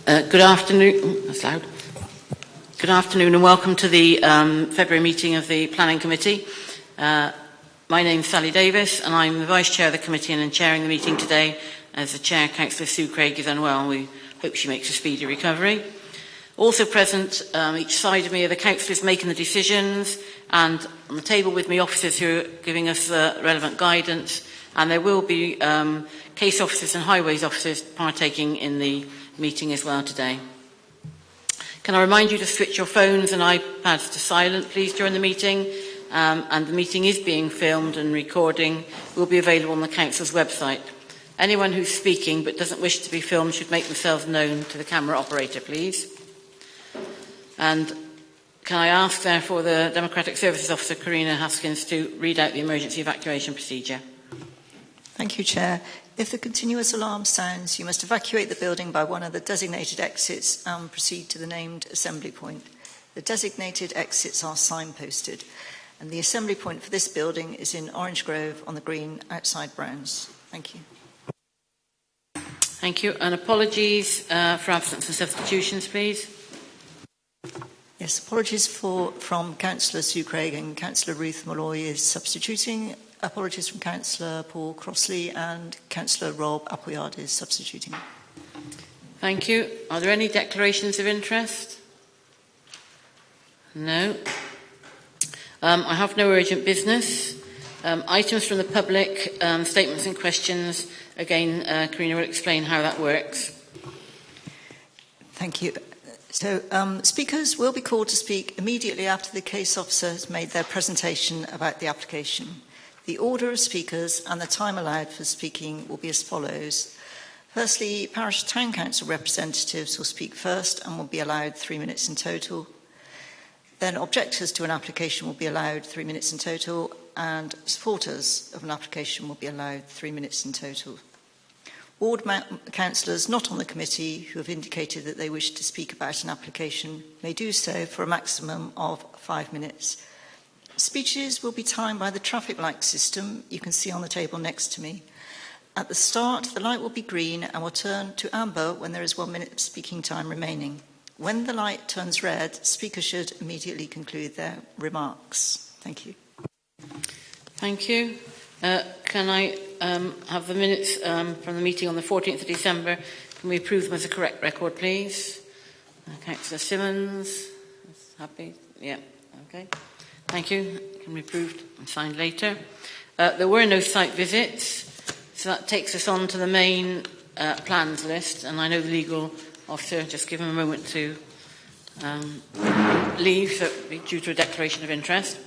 Good afternoon. That's loud. Good afternoon and welcome to the February meeting of the Planning Committee. My name is Sally Davis and I'm the Vice Chair of the Committee and chairing the meeting today as the Chair, Councillor Sue Craig, is unwell. We hope she makes a speedy recovery. Also present each side of me are the councillors making the decisions, and on the table with me officers who are giving us relevant guidance, and there will be case officers and highways officers partaking in the meeting as well today. Can I remind you to switch your phones and iPads to silent, please, during the meeting? And the meeting is being filmed and recording will be available on the Council's website. Anyone who's speaking but doesn't wish to be filmed should make themselves known to the camera operator, please. And can I ask, therefore, the Democratic Services Officer, Karina Haskins, to read out the emergency evacuation procedure? Thank you, Chair. If the continuous alarm sounds, you must evacuate the building by one of the designated exits and proceed to the named assembly point. The designated exits are signposted, and the assembly point for this building is in Orange Grove on the green outside Browns. Thank you. Thank you. And apologies for absence and substitutions, please. Yes, apologies from Councillor Sue Craig and Councillor Ruth Malloy is substituting. Apologies from Councillor Paul Crossley and Councillor Rob Appleyard is substituting. Thank you. Are there any declarations of interest? No. I have no urgent business. Items from the public, statements and questions. Again, Karina will explain how that works. Thank you. So, speakers will be called to speak immediately after the case officer has made their presentation about the application. The order of speakers and the time allowed for speaking will be as follows. Firstly, Parish Town Council representatives will speak first and will be allowed 3 minutes in total. Then objectors to an application will be allowed 3 minutes in total, and supporters of an application will be allowed 3 minutes in total. Ward councillors not on the committee who have indicated that they wish to speak about an application may do so for a maximum of 5 minutes. Speeches will be timed by the traffic light system you can see on the table next to me. At the start, the light will be green and will turn to amber when there is 1 minute speaking time remaining. When the light turns red, speakers should immediately conclude their remarks. Thank you. Thank you. Can I have the minutes from the meeting on the 14th of December? Can we approve them as a correct record, please? Councillor Simmons, happy? Yeah, okay. Thank you. Can be approved and signed later. There were no site visits, so that takes us on to the main plans list, and I know the legal officer, just give him a moment to leave, so it will be due to a declaration of interest.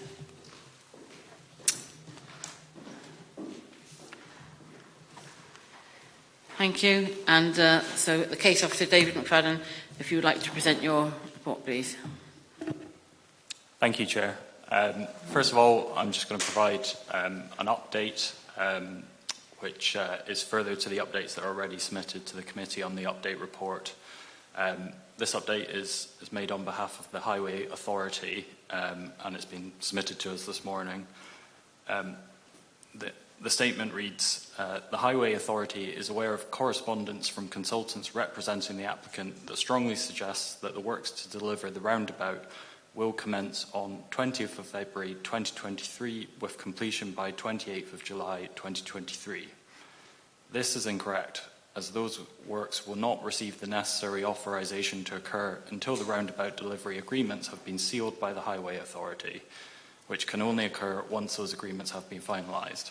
Thank you. And so the case officer, David McFadden, if you would like to present your report, please. Thank you, Chair. First of all, I'm just going to provide an update which is further to the updates that are already submitted to the committee on the update report. This update is made on behalf of the Highway Authority and it's been submitted to us this morning. The statement reads, the Highway Authority is aware of correspondence from consultants representing the applicant that strongly suggests that the works to deliver the roundabout will commence on 20th of February 2023 with completion by 28th of July 2023. This is incorrect, as those works will not receive the necessary authorisation to occur until the roundabout delivery agreements have been sealed by the Highway Authority, which can only occur once those agreements have been finalised.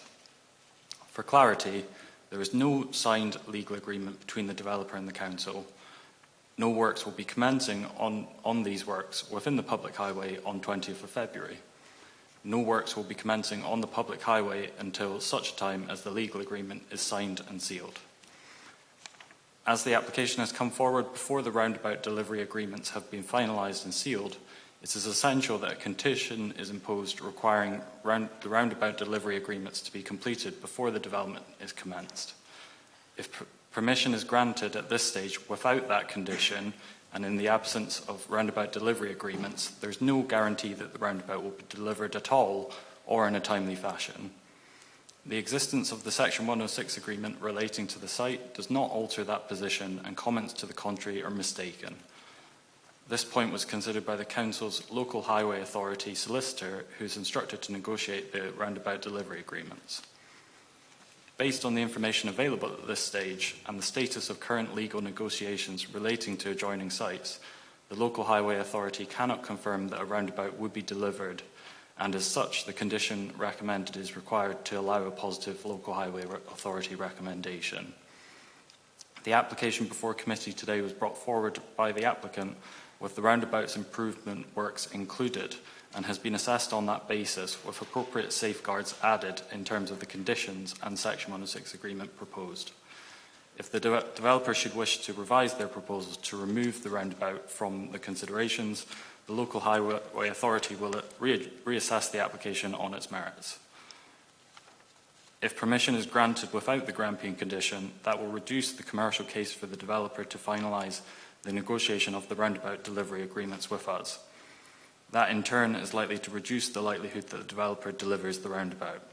For clarity, there is no signed legal agreement between the developer and the council. No works will be commencing on these works within the public highway on 20th of February. No works will be commencing on the public highway until such time as the legal agreement is signed and sealed. As the application has come forward before the roundabout delivery agreements have been finalised and sealed, it is essential that a condition is imposed requiring the roundabout delivery agreements to be completed before the development is commenced. If permission is granted at this stage without that condition, and in the absence of roundabout delivery agreements, there is no guarantee that the roundabout will be delivered at all or in a timely fashion. The existence of the Section 106 agreement relating to the site does not alter that position, and comments to the contrary are mistaken. This point was considered by the Council's local highway authority solicitor, who is instructed to negotiate the roundabout delivery agreements. Based on the information available at this stage and the status of current legal negotiations relating to adjoining sites, the local highway authority cannot confirm that a roundabout would be delivered, and as such, the condition recommended is required to allow a positive local highway authority recommendation. The application before committee today was brought forward by the applicant with the roundabout's improvement works included, and has been assessed on that basis with appropriate safeguards added in terms of the conditions and Section 106 agreement proposed. If the developer should wish to revise their proposals to remove the roundabout from the considerations, the local highway authority will reassess the application on its merits. If permission is granted without the Grampian condition, that will reduce the commercial case for the developer to finalise the negotiation of the roundabout delivery agreements with us. That in turn is likely to reduce the likelihood that the developer delivers the roundabout.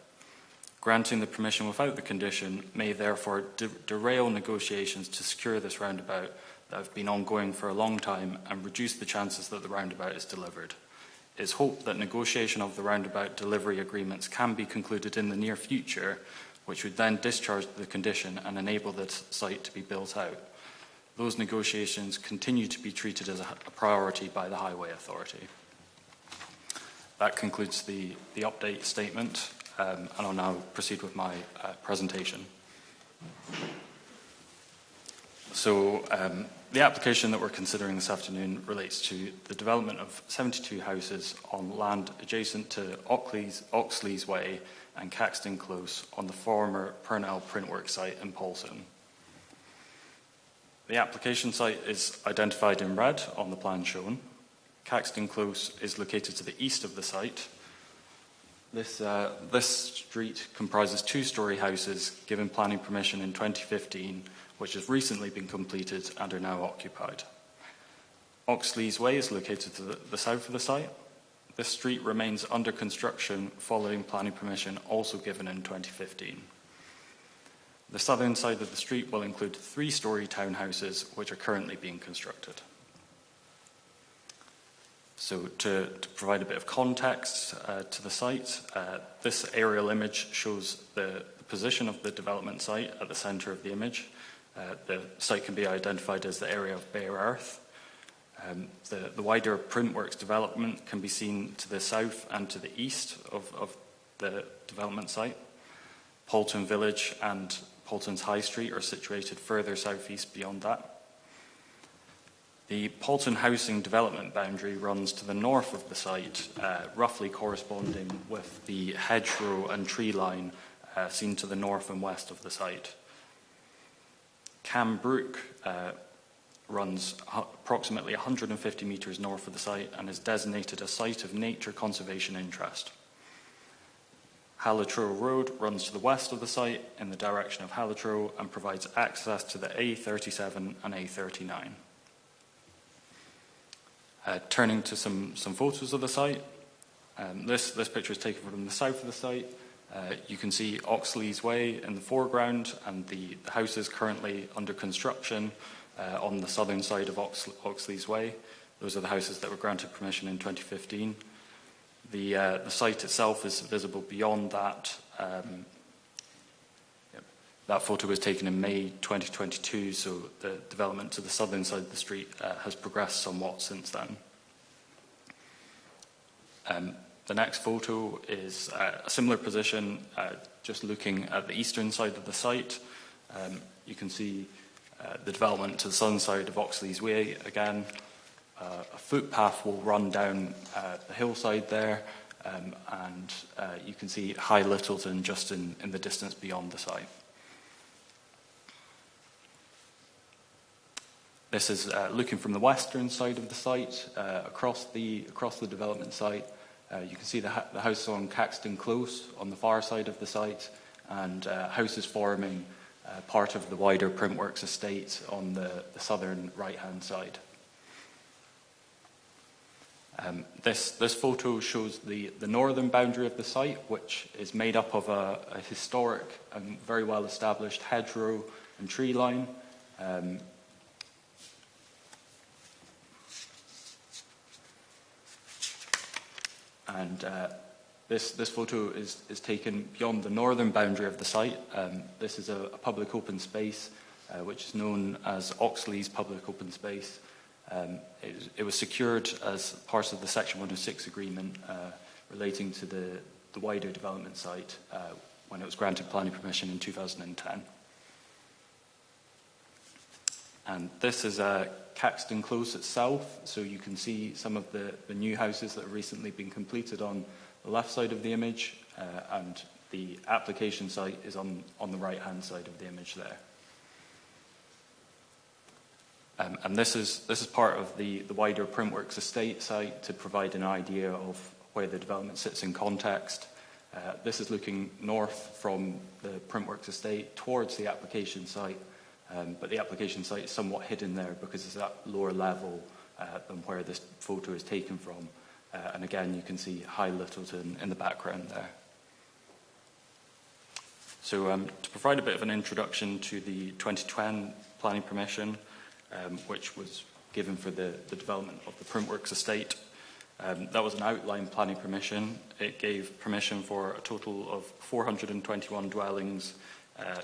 Granting the permission without the condition may therefore derail negotiations to secure this roundabout that have been ongoing for a long time and reduce the chances that the roundabout is delivered. It is hoped that negotiation of the roundabout delivery agreements can be concluded in the near future, which would then discharge the condition and enable the site to be built out. Those negotiations continue to be treated as a priority by the Highway Authority. That concludes the update statement, and I'll now proceed with my presentation. So the application that we're considering this afternoon relates to the development of 72 houses on land adjacent to Oxleys Way and Caxton Close on the former Purnell Printworks site in Paulson. The application site is identified in red on the plan shown. Caxton Close is located to the east of the site. This street comprises two-storey houses given planning permission in 2015, which has recently been completed and are now occupied. Oxleys Way is located to the south of the site. This street remains under construction following planning permission also given in 2015. The southern side of the street will include three-storey townhouses which are currently being constructed. So to provide a bit of context to the site, this aerial image shows the position of the development site at the centre of the image. The site can be identified as the area of bare earth. The wider Printworks development can be seen to the south and to the east of the development site. Paulton Village and Paulton's High Street are situated further southeast beyond that. The Paulton housing development boundary runs to the north of the site, roughly corresponding with the hedgerow and tree line seen to the north and west of the site. Cam Brook runs approximately 150 metres north of the site and is designated a site of nature conservation interest. Hallertrow Road runs to the west of the site in the direction of Hallertrow and provides access to the A37 and A39. Turning to some photos of the site, this picture is taken from the south of the site. You can see Oxleys Way in the foreground and the houses currently under construction on the southern side of Oxleys Way. Those are the houses that were granted permission in 2015. The site itself is visible beyond that. That photo was taken in May 2022, so the development to the southern side of the street has progressed somewhat since then. The next photo is a similar position, just looking at the eastern side of the site. You can see the development to the southern side of Oxleys Way again. A footpath will run down the hillside there, and you can see High Littleton just in the distance beyond the site. This is looking from the western side of the site, across the development site. You can see the house on Caxton Close on the far side of the site, and houses forming part of the wider Printworks estate on the southern right-hand side. This photo shows the northern boundary of the site, which is made up of a historic and very well established hedgerow and tree line. This photo is taken beyond the northern boundary of the site. This is a public open space, which is known as Oxley's Public Open Space. It was secured as part of the Section 106 agreement relating to the wider development site when it was granted planning permission in 2010. And this is Caxton Close itself, so you can see some of the new houses that have recently been completed on the left side of the image, and the application site is on the right-hand side of the image there. And this is part of the wider Printworks estate site to provide an idea of where the development sits in context. This is looking north from the Printworks estate towards the application site, but the application site is somewhat hidden there because it's at lower level than where this photo is taken from. And again, you can see High Littleton in the background there. So to provide a bit of an introduction to the 2010 planning permission, which was given for the development of the Printworks estate. That was an outline planning permission. It gave permission for a total of 421 dwellings,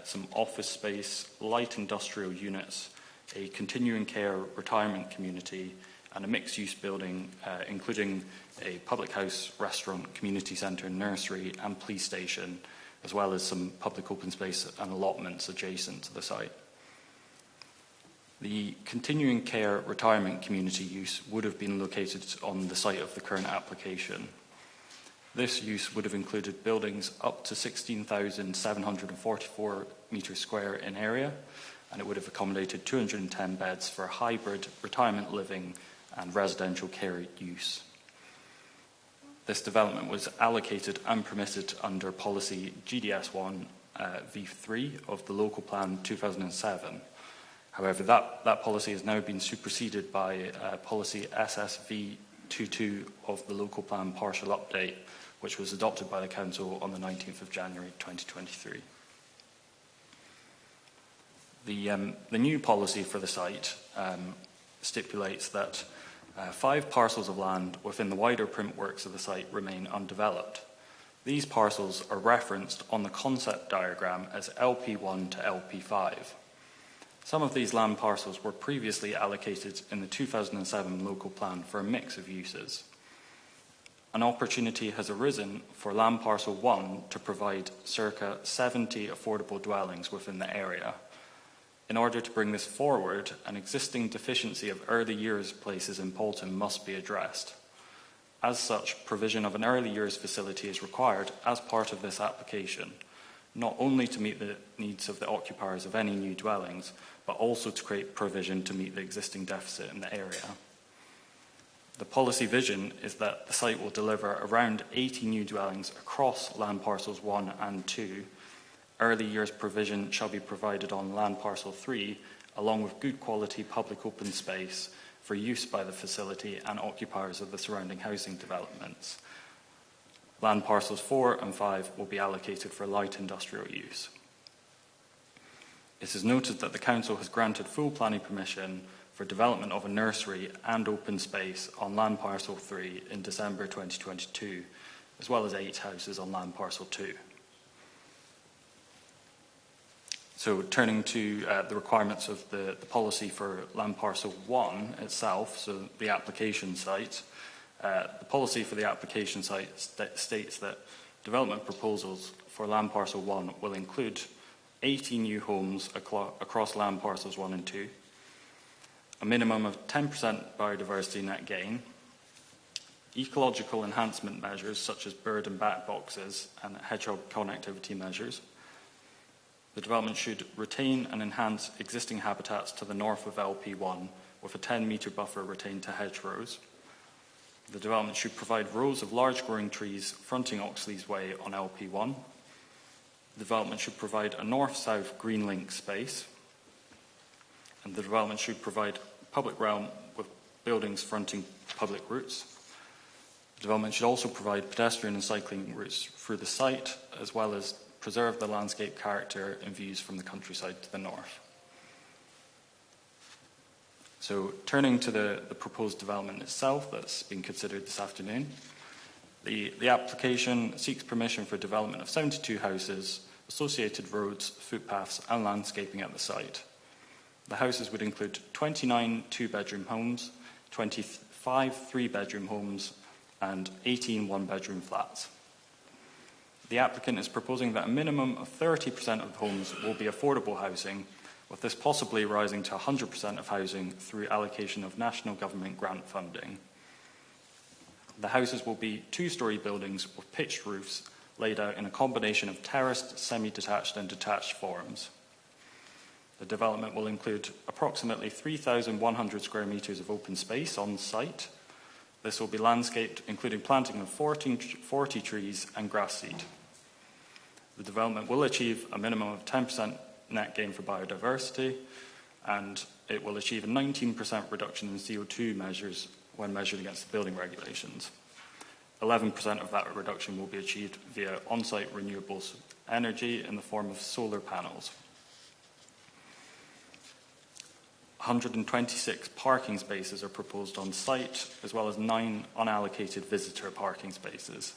some office space, light industrial units, a continuing care retirement community, and a mixed-use building, including a public house, restaurant, community centre, nursery, and police station, as well as some public open space and allotments adjacent to the site. The continuing care retirement community use would have been located on the site of the current application. This use would have included buildings up to 16,744 metres square in area, and it would have accommodated 210 beds for hybrid retirement living and residential care use. This development was allocated and permitted under policy GDS1 V3 of the Local Plan 2007. However, that policy has now been superseded by policy SSV 22 of the Local Plan Partial Update, which was adopted by the Council on the 19th of January 2023. The new policy for the site stipulates that 5 parcels of land within the wider Printworks of the site remain undeveloped. These parcels are referenced on the concept diagram as LP1 to LP5. Some of these land parcels were previously allocated in the 2007 local plan for a mix of uses. An opportunity has arisen for land parcel 1 to provide circa 70 affordable dwellings within the area. In order to bring this forward, an existing deficiency of early years places in Poulton must be addressed. As such, provision of an early years facility is required as part of this application, not only to meet the needs of the occupiers of any new dwellings, but also to create provision to meet the existing deficit in the area. The policy vision is that the site will deliver around 80 new dwellings across land parcels 1 and 2. Early years provision shall be provided on land parcel 3, along with good quality public open space for use by the facility and occupiers of the surrounding housing developments. Land parcels 4 and 5 will be allocated for light industrial use. It is noted that the Council has granted full planning permission for development of a nursery and open space on land parcel 3 in December 2022, as well as 8 houses on land parcel 2. So turning to the requirements of the policy for land parcel 1 itself, so the application site, the policy for the application site states that development proposals for land parcel 1 will include 80 new homes across land parcels 1 and 2, a minimum of 10% biodiversity net gain, ecological enhancement measures such as bird and bat boxes and hedgehog connectivity measures. The development should retain and enhance existing habitats to the north of LP1 with a 10-metre buffer retained to hedgerows. The development should provide rows of large growing trees fronting Oxley's Way on LP1. The development should provide a north-south green link space, and the development should provide public realm with buildings fronting public routes. The development should also provide pedestrian and cycling routes through the site, as well as preserve the landscape character and views from the countryside to the north. So turning to the proposed development itself that's been considered this afternoon, the application seeks permission for development of 72 houses, associated roads, footpaths and landscaping at the site. The houses would include 29 two-bedroom homes, 25 three-bedroom homes and 18 one-bedroom flats. The applicant is proposing that a minimum of 30% of homes will be affordable housing, with this possibly rising to 100% of housing through allocation of national government grant funding. The houses will be two-storey buildings with pitched roofs laid out in a combination of terraced, semi-detached and detached forms. The development will include approximately 3,100 square metres of open space on site. This will be landscaped, including planting of 40 trees and grass seed. The development will achieve a minimum of 10% net gain for biodiversity, and it will achieve a 19% reduction in CO2 measures when measured against the building regulations. 11% of that reduction will be achieved via on-site renewable energy in the form of solar panels. 126 parking spaces are proposed on site, as well as 9 unallocated visitor parking spaces.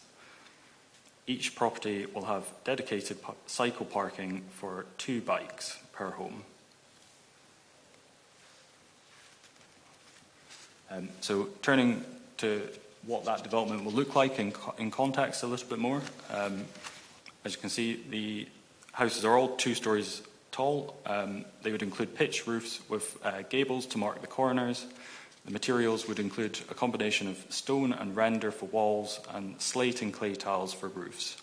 Each property will have dedicated cycle parking for 2 bikes per home. So turning to what that development will look like in context a little bit more. As you can see, the houses are all 2 stories tall. They would include pitched roofs with gables to mark the corners. The materials would include a combination of stone and render for walls and slate and clay tiles for roofs.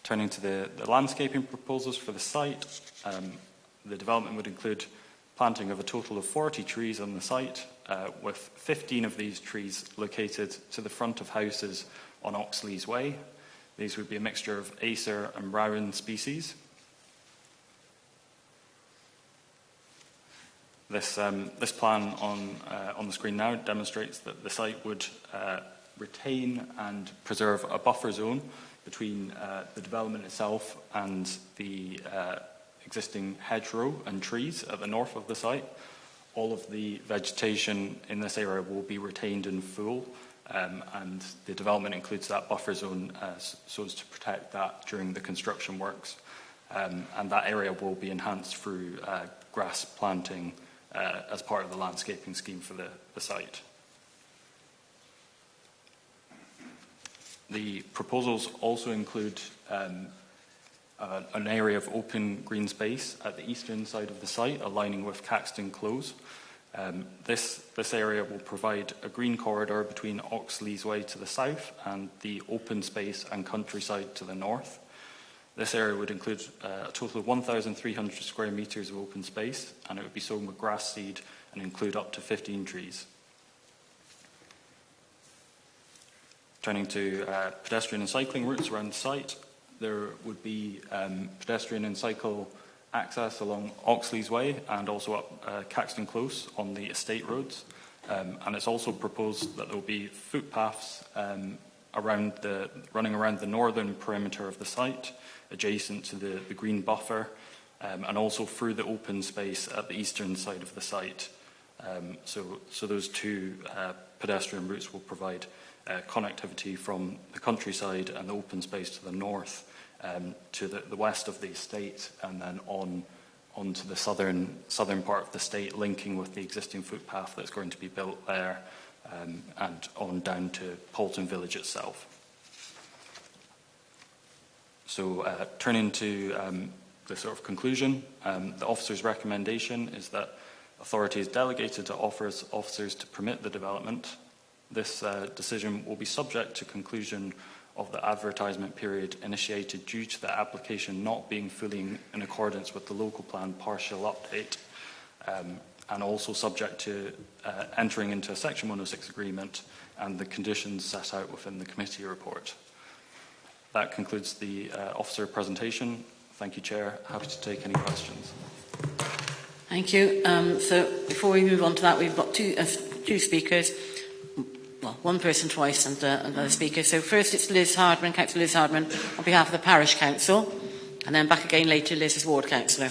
Turning to the landscaping proposals for the site, the development would include planting of a total of 40 trees on the site, with 15 of these trees located to the front of houses on Oxleas Way. These would be a mixture of Acer and Rowan species. This plan on the screen now demonstrates that the site would retain and preserve a buffer zone between the development itself and the existing hedgerow and trees at the north of the site. All of the vegetation in this area will be retained in full, and the development includes that buffer zone so as to protect that during the construction works. And that area will be enhanced through grass planting as part of the landscaping scheme for the site. The proposals also include an area of open green space at the eastern side of the site, aligning with Caxton Close. This area will provide a green corridor between Oxleas Way to the south and the open space and countryside to the north. This area would include a total of 1,300 square metres of open space, and it would be sown with grass seed and include up to 15 trees. Turning to pedestrian and cycling routes around the site, there would be pedestrian and cycle access along Oxleas Way and also up Caxton Close on the estate roads. And it's also proposed that there will be footpaths running around the northern perimeter of the site, adjacent to the green buffer, and also through the open space at the eastern side of the site. So those 2 pedestrian routes will provide connectivity from the countryside and the open space to the north to the west of the estate, and then on to the southern part of the estate, linking with the existing footpath that's going to be built there, and on down to Poulton Village itself. So turning to the sort of conclusion, the officer's recommendation is that authority is delegated to officers to permit the development. This decision will be subject to conclusion of the advertisement period initiated due to the application not being fully in accordance with the local plan partial update, and also subject to entering into a Section 106 agreement and the conditions set out within the committee report. That concludes the officer presentation. Thank you, Chair. Happy to take any questions. Thank you. So before we move on to that, we've got two speakers. Well, one person twice and another speaker. So first it's Liz Hardman, Councillor Liz Hardman, on behalf of the Parish Council, and then back again later, Liz as Ward Councillor.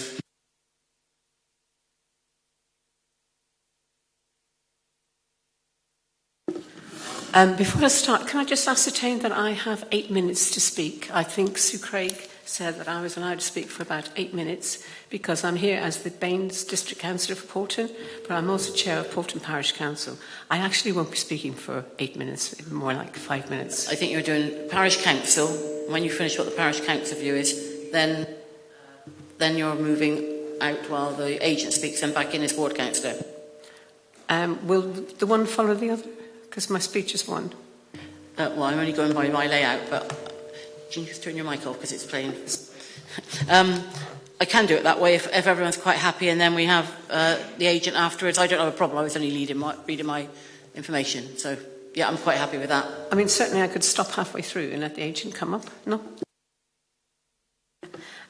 Before I start, can I just ascertain that I have 8 minutes to speak? I think Sue Craig said that I was allowed to speak for about 8 minutes because I'm here as the Baines District Councillor for Porton, but I'm also Chair of Porton Parish Council. I actually won't be speaking for 8 minutes, more like 5 minutes. I think you're doing Parish Council. When you finish what the Parish Council view is, then you're moving out while the agent speaks and back in as Ward Councillor. Will the one follow the other? Because my speech is one. Well, I'm only going by my layout, but can you just turn your mic off because it's playing? I can do it that way if everyone's quite happy, and then we have the agent afterwards. I don't have a problem. I was only reading my information. So, yeah, I'm quite happy with that. I mean, certainly I could stop halfway through and let the agent come up. No?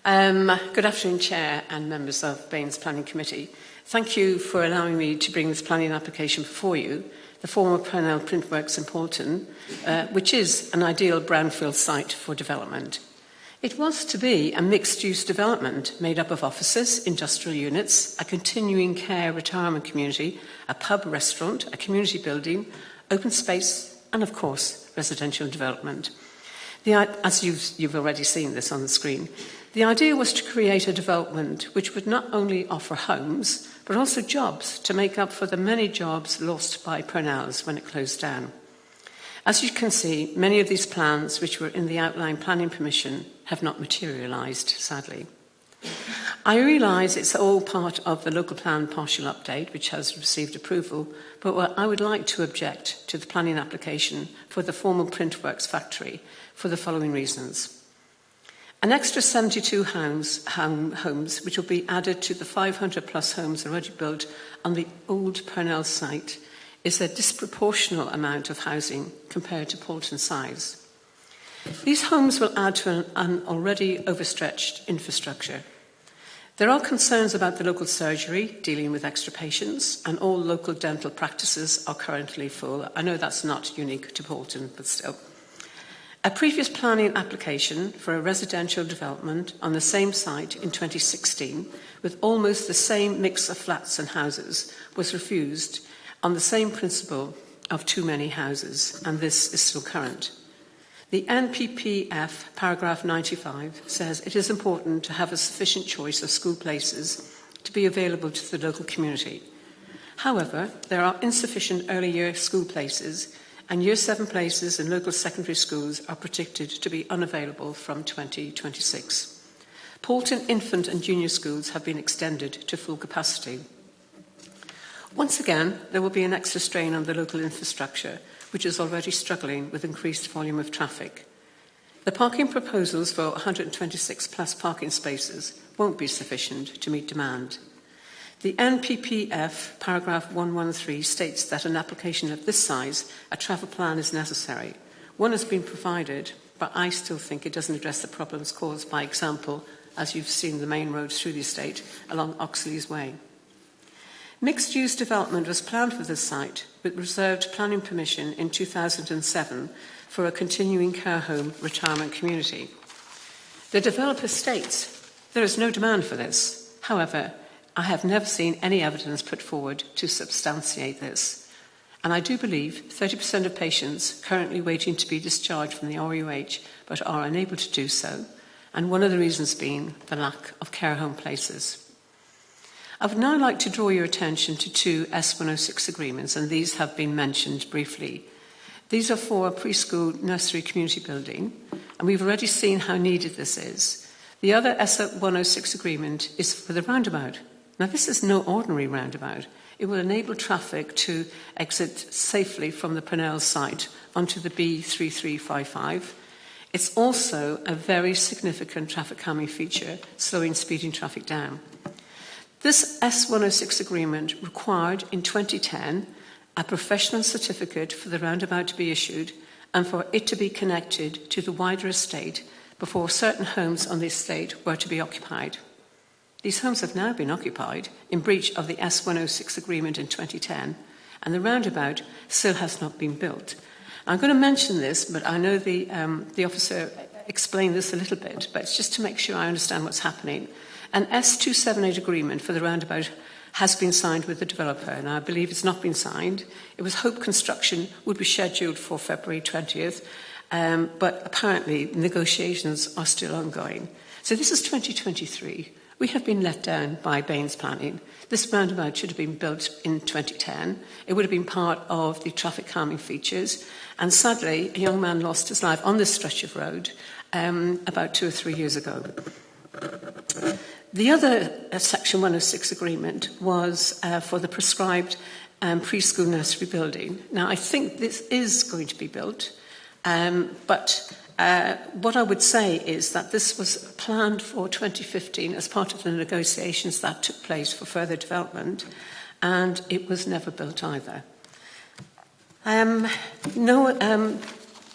Good afternoon, Chair and members of Baines Planning Committee. Thank you for allowing me to bring this planning application before you. The former Purnell Printworks in Porton, which is an ideal brownfield site for development. It was to be a mixed-use development made up of offices, industrial units, a continuing care retirement community, a pub restaurant, a community building, open space, and of course, residential development. As you've already seen this on the screen, the idea was to create a development which would not only offer homes, but also jobs to make up for the many jobs lost by Purnell's when it closed down. As you can see, many of these plans, which were in the outline planning permission, have not materialised, sadly. I realise it's all part of the local plan partial update, which has received approval, but I would like to object to the planning application for the former Printworks factory for the following reasons. An extra 72 homes, which will be added to the 500 plus homes already built on the old Purnell site, is a disproportional amount of housing compared to Porton's size. These homes will add to an already overstretched infrastructure. There are concerns about the local surgery dealing with extra patients, and all local dental practices are currently full. I know that's not unique to Porton, but still. A previous planning application for a residential development on the same site in 2016, with almost the same mix of flats and houses, was refused on the same principle of too many houses, and this is still current. The NPPF, paragraph 95, says it is important to have a sufficient choice of school places to be available to the local community. However, there are insufficient early year school places, and Year 7 places in local secondary schools are predicted to be unavailable from 2026. Porton infant and junior schools have been extended to full capacity. Once again, there will be an extra strain on the local infrastructure, which is already struggling with increased volume of traffic. The parking proposals for 126 plus parking spaces won't be sufficient to meet demand. The NPPF, paragraph 113, states that an application of this size, a travel plan is necessary. One has been provided, but I still think it doesn't address the problems caused by example, as you've seen the main roads through the estate along Oxley's Way. Mixed-use development was planned for this site, with reserved planning permission in 2007 for a continuing care home retirement community. The developer states there is no demand for this. However, I have never seen any evidence put forward to substantiate this. And I do believe 30% of patients currently waiting to be discharged from the RUH but are unable to do so, and one of the reasons being the lack of care home places. I would now like to draw your attention to two S106 agreements, and these have been mentioned briefly. These are for a preschool nursery community building, and we've already seen how needed this is. The other S106 agreement is for the roundabout. Now, this is no ordinary roundabout. It will enable traffic to exit safely from the Purnell site onto the B3355. It's also a very significant traffic calming feature, slowing speeding traffic down. This S106 agreement required in 2010 a professional certificate for the roundabout to be issued and for it to be connected to the wider estate before certain homes on the estate were to be occupied. These homes have now been occupied in breach of the S106 agreement in 2010, and the roundabout still has not been built. I'm going to mention this, but I know the officer explained this a little bit, but it's just to make sure I understand what's happening. An S278 agreement for the roundabout has been signed with the developer, and I believe it's not been signed. It was hoped construction would be scheduled for February 20th, but apparently negotiations are still ongoing. So this is 2023. We have been let down by Baines Planning. This roundabout should have been built in 2010. It would have been part of the traffic calming features, and sadly, a young man lost his life on this stretch of road about 2 or 3 years ago. The other Section 106 agreement was for the prescribed preschool nursery building. Now, I think this is going to be built, but what I would say is that this was planned for 2015 as part of the negotiations that took place for further development, and it was never built either.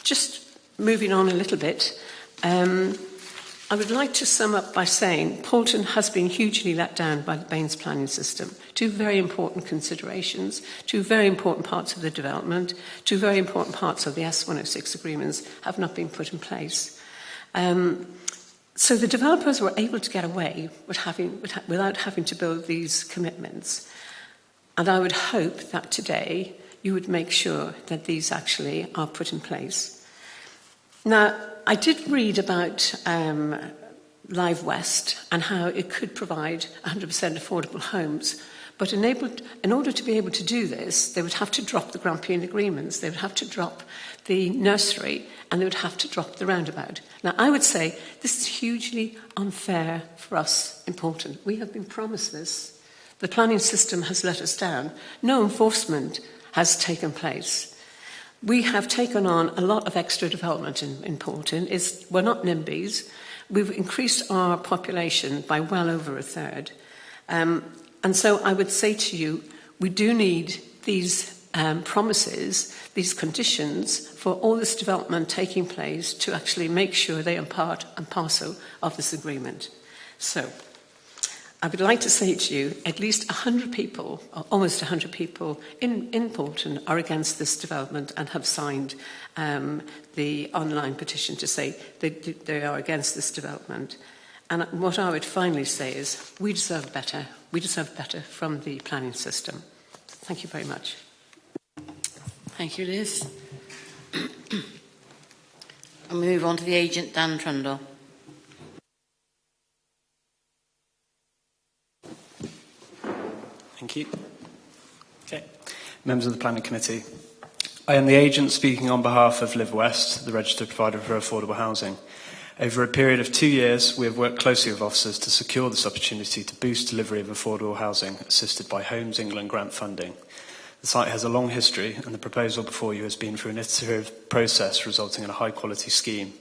Just moving on a little bit, I would like to sum up by saying Poulton has been hugely let down by the Baines planning system. 2 very important considerations, 2 very important parts of the development, 2 very important parts of the S106 agreements have not been put in place. So the developers were able to get away without having to build these commitments. And I would hope that today you would make sure that these actually are put in place. Now, I did read about Live West and how it could provide 100% affordable homes, but in order to be able to do this, they would have to drop the Grampian agreements, they would have to drop the nursery, and they would have to drop the roundabout. Now, I would say this is hugely unfair for us in Poulton. We have been promised this. The planning system has let us down. No enforcement has taken place. We have taken on a lot of extra development in Poulton. We're not NIMBYs. We've increased our population by well over 1/3. And so I would say to you, we do need these promises, these conditions for all this development taking place to actually make sure they are part and parcel of this agreement. So I would like to say to you, at least 100 people, or almost 100 people in Poulton are against this development and have signed the online petition to say they are against this development. And what I would finally say is, we deserve better. We deserve better from the planning system. Thank you very much. Thank you, Liz. And we move on to the agent, Dan Trundle. Thank you. Okay. Members of the Planning Committee, I am the agent speaking on behalf of Live West, the registered provider for affordable housing. Over a period of 2 years, we have worked closely with officers to secure this opportunity to boost delivery of affordable housing assisted by Homes England grant funding. The site has a long history, and the proposal before you has been through an iterative process resulting in a high-quality scheme.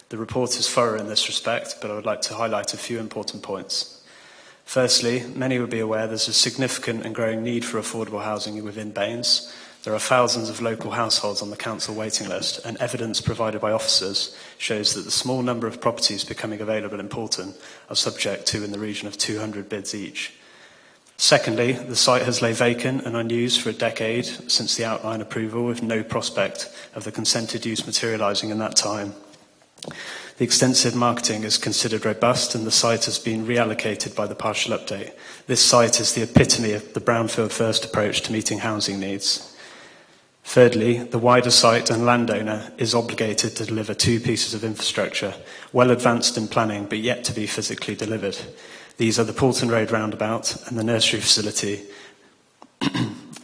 The report is thorough in this respect, but I would like to highlight a few important points. Firstly, many would be aware there's a significant and growing need for affordable housing within Baines. There are thousands of local households on the council waiting list, and evidence provided by officers shows that the small number of properties becoming available in Poulton are subject to in the region of 200 bids each. Secondly, the site has lain vacant and unused for a decade since the outline approval, with no prospect of the consented use materialising in that time. The extensive marketing is considered robust, and the site has been reallocated by the partial update. This site is the epitome of the brownfield first approach to meeting housing needs. Thirdly, the wider site and landowner is obligated to deliver 2 pieces of infrastructure, well advanced in planning but yet to be physically delivered. These are the Poulton Road roundabout and the nursery facility.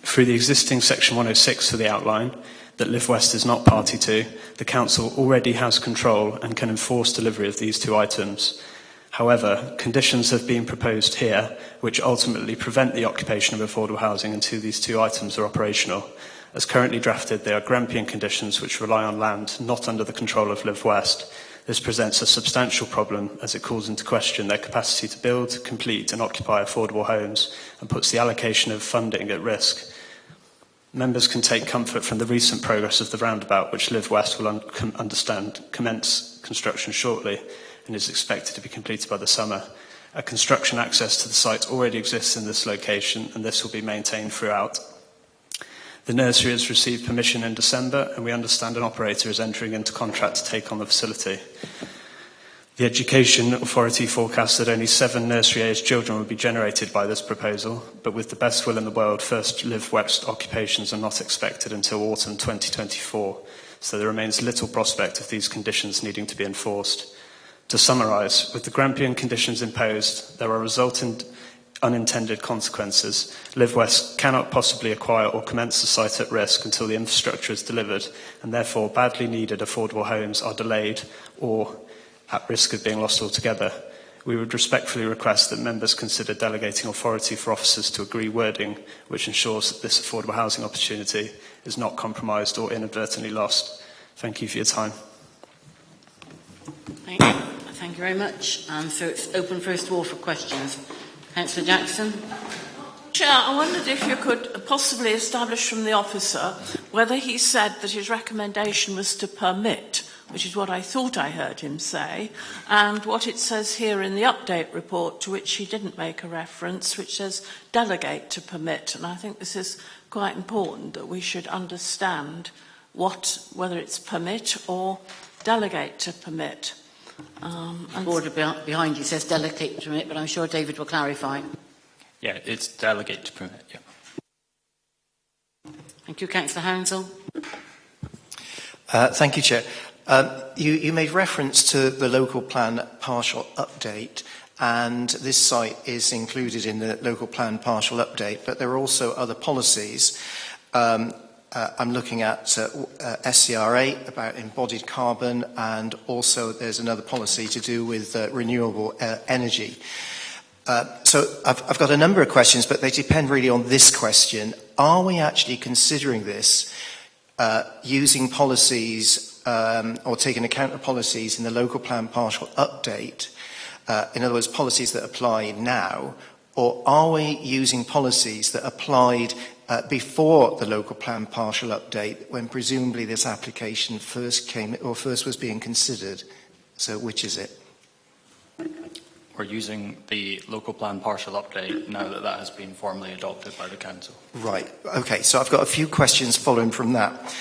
Through the existing Section 106 for the outline, that Live West is not party to, the council already has control and can enforce delivery of these 2 items. However, conditions have been proposed here which ultimately prevent the occupation of affordable housing until these 2 items are operational. As currently drafted, they are Grampian conditions which rely on land not under the control of Live West. This presents a substantial problem as it calls into question their capacity to build, complete and occupy affordable homes and puts the allocation of funding at risk. Members can take comfort from the recent progress of the roundabout, which Live West will commence construction shortly and is expected to be completed by the summer. A construction access to the site already exists in this location, and this will be maintained throughout. The nursery has received permission in December, and we understand an operator is entering into contract to take on the facility. The Education Authority forecasts that only 7 nursery-aged children will be generated by this proposal, but with the best will in the world, first Live West occupations are not expected until autumn 2024, so there remains little prospect of these conditions needing to be enforced. To summarise, with the Grampian conditions imposed, there are resultant unintended consequences. Live West cannot possibly acquire or commence the site at risk until the infrastructure is delivered, and therefore badly needed affordable homes are delayed or at risk of being lost altogether. We would respectfully request that members consider delegating authority for officers to agree wording which ensures that this affordable housing opportunity is not compromised or inadvertently lost. Thank you for your time. Thank you very much. So it's open first of all for questions. Councillor Jackson. Chair, I wondered if you could possibly establish from the officer whether he said that his recommendation was to permit, which is what I thought I heard him say, and what it says here in the update report, to which he didn't make a reference, which says delegate to permit. And I think this is quite important, that we should understand whether it's permit or delegate to permit. The order behind you says delegate to permit, but I'm sure David will clarify. Yeah, it's delegate to permit, yeah. Thank you, Councillor Hounsell. Thank you, Chair. You made reference to the local plan partial update, and this site is included in the local plan partial update, but there are also other policies. I'm looking at SCR8 about embodied carbon, and also there's another policy to do with renewable energy. So I've got a number of questions, but they depend really on this question. Are we actually considering this using policies or taking account of policies in the local plan partial update, in other words, policies that apply now, or are we using policies that applied before the local plan partial update, when presumably this application first was being considered? So which is it? We're using the local plan partial update now that that has been formally adopted by the Council. Right. Okay, so I've got a few questions following from that.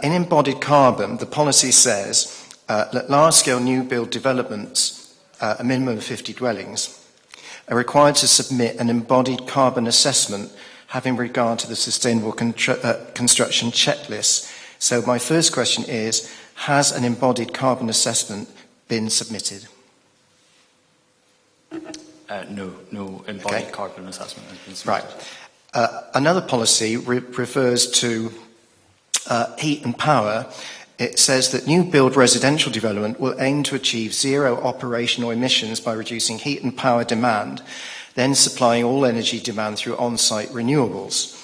In embodied carbon, the policy says that large-scale new build developments, a minimum of 50 dwellings, are required to submit an embodied carbon assessment having regard to the sustainable construction checklist. So my first question is, has an embodied carbon assessment been submitted? No embodied carbon assessment has been submitted. Right. Another policy refers to heat and power. It says that new build residential development will aim to achieve zero operational emissions by reducing heat and power demand, then supplying all energy demand through on-site renewables.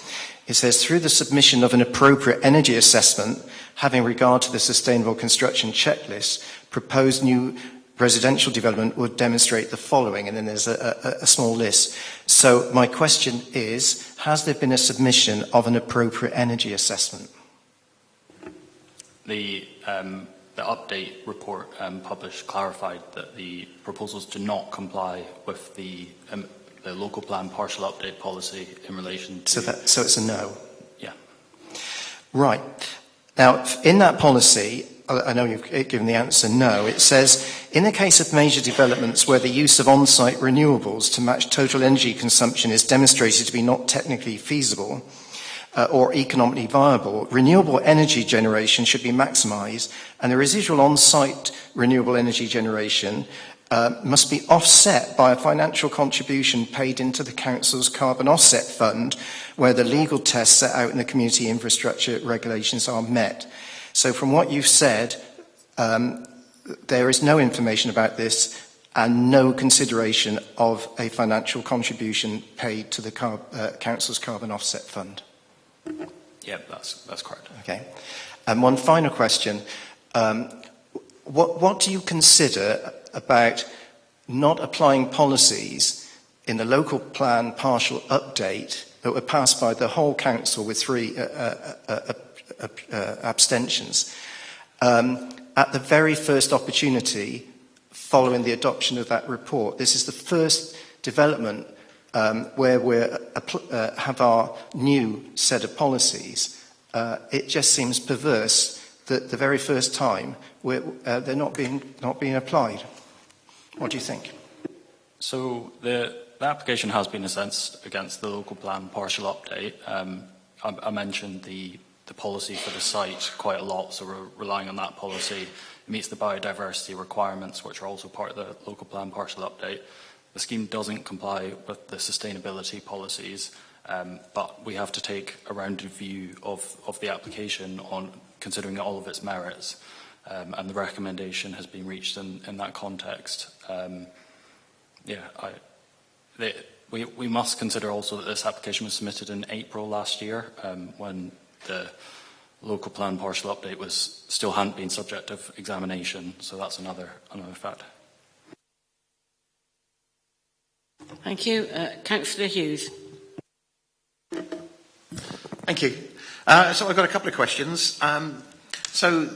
It says through the submission of an appropriate energy assessment, having regard to the sustainable construction checklist, proposed new residential development would demonstrate the following, and then there's a small list. So my question is, has there been a submission of an appropriate energy assessment? The update report published clarified that the proposals do not comply with the local plan partial update policy in relation to... So it's a no? Yeah. Right. Now, in that policy, I know you've given the answer no, it says, in the case of major developments where the use of on-site renewables to match total energy consumption is demonstrated to be not technically feasible, or economically viable, renewable energy generation should be maximised, and the residual on-site renewable energy generation must be offset by a financial contribution paid into the Council's carbon offset fund, where the legal tests set out in the community infrastructure regulations are met. So from what you've said, there is no information about this and no consideration of a financial contribution paid to the Council's carbon offset fund. Yeah, that's correct. Okay. And one final question. What do you consider about not applying policies in the local plan partial update that were passed by the whole council with 3 abstentions at the very first opportunity following the adoption of that report? This is the first development where we have our new set of policies, It just seems perverse that the very first time they're not being applied. What do you think? So the application has been assessed against the local plan partial update. I mentioned the policy for the site quite a lot, so we're relying on that policy. It meets the biodiversity requirements, which are also part of the local plan partial update. The scheme doesn't comply with the sustainability policies, but we have to take a rounded view of the application on considering all of its merits, and the recommendation has been reached in that context. We must consider also that this application was submitted in April last year, when the local plan partial update still hadn't been subject of examination, so that's another fact. Thank you. Councillor Hughes. Thank you. So I've got a couple of questions. So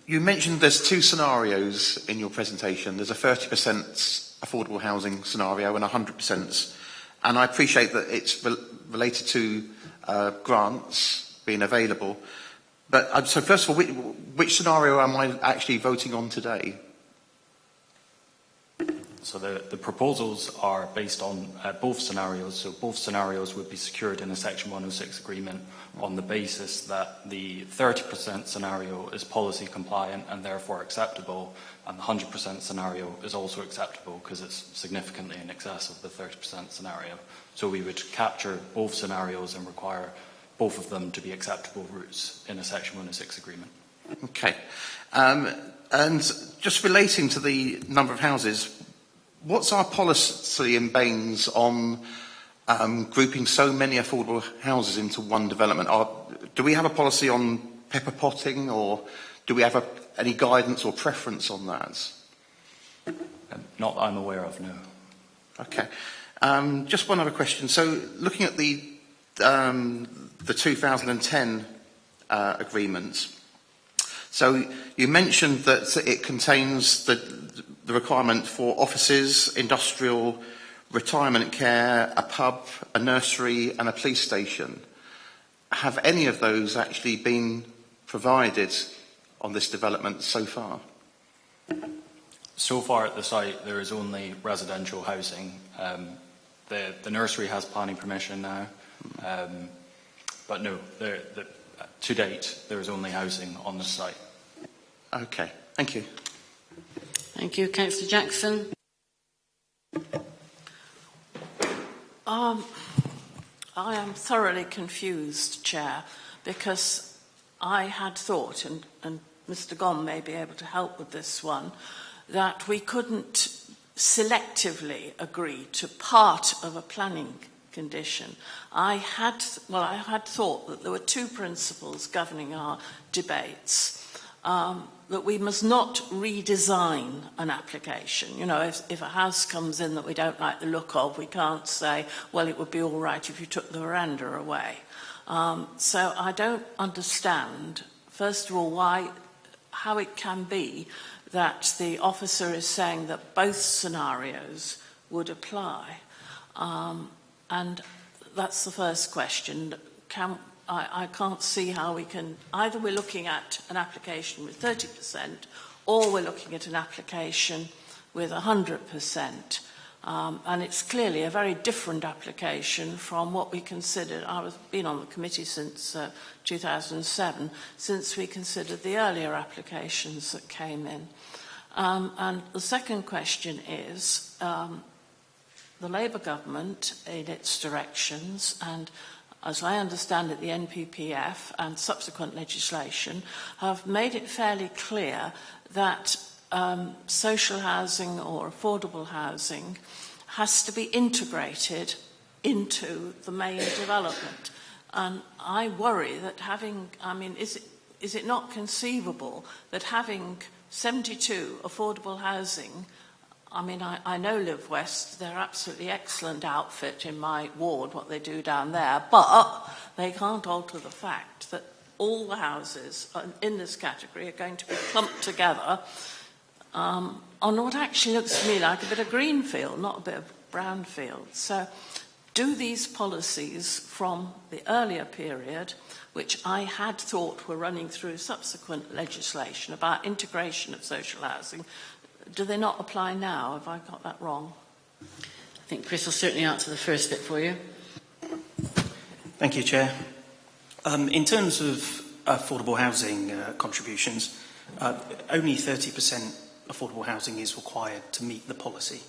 you mentioned there's two scenarios in your presentation. There's a 30% affordable housing scenario and 100%. And I appreciate that it's related to grants being available. But so first of all, which scenario am I actually voting on today? So the proposals are based on both scenarios. So both scenarios would be secured in a Section 106 agreement on the basis that the 30% scenario is policy compliant and therefore acceptable, and the 100% scenario is also acceptable because it's significantly in excess of the 30% scenario. So we would capture both scenarios and require both of them to be acceptable routes in a Section 106 agreement. Okay. And just relating to the number of houses, what's our policy in Baines on grouping so many affordable houses into one development? Do we have a policy on pepper potting, or do we have any guidance or preference on that? Not that I'm aware of, no. Okay. Just one other question. So looking at the 2010 agreement, so you mentioned that it contains the requirement for offices, industrial, retirement care, a pub, a nursery and a police station. Have any of those actually been provided on this development so far? So far at the site there is only residential housing. The nursery has planning permission now, but no, to date there is only housing on the site. Okay, thank you. Thank you. Councillor Jackson. I am thoroughly confused, Chair, because I had thought, and Mr. Gom may be able to help with this one, that we couldn't selectively agree to part of a planning condition. I had thought that there were two principles governing our debates. That we must not redesign an application. You know, if a house comes in that we don't like the look of, we can't say, well, it would be all right if you took the veranda away. So I don't understand, first of all, how it can be that the officer is saying that both scenarios would apply. And that's the first question. I can't see how we can, either we're looking at an application with 30% or we're looking at an application with 100%. And it's clearly a very different application from what we considered. I've been on the committee since 2007, since we considered the earlier applications that came in. And the second question is, the Labour government, in its directions, and as I understand it, the NPPF and subsequent legislation have made it fairly clear that social housing or affordable housing has to be integrated into the main development. And I worry that is it not conceivable that having 72 affordable housing, I know Live West, they're absolutely excellent outfit in my ward, what they do down there, but they can't alter the fact that all the houses in this category are going to be clumped together on what actually looks to me like a bit of green field, not a bit of brown field. So do these policies from the earlier period, which I had thought were running through subsequent legislation about integration of social housing, do they not apply now? Have I got that wrong? I think Chris will certainly answer the first bit for you. Thank you, Chair. In terms of affordable housing contributions, only 30% affordable housing is required to meet the policy.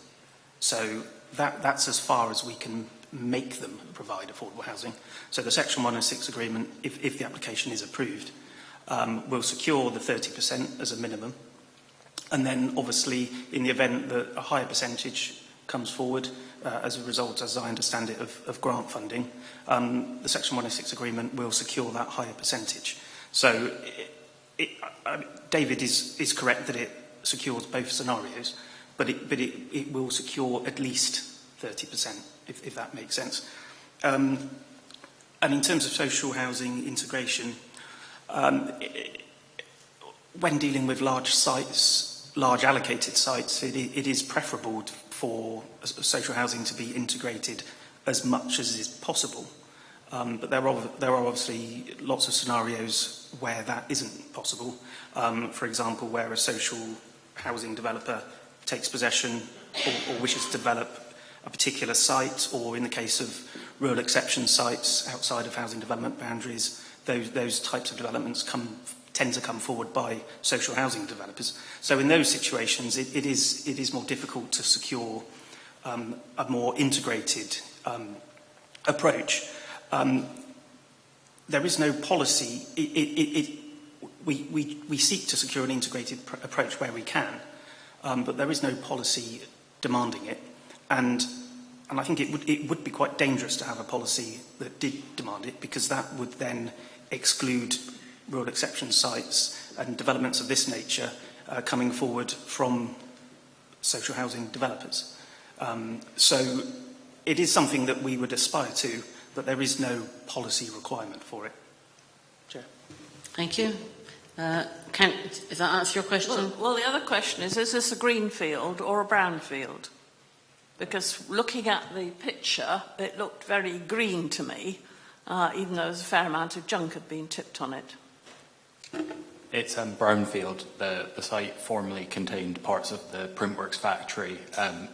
So that's as far as we can make them provide affordable housing. So the Section 106 agreement, if the application is approved, will secure the 30% as a minimum. And then, obviously, in the event that a higher percentage comes forward as a result, as I understand it, of grant funding, the Section 106 agreement will secure that higher percentage. So David is correct that it secures both scenarios, but it will secure at least 30%, if that makes sense. And in terms of social housing integration, when dealing with large sites, large allocated sites, it is preferable for social housing to be integrated as much as is possible. But there are obviously lots of scenarios where that isn't possible. For example, where a social housing developer takes possession or wishes to develop a particular site, or in the case of rural exception sites outside of housing development boundaries, those types of developments tend to come forward by social housing developers. So in those situations, it is more difficult to secure a more integrated approach. There is no policy. We seek to secure an integrated approach where we can, but there is no policy demanding it. And I think it would be quite dangerous to have a policy that did demand it, because that would then exclude rural exception sites and developments of this nature coming forward from social housing developers. So it is something that we would aspire to, but there is no policy requirement for it. Chair. Thank you. Does that answer your question? Well, the other question is this a green field or a brown field? Because looking at the picture, it looked very green to me, even though there's a fair amount of junk had been tipped on it. It's brownfield. The site formerly contained parts of the Printworks factory,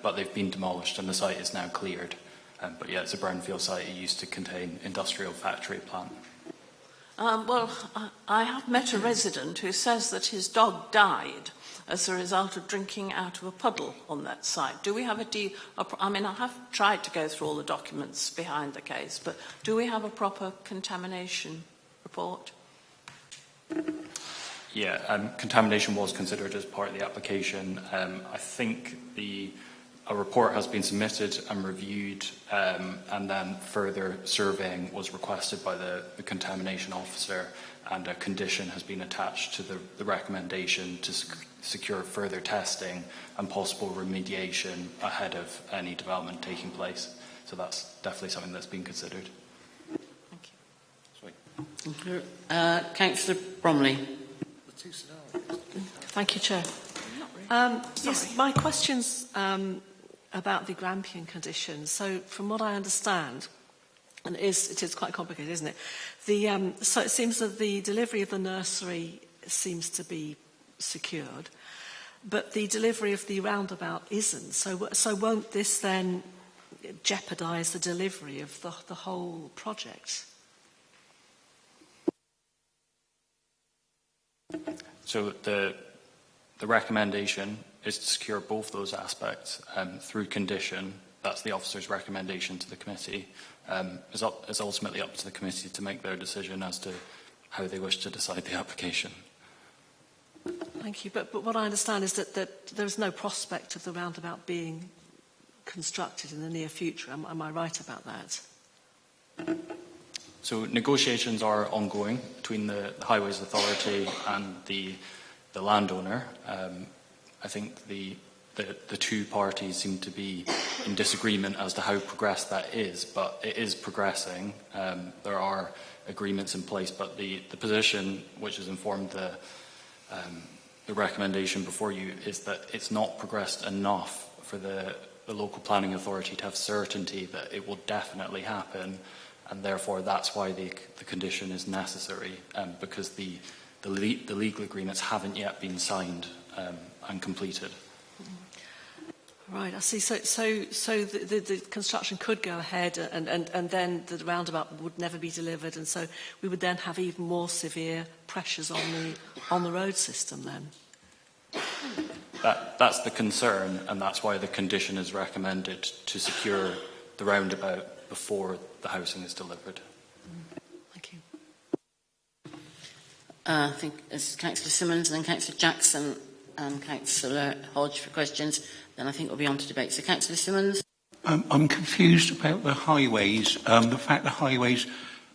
but they've been demolished and the site is now cleared. But yeah, it's a brownfield site. It used to contain industrial factory plant. Well, I have met a resident who says that his dog died as a result of drinking out of a puddle on that site. Do we have I mean, I have tried to go through all the documents behind the case, but do we have a proper contamination report? Yeah, contamination was considered as part of the application. I think a report has been submitted and reviewed, and then further surveying was requested by the contamination officer, and a condition has been attached to the recommendation to secure further testing and possible remediation ahead of any development taking place. So that's definitely something that's been considered. Thank you. Councillor Bromley. Thank you, Chair. Yes, my question's about the Grampian conditions. So, from what I understand, and it is quite complicated, isn't it? So it seems that the delivery of the nursery seems to be secured, but the delivery of the roundabout isn't. So won't this then jeopardise the delivery of the whole project? So the recommendation is to secure both those aspects through condition. That's the officer's recommendation to the committee. It's ultimately up to the committee to make their decision as to how they wish to decide the application. Thank you. But what I understand is that there's no prospect of the roundabout being constructed in the near future. Am I right about that? So negotiations are ongoing between the Highways Authority and the landowner. I think the two parties seem to be in disagreement as to how progressed that is, but it is progressing. There are agreements in place, but the position which has informed the recommendation before you is that it's not progressed enough for the the local planning authority to have certainty that it will definitely happen, and therefore that's why the condition is necessary, because the legal agreements haven't yet been signed and completed. Right, I see. So the construction could go ahead and then the roundabout would never be delivered, and so we would then have even more severe pressures on the road system then. That's the concern, and that's why the condition is recommended to secure the roundabout before the housing is delivered. Thank you. I think it's Councillor Simmons and then Councillor Jackson and Councillor Hodge for questions. Then I think we'll be on to debate. So Councillor Simmons. I'm confused about the highways. The fact the highways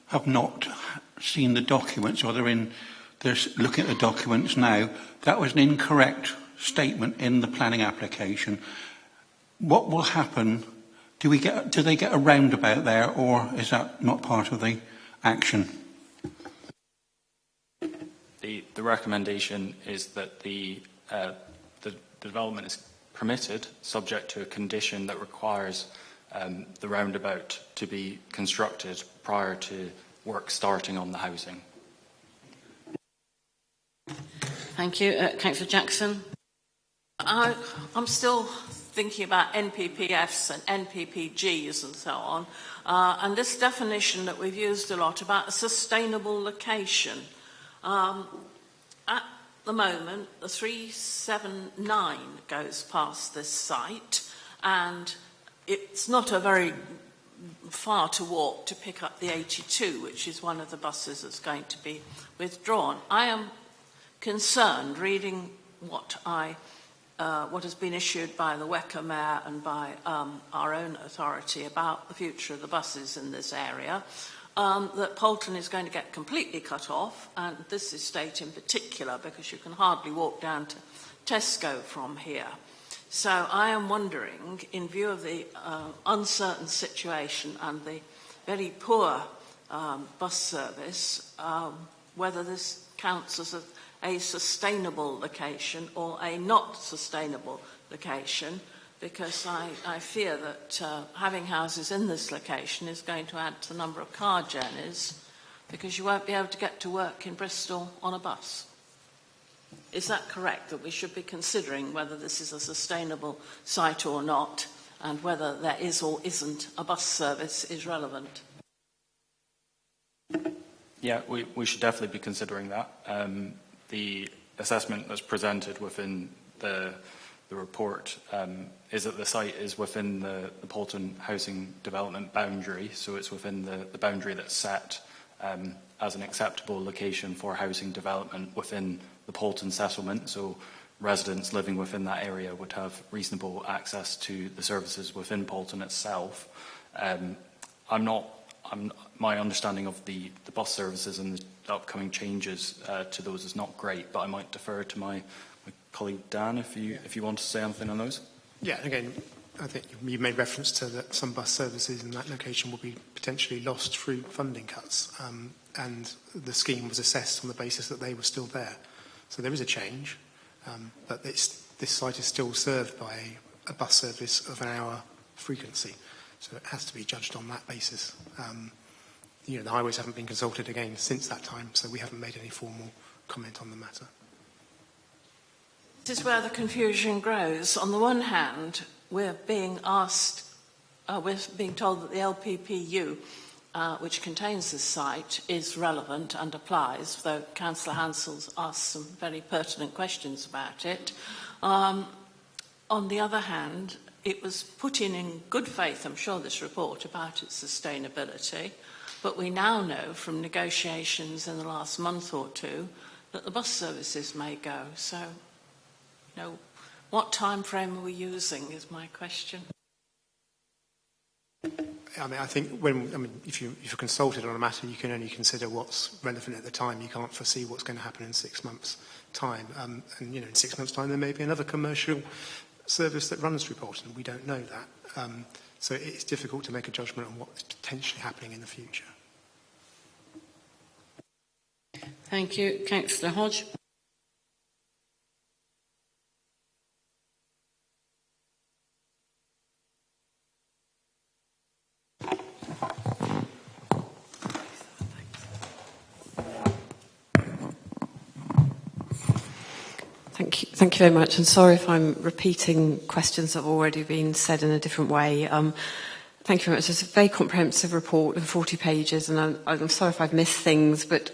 have not seen the documents, or they're looking at the documents now. That was an incorrect statement in the planning application. What will happen? Do they get a roundabout there, or is that not part of the action? The recommendation is that the development is permitted, subject to a condition that requires the roundabout to be constructed prior to work starting on the housing. Thank you. Councillor Jackson. I'm still thinking about NPPFs and NPPGs and so on, and this definition that we've used a lot about a sustainable location. At the moment, the 379 goes past this site, and it's not a very far to walk to pick up the 82, which is one of the buses that's going to be withdrawn. I am concerned, reading what has been issued by the Wecker Mayor and by our own authority about the future of the buses in this area, that Poulton is going to get completely cut off, and this estate in particular, because you can hardly walk down to Tesco from here. So I am wondering, in view of the uncertain situation and the very poor bus service, whether this counts as a sustainable location or a not sustainable location, because I fear that having houses in this location is going to add to the number of car journeys, because you won't be able to get to work in Bristol on a bus. Is that correct, that we should be considering whether this is a sustainable site or not, and whether there is or isn't a bus service is relevant? Yeah, we should definitely be considering that. The assessment that's presented within the report is that the site is within the Poulton housing development boundary, so it's within the boundary that's set as an acceptable location for housing development within the Poulton settlement, so residents living within that area would have reasonable access to the services within Poulton itself. My understanding of the bus services and the upcoming changes to those is not great, but I might defer to my colleague Dan if you want to say anything on those. Yeah, again, I think you made reference to that some bus services in that location will be potentially lost through funding cuts, and the scheme was assessed on the basis that they were still there. So there is a change, but this site is still served by a bus service of an hour frequency, so it has to be judged on that basis. The highways haven't been consulted again since that time, so we haven't made any formal comment on the matter. This is where the confusion grows. On the one hand, we're being told that the LPPU, which contains this site, is relevant and applies, though Councillor Hansell's asked some very pertinent questions about it. On the other hand, it was put in good faith, I'm sure, this report about its sustainability, but we now know from negotiations in the last month or two that the bus services may go. So, what time frame are we using is my question. I think if you're consulted on a matter, you can only consider what's relevant at the time. You can't foresee what's going to happen in 6 months' time. In 6 months' time, there may be another commercial service that runs through Poulton. We don't know that. So it's difficult to make a judgment on what's potentially happening in the future. Thank you. Councillor Hodge. Thank you very much. And sorry if I'm repeating questions that have already been said in a different way. Thank you very much. It's a very comprehensive report of 40 pages, and I'm sorry if I've missed things, but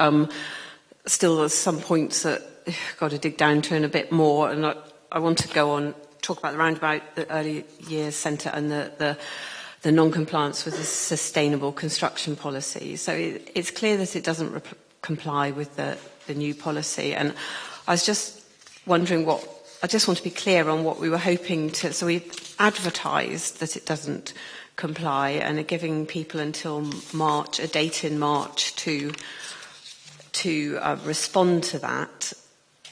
still there's some points that I've got to dig down to in a bit more, and I want to go on, talk about the roundabout, the early years centre, and the non-compliance with the sustainable construction policy. So it's clear that it doesn't comply with the new policy, and I was just wondering I just want to be clear on what we were hoping to, so we advertised that it doesn't comply and are giving people until March, a date in March to respond to that.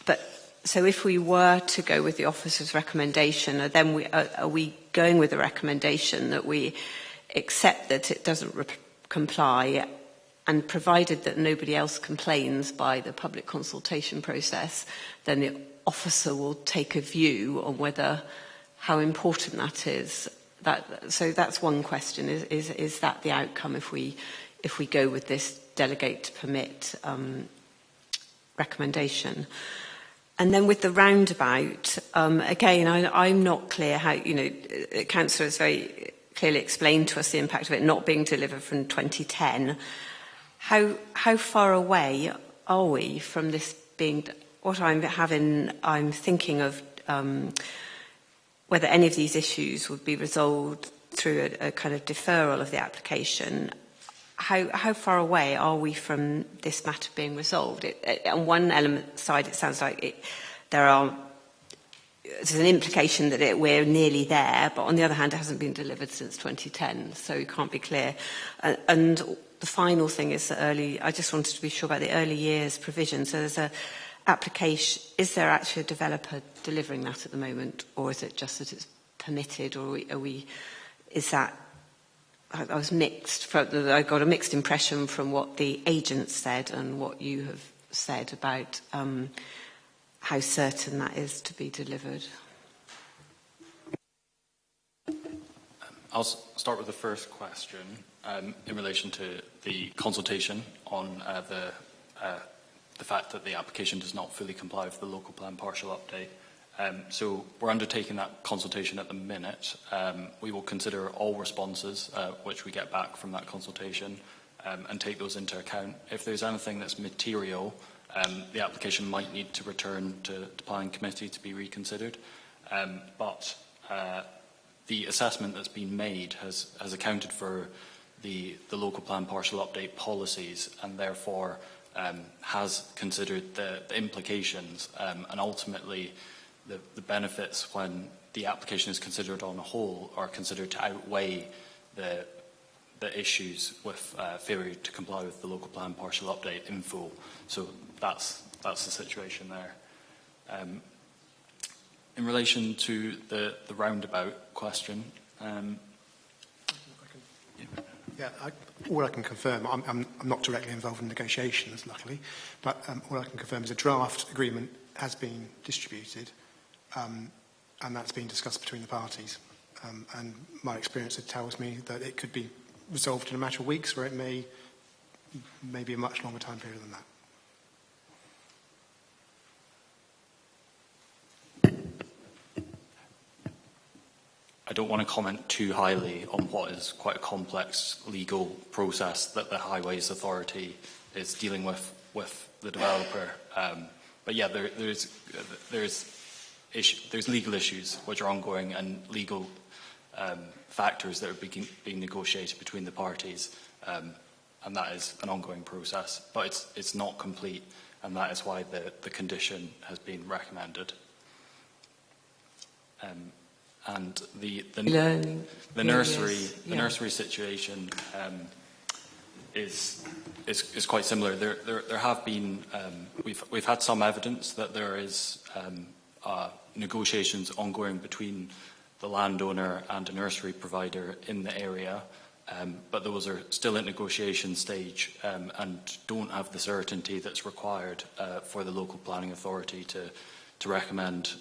But so if we were to go with the officer's recommendation, then are we going with the recommendation that we accept that it doesn't comply, and provided that nobody else complains by the public consultation process, then the officer will take a view on how important that is? So that's one question. Is that the outcome if we go with this delegate to permit recommendation? And then with the roundabout, again, I'm not clear how, Councillor has very clearly explained to us the impact of it not being delivered from 2010. How far away are we from this being? What I'm thinking of whether any of these issues would be resolved through a kind of deferral of the application. How far away are we from this matter being resolved? On one side, it sounds like there's an implication that we're nearly there, but on the other hand, it hasn't been delivered since 2010, so it can't be clear. And the final thing is I just wanted to be sure about the early years provision. So there's a application. Is there actually a developer delivering that at the moment, or is it just that it's permitted, or is that? I was mixed. I got a mixed impression from what the agent said and what you have said about how certain that is to be delivered. I'll start with the first question in relation to the consultation on the fact that the application does not fully comply with the local plan partial update. So we're undertaking that consultation at the minute. We will consider all responses which we get back from that consultation and take those into account. If there's anything that's material, the application might need to return to the Planning Committee to be reconsidered. But the assessment that's been made has accounted for the local plan partial update policies, and therefore has considered the implications and ultimately the benefits when the application is considered on a whole are considered to outweigh the issues with failure to comply with the local plan partial update in full. So that's the situation there. In relation to the roundabout question, all I can confirm, I'm not directly involved in negotiations, luckily, but all I can confirm is a draft agreement has been distributed, and that's been discussed between the parties. And my experience tells me that it could be resolved in a matter of weeks, or it may be a much longer time period than that. I don't want to comment too highly on what is quite a complex legal process that the Highways Authority is dealing with the developer. But yeah, there's legal issues which are ongoing and legal factors that are being negotiated between the parties, and that is an ongoing process. But it's not complete, and that is why the condition has been recommended. And the nursery situation is quite similar. There have been we've had some evidence that there is negotiations ongoing between the landowner and a nursery provider in the area, but those are still at negotiation stage and don't have the certainty that's required for the local planning authority to recommend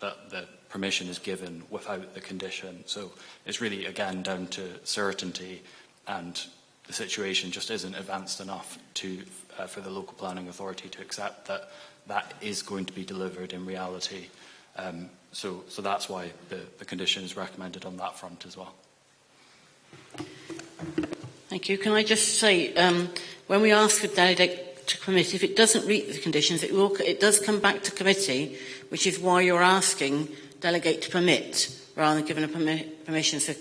that the permission is given without the condition. So it's really, again, down to certainty and the situation just isn't advanced enough for the local planning authority to accept that that is going to be delivered in reality. So that's why the condition is recommended on that front as well. Thank you. Can I just say, when we ask for delegate to committee, if it doesn't meet the conditions, it does come back to committee, which is why you're asking delegate to permit rather than giving a permission. So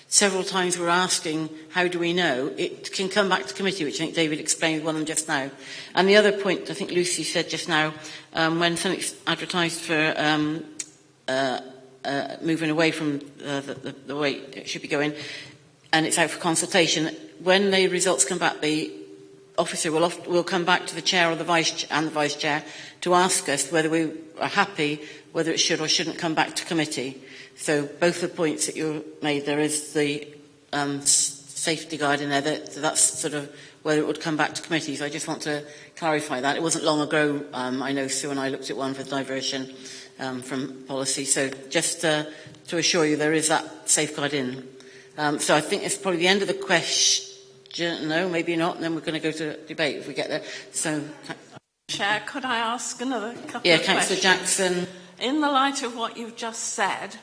several times we're asking, how do we know? It can come back to committee, which I think David explained one of them just now. And the other point, I think Lucy said just now, when something's advertised for moving away from the way it should be going, and it's out for consultation, when the results come back, the officer will come back to the chair or the vice chair to ask us whether we are happy, whether it should or shouldn't come back to committee. So both the points that you made, there is the safety guide in there, that's sort of whether it would come back to committee. So I just want to clarify that. It wasn't long ago, I know Sue and I looked at one for diversion from policy. So just to assure you, there is that safeguard in. So I think it's probably the end of the question. No, maybe not. And then we're going to go to debate if we get there. So, Chair, could I ask another couple of questions? Yeah, Councillor Jackson. In the light of what you've just said,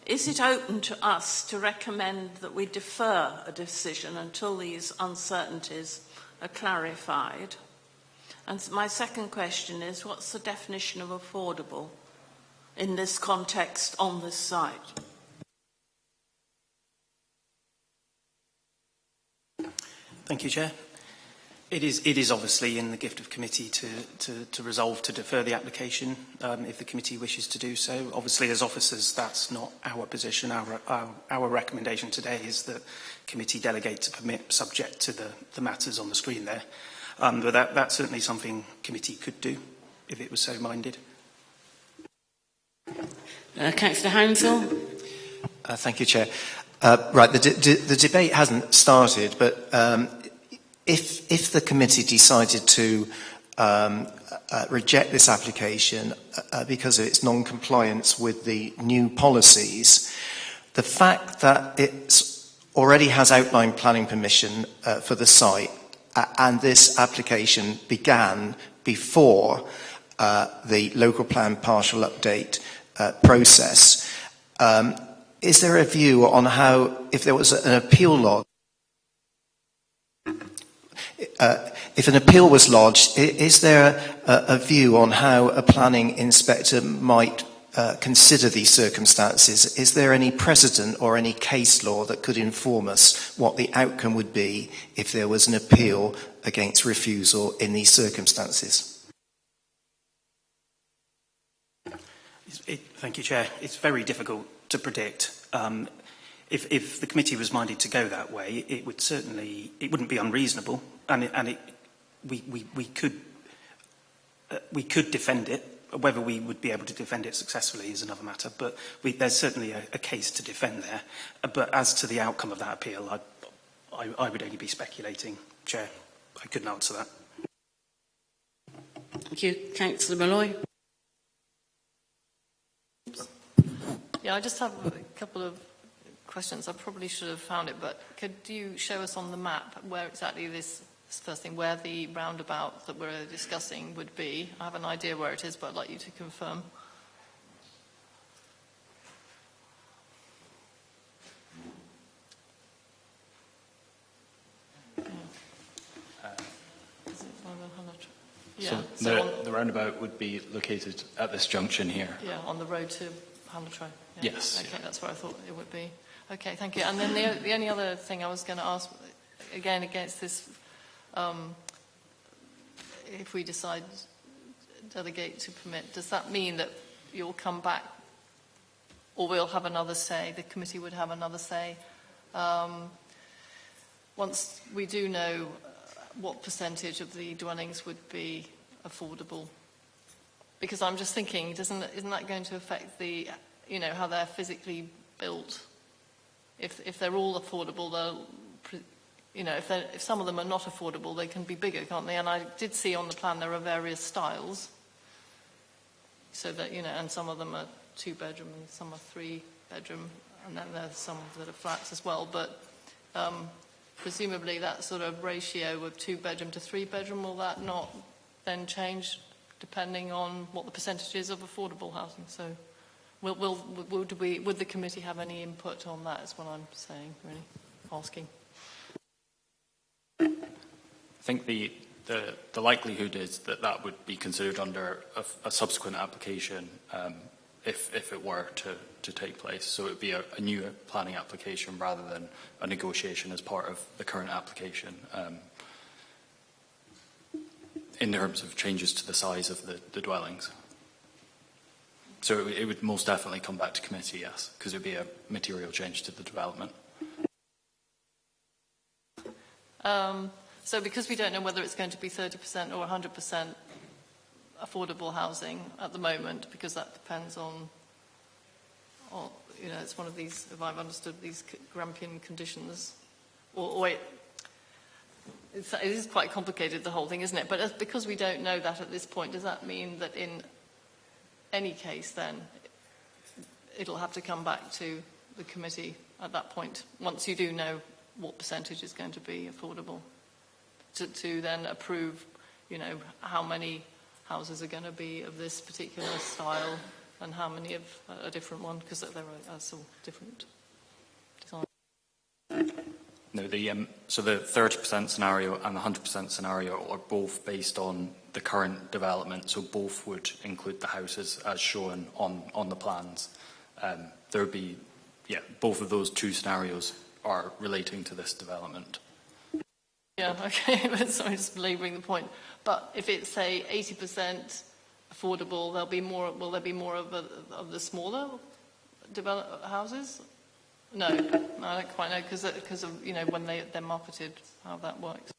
is it open to us to recommend that we defer a decision until these uncertainties are clarified? And my second question is, what's the definition of affordable in this context on this site? Thank you, Chair. It is obviously in the gift of committee to resolve to defer the application if the committee wishes to do so. Obviously, as officers, that's not our position. Our recommendation today is that committee delegate to permit, subject to the matters on the screen there. But that's certainly something committee could do if it was so minded. Councillor Hounsell. Thank you, Chair. Right, the debate hasn't started, but if the committee decided to reject this application because of its non-compliance with the new policies, the fact that it already has outline planning permission for the site and this application began before the local plan partial update process, is there a view on how, if there was an appeal lodged, if an appeal was lodged, is there a view on how a planning inspector might consider these circumstances? Is there any precedent or any case law that could inform us what the outcome would be if there was an appeal against refusal in these circumstances? Thank you, Chair. It's very difficult to predict. If the committee was minded to go that way, it wouldn't be unreasonable, and we could defend it. Whether we would be able to defend it successfully is another matter, but there's certainly a case to defend there. But as to the outcome of that appeal, I would only be speculating, Chair. I couldn't answer that. Thank you. Councillor Malloy. Yeah, I just have a couple of questions. I probably should have found it, but could you show us on the map where exactly this first thing, where the roundabout that we're discussing would be? I have an idea where it is, but I'd like you to confirm. So the roundabout would be located at this junction here. Yeah, on the road to Hamilton. Yeah. Yes. Okay, that's where I thought it would be. Okay, thank you. And then the only other thing I was going to ask, again, against this, if we decide delegate to permit, does that mean that you'll come back, or we'll have another say, the committee would have another say, once we do know what percentage of the dwellings would be affordable? Because I'm just thinking, isn't that going to affect the, how they're physically built? If they're all affordable, they'll, if some of them are not affordable, they can be bigger, can't they? And I did see on the plan there are various styles, so that and some of them are 2-bedroom and some are 3-bedroom, and then there's some that are flats as well. But presumably that sort of ratio of 2-bedroom to 3-bedroom, will that not then change depending on what the percentage is of affordable housing? So would the committee have any input on that, is what I'm saying, really, asking. I think the likelihood is that that would be considered under a subsequent application if it were to take place. So it would be a new planning application rather than a negotiation as part of the current application in terms of changes to the size of the dwellings. So it would most definitely come back to committee, yes, because it would be a material change to the development. So because we don't know whether it's going to be 30% or 100% affordable housing at the moment, because that depends on, you know, it's one of these, if I've understood, these Grampian conditions, it is quite complicated, the whole thing, isn't it? But because we don't know that at this point, does that mean that in any case then it'll have to come back to the committee at that point, once you do know what percentage is going to be affordable, to then approve, you know, how many houses are going to be of this particular style and how many of a different one, because there are still different designs. No, so the 30% scenario and the 100% scenario are both based on the current development, so both would include the houses as shown on the plans. There would be, yeah, both of those two scenarios are relating to this development. Yeah, okay, but sorry, just belabouring the point. But if it's, say, 80% affordable, there'll be more. Will there be more of the smaller houses? No, I don't quite know because of, you know, when they're marketed, how that works.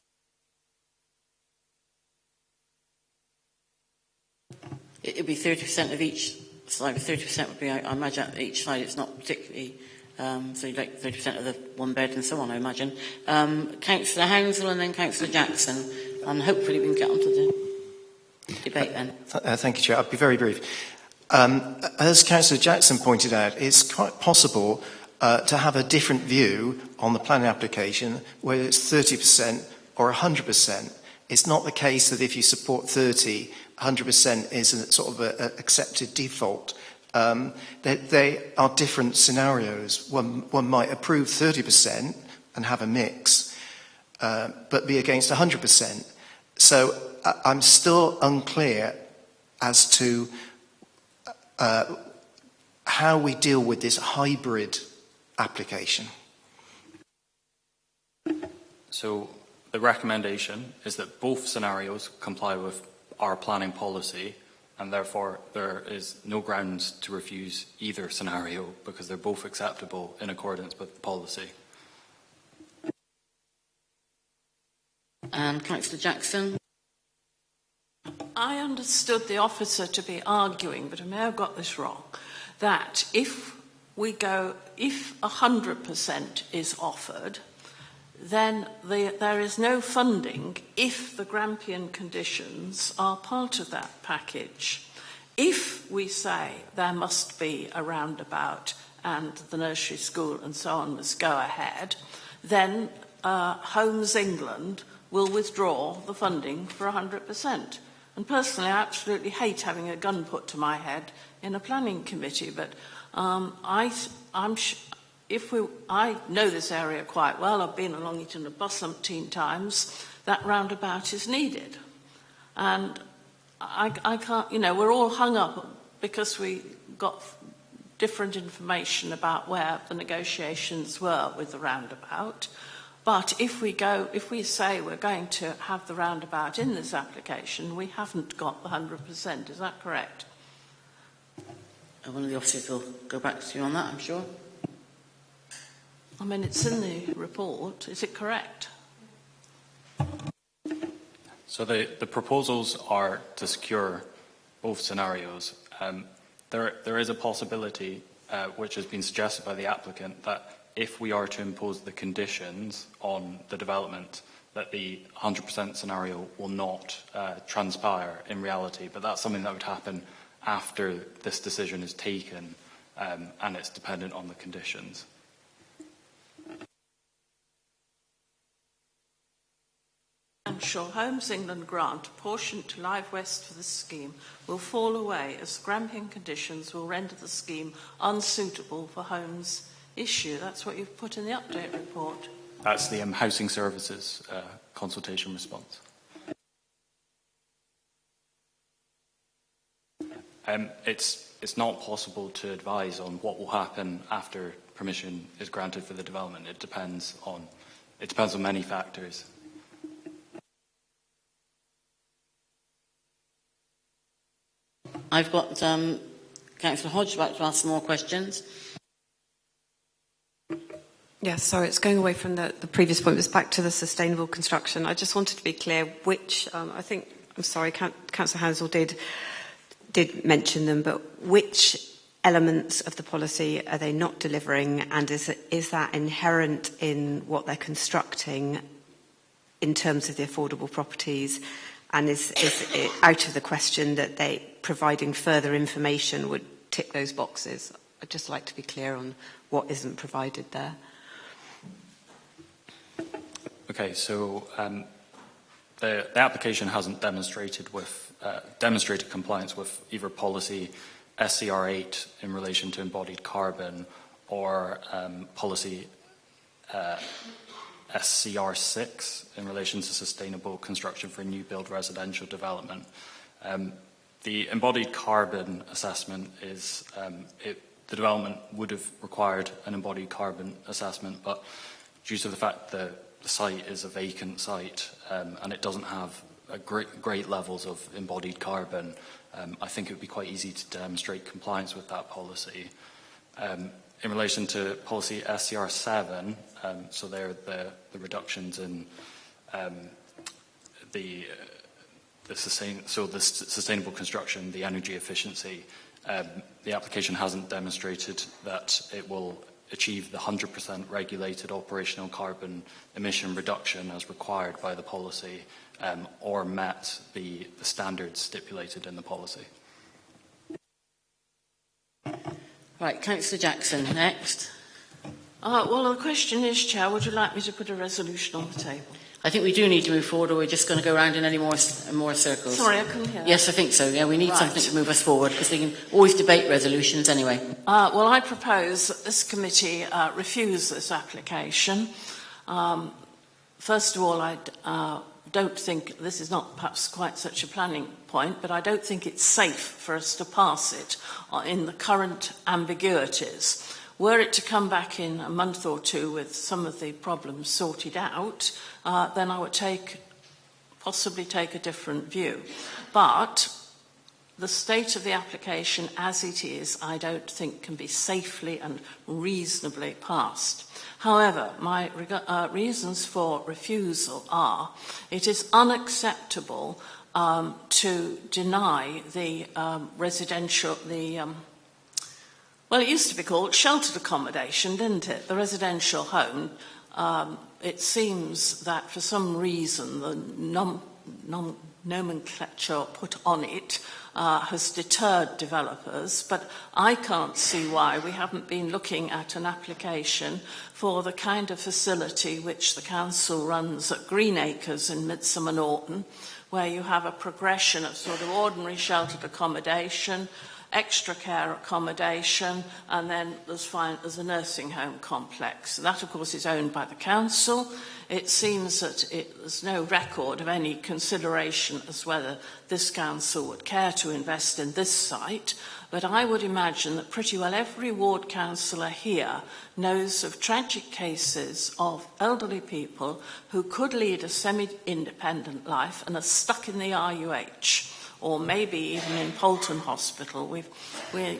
It'd be 30% of each side. 30% would be, I imagine, each side. It's not particularly. So you'd like 30% of the one bed and so on, I imagine. Councillor Hounsell and then Councillor Jackson. And hopefully we can get on to the debate then. Thank you, Chair. I'll be very brief. As Councillor Jackson pointed out, it's quite possible to have a different view on the planning application, whether it's 30% or 100%. It's not the case that if you support 30, 100% is a sort of an accepted default. They are different scenarios. One might approve 30% and have a mix, but be against 100%. So I'm still unclear as to how we deal with this hybrid application. So the recommendation is that both scenarios comply with our planning policy, and therefore there is no grounds to refuse either scenario because they're both acceptable in accordance with the policy. And Councillor Jackson. I understood the officer to be arguing, but I may have got this wrong, that if 100% is offered, then there is no funding if the Grampian conditions are part of that package. If we say there must be a roundabout and the nursery school and so on must go ahead, then Homes England will withdraw the funding for 100%. And personally, I absolutely hate having a gun put to my head in a planning committee, but I know this area quite well. I've been along it in a bus umpteen times. That roundabout is needed. And I can't, you know, we're all hung up because we got different information about where the negotiations were with the roundabout. But if we say we're going to have the roundabout in this application, we haven't got the 100%. Is that correct? One of the officers will go back to you on that, I'm sure. I mean, it's in the report. Is it correct? So the proposals are to secure both scenarios. There is a possibility, which has been suggested by the applicant, that if we are to impose the conditions on the development, that the 100% scenario will not transpire in reality. But that's something that would happen after this decision is taken, and it's dependent on the conditions. residential Homes England grant apportioned to Live West for the scheme will fall away as Grampian conditions will render the scheme unsuitable for homes issue. That's what you've put in the update report. That's the Housing Services consultation response. It's not possible to advise on what will happen after permission is granted for the development. It depends on many factors. I've got Councillor Hodge about to ask some more questions. Yes, sorry, it's going away from the previous point. It was back to the sustainable construction. I just wanted to be clear which, Councillor Hansel did mention them, but which elements of the policy are they not delivering, and is that inherent in what they're constructing in terms of the affordable properties, and is it out of the question that they providing further information would tick those boxes? I'd just like to be clear on what isn't provided there. Okay, so the application hasn't demonstrated compliance with either policy SCR8 in relation to embodied carbon or policy SCR6 in relation to sustainable construction for new build residential development. The embodied carbon assessment is, the development would have required an embodied carbon assessment, but due to the fact that the site is a vacant site and it doesn't have great levels of embodied carbon, I think it would be quite easy to demonstrate compliance with that policy. In relation to policy SCR7, so they're the reductions in the sustainable construction, the energy efficiency, the application hasn't demonstrated that it will achieve the 100% regulated operational carbon emission reduction as required by the policy, or met the standards stipulated in the policy. Right, Councillor Jackson, next. Well, the question is, Chair, would you like me to put a resolution on the table? I think we do need to move forward, or we're just going to go around in any more circles. Sorry, I couldn't hear. Yes, I think so. Yeah, we need something to move us forward, because they can always debate resolutions anyway. Well, I propose that this committee refuse this application. First of all, I don't think, this is not perhaps quite such a planning point, but I don't think it's safe for us to pass it in the current ambiguities. Were it to come back in a month or two with some of the problems sorted out, then I would possibly take a different view. But the state of the application as it is, I don't think can be safely and reasonably passed. However, my reasons for refusal are, it is unacceptable to deny the well, it used to be called sheltered accommodation, didn't it? The residential home. It seems that for some reason the nomenclature put on it has deterred developers, but I can't see why we haven't been looking at an application for the kind of facility which the council runs at Greenacres in Midsummer Norton, where you have a progression of sort of ordinary sheltered accommodation, extra care accommodation, and then there's a nursing home complex. That, of course, is owned by the council. It seems that there's no record of any consideration as whether this council would care to invest in this site, but I would imagine that pretty well every ward councillor here knows of tragic cases of elderly people who could lead a semi-independent life and are stuck in the RUH, or maybe even in Polton Hospital. We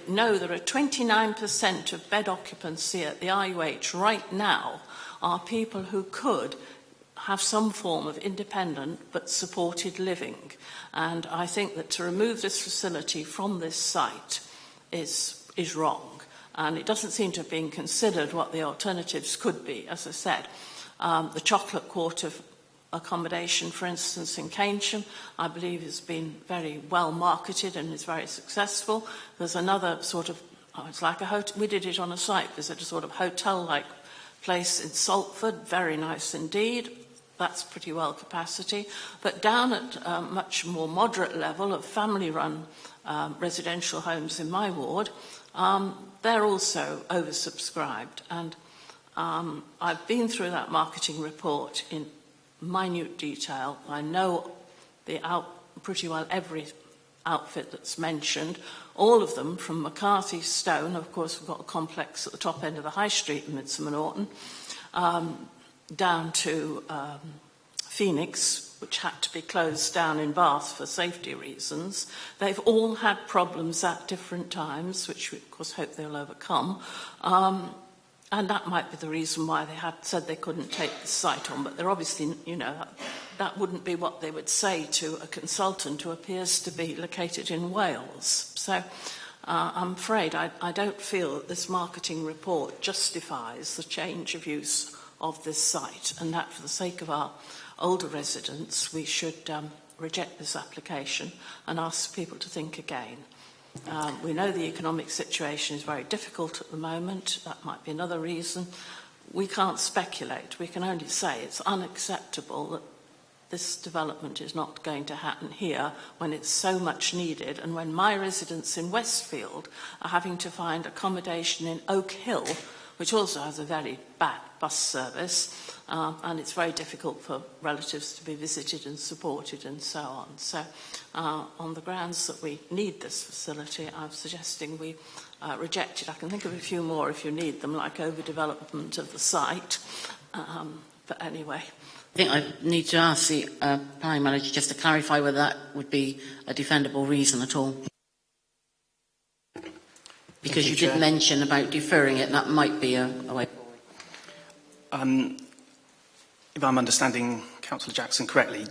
know there are 29% of bed occupancy at the RUH right now are people who could have some form of independent but supported living. And I think that to remove this facility from this site is wrong. And it doesn't seem to have been considered what the alternatives could be. As I said, the chocolate quarter accommodation, for instance, in Keynsham, I believe has been very well marketed and is very successful. There's another sort of, it's like a hotel, we did it on a site visit, a sort of hotel-like place in Salford, very nice indeed, that's pretty well capacity. But down at a much more moderate level of family-run residential homes in my ward, they're also oversubscribed. And I've been through that marketing report in minute detail. I know pretty well every outfit that's mentioned, all of them from McCarthy Stone. Of course, we've got a complex at the top end of the High Street in Midsomer Norton, down to Phoenix, which had to be closed down in Bath for safety reasons. They've all had problems at different times, which we, of course, hope they'll overcome. And that might be the reason why they had said they couldn't take the site on. But they're obviously, you know, that wouldn't be what they would say to a consultant who appears to be located in Wales. So I'm afraid I don't feel that this marketing report justifies the change of use of this site, and that for the sake of our older residents, we should reject this application and ask people to think again. We know the economic situation is very difficult at the moment. That might be another reason. We can't speculate. We can only say it's unacceptable that this development is not going to happen here when it's so much needed, and when my residents in Westfield are having to find accommodation in Oak Hill, which also has a very bad bus service, and it's very difficult for relatives to be visited and supported and so on. So on the grounds that we need this facility, I'm suggesting we reject it. I can think of a few more if you need them, like overdevelopment of the site. But anyway. I think I need to ask the planning manager just to clarify whether that would be a defendable reason at all. Because you did mention about deferring it, and that might be a way forward. If I'm understanding Councillor Jackson correctly,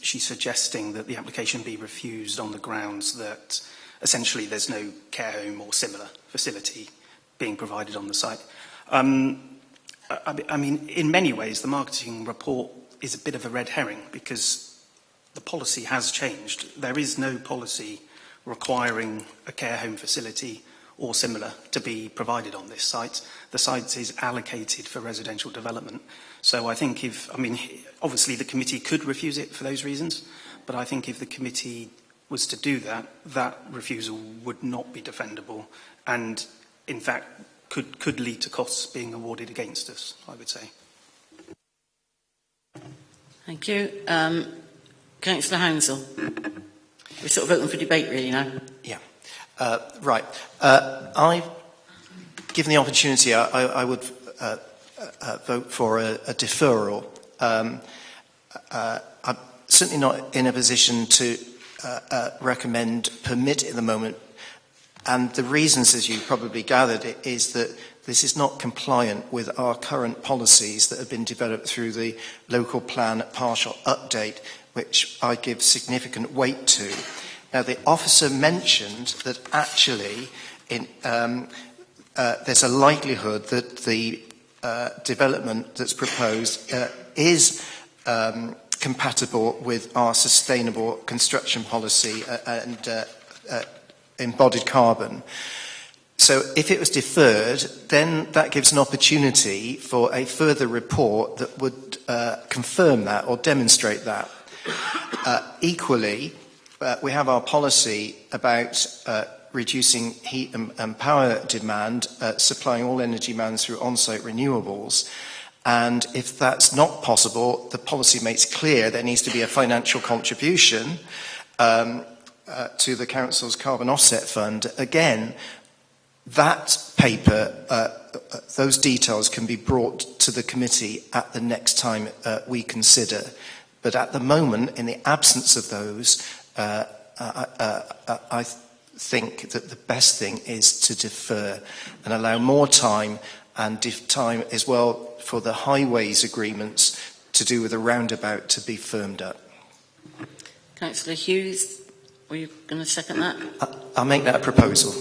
she's suggesting that the application be refused on the grounds that essentially there's no care home or similar facility being provided on the site. I mean, in many ways, the marketing report is a bit of a red herring because the policy has changed. There is no policy requiring a care home facility or similar to be provided on this site. The site is allocated for residential development. So I think obviously the committee could refuse it for those reasons, but I think if the committee was to do that, that refusal would not be defendable and, in fact, could lead to costs being awarded against us, I would say. Thank you. Councillor Hounsell. We're sort of open for debate really now. Yeah. Right. Given the opportunity, I would vote for a deferral. I'm certainly not in a position to recommend permit at the moment. And the reasons, as you probably gathered, is that this is not compliant with our current policies that have been developed through the local plan partial update, which I give significant weight to. Now, the officer mentioned that actually there's a likelihood that the development that's proposed is compatible with our sustainable construction policy and embodied carbon. So if it was deferred, then that gives an opportunity for a further report that would confirm that or demonstrate that. Equally, we have our policy about reducing heat and power demand, supplying all energy demand through on-site renewables. And if that's not possible, the policy makes clear there needs to be a financial contribution to the Council's Carbon Offset Fund. Again, that paper, those details can be brought to the committee at the next time we consider. But at the moment, in the absence of those, I think that the best thing is to defer and allow more time and time as well for the highways agreements to do with a roundabout to be firmed up. Councillor Hughes, were you going to second that? I'll make that a proposal.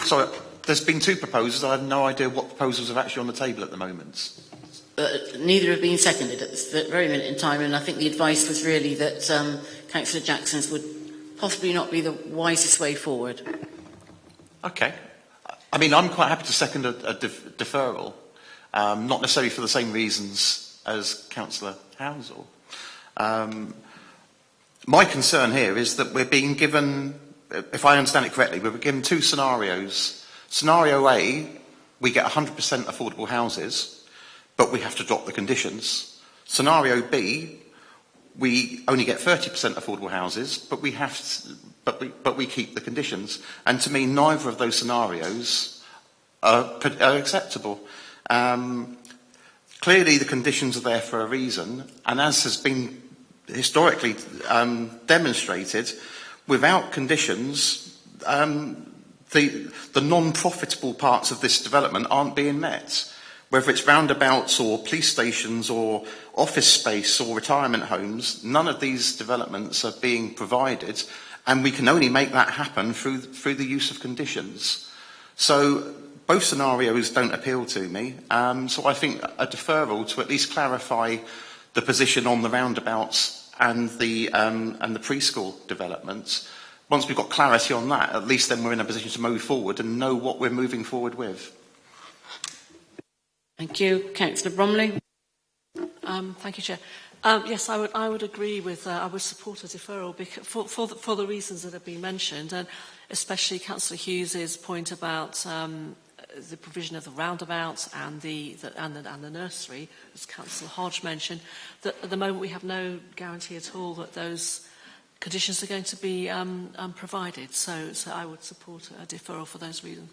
So there's been two proposals. I have no idea what proposals are actually on the table at the moment. Neither have been seconded at this very minute in time, and I think the advice was really that Councillor Jackson's would possibly not be the wisest way forward. Okay. I mean, I'm quite happy to second a deferral. not necessarily for the same reasons as Councillor Hounsell. My concern here is that we're being given, if I understand it correctly, we're given two scenarios. Scenario A, we get 100% affordable houses, but we have to drop the conditions. Scenario B, we only get 30% affordable houses, but we have to, but we keep the conditions. And to me, neither of those scenarios are acceptable. Clearly, the conditions are there for a reason, and as has been historically demonstrated, without conditions, the non-profitable parts of this development aren't being met. Whether it's roundabouts or police stations or office space or retirement homes, none of these developments are being provided, and we can only make that happen through the use of conditions. So both scenarios don't appeal to me. So I think a deferral to at least clarify the position on the roundabouts and the preschool developments. Once we've got clarity on that, at least then we're in a position to move forward and know what we're moving forward with. Thank you. Councillor Bromley. Thank you, Chair. Yes, I would agree with, I would support a deferral because, for the reasons that have been mentioned, and especially Councillor Hughes's point about the provision of the roundabouts and the nursery, as Councillor Hodge mentioned, that at the moment we have no guarantee at all that those conditions are going to be provided. So I would support a deferral for those reasons.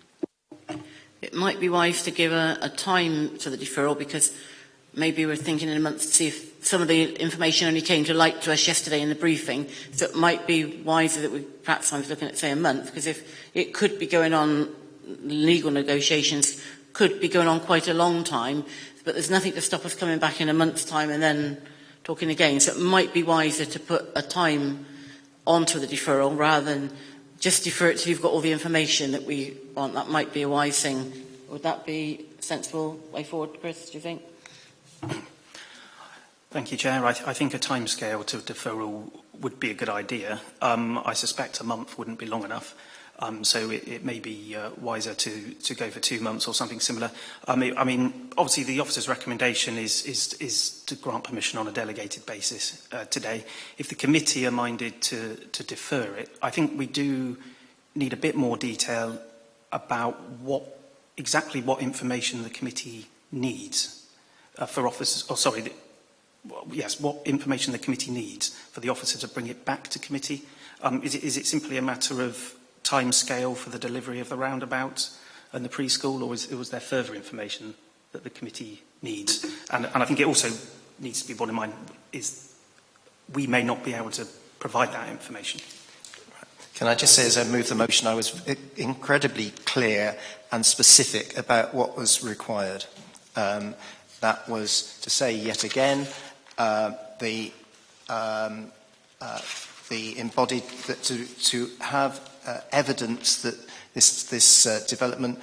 It might be wise to give a time to the deferral, because maybe we're thinking in a month to see if some of the information only came to light to us yesterday in the briefing. So it might be wiser that we, perhaps I was looking at, say, a month, because if it could be going on, legal negotiations could be going on quite a long time, but there's nothing to stop us coming back in a month's time and then talking again. So it might be wiser to put a time onto the deferral rather than just defer it till you've got all the information that we want. That might be a wise thing. Would that be a sensible way forward, Chris, do you think? Thank you, Chair. I think a timescale to deferral would be a good idea. I suspect a month wouldn't be long enough. So it may be wiser to go for 2 months or something similar. I mean, obviously the officer's recommendation is to grant permission on a delegated basis today. If the committee are minded to defer it, I think we do need a bit more detail about exactly what information the committee needs for officers. Oh, sorry. Yes, what information the committee needs for the officer to bring it back to committee. Is it simply a matter of time scale for the delivery of the roundabout and the preschool, or was there further information that the committee needs? And I think it also needs to be borne in mind is we may not be able to provide that information. Can I just say, as I move the motion, I was incredibly clear and specific about what was required. That was to say yet again the embodied, to have evidence that this development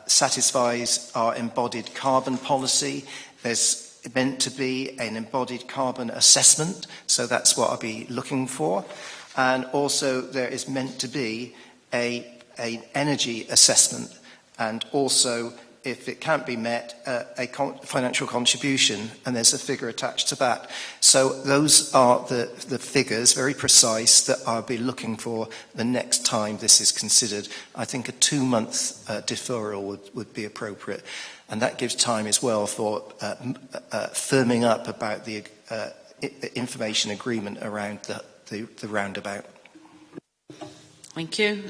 satisfies our embodied carbon policy. There's meant to be an embodied carbon assessment, so that's what I'll be looking for. And also there is meant to be an energy assessment, and also, if it can't be met, a financial contribution, and there's a figure attached to that. So those are the figures, very precise, that I'll be looking for the next time this is considered. I think a 2-month deferral would be appropriate, and that gives time as well for firming up about the information agreement around the roundabout. Thank you.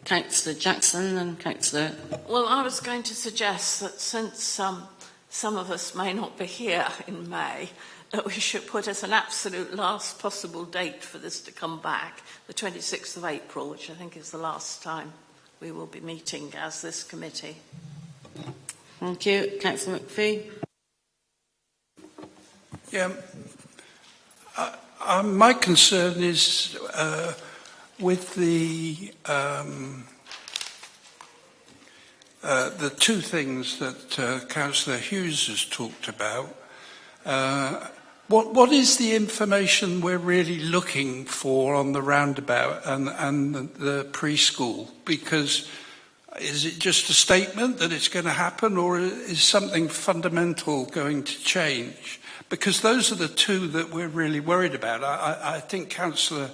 Councillor Jackson and Councillor... Well, I was going to suggest that since some of us may not be here in May, that we should put as an absolute last possible date for this to come back, the 26th of April, which I think is the last time we will be meeting as this committee. Thank you. Councillor McPhee. Yeah. My concern is with the two things that Councillor Hughes has talked about. What is the information we're really looking for on the roundabout and the preschool? Because Is it just a statement that it's going to happen, or is something fundamental going to change? Because those are the two that we're really worried about. I think Councillor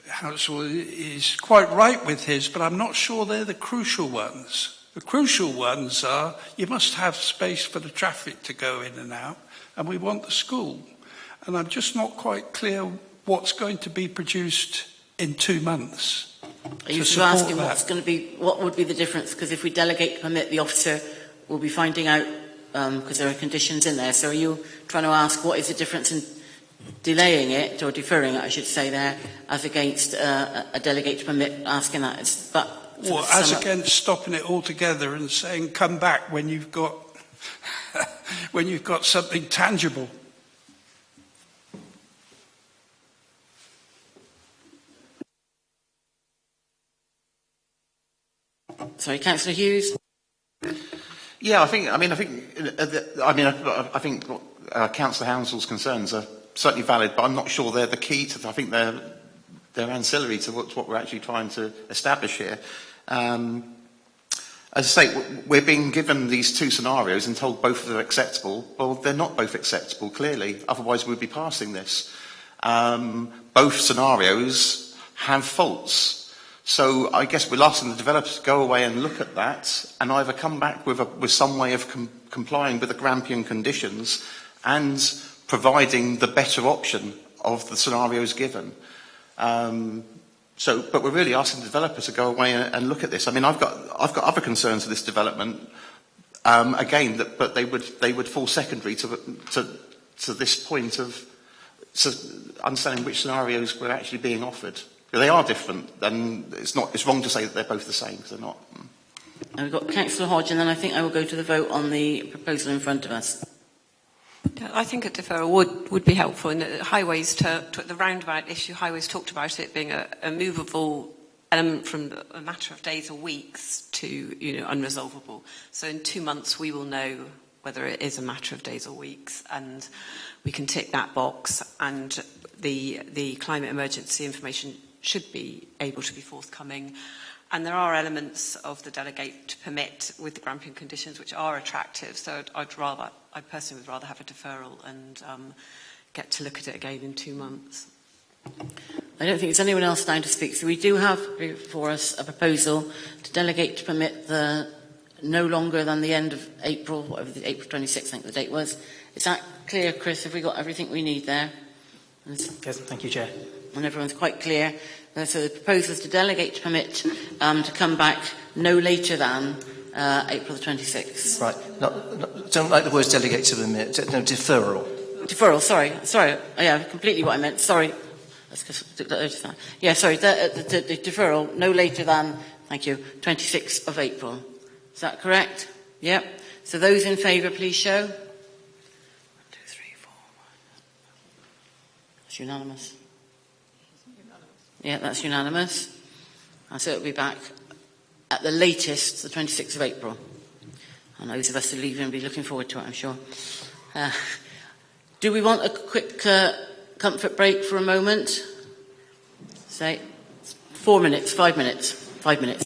Hansel is quite right with his, but I'm not sure they're the crucial ones. The crucial ones are you must have space for the traffic to go in and out, and we want the school. And I'm just not quite clear what's going to be produced in 2 months. Are you asking what would be the difference? Because if we delegate to permit, the officer will be finding out because there are conditions in there. So are you trying to ask what is the difference in delaying it, or deferring it, I should say there, as against a delegate to permit asking that? Well, as against stopping it altogether and saying come back when you've got when you've got something tangible. Sorry, Councillor Hughes. Yeah, I think Councillor Hounsell's concerns are certainly valid, but I'm not sure they're the key to. I think they're ancillary to what we're actually trying to establish here. As I say, we're being given these two scenarios and told both of them are acceptable. Well, they're not both acceptable, clearly. Otherwise, we'd be passing this. Both scenarios have faults. So I guess we're asking the developers to go away and look at that and either come back with some way of complying with the Grampian conditions and providing the better option of the scenarios given. But we're really asking the developer to go away and look at this. I mean, I've got other concerns with this development. But they would fall secondary to this point of understanding which scenarios were actually being offered. They are different, and it's wrong to say that they're both the same, because they're not. And we've got Councillor Hodge, and then I think I will go to the vote on the proposal in front of us. I think a deferral would be helpful. In the highways, to the roundabout issue, highways talked about it being a movable element from a matter of days or weeks to unresolvable. So in 2 months we will know whether it is a matter of days or weeks, and we can tick that box, and the climate emergency information should be able to be forthcoming. And there are elements of the delegate to permit with the Grampian conditions which are attractive. So I personally would rather have a deferral and get to look at it again in 2 months. I don't think there's anyone else down to speak. So we do have before us a proposal to delegate to permit the no longer than the end of April, whatever the April 26th, I think the date was. Is that clear, Chris? Have we got everything we need there? Yes, thank you, Chair. And everyone's quite clear. So the proposal is to delegate to permit to come back no later than April the 26th. Right. Don't like the words delegate to permit. No, deferral. Deferral, sorry. Yeah, completely what I meant. Sorry. Yeah, sorry. The deferral no later than, thank you, 26th of April. Is that correct? Yep. So those in favour, please show. 1, 2, 3, 4. That's unanimous. Yeah, that's unanimous. And so it'll be back at the latest, the 26th of April. And those of us who leave will be looking forward to it, I'm sure. Do we want a quick comfort break for a moment? Say 4 minutes, 5 minutes, 5 minutes.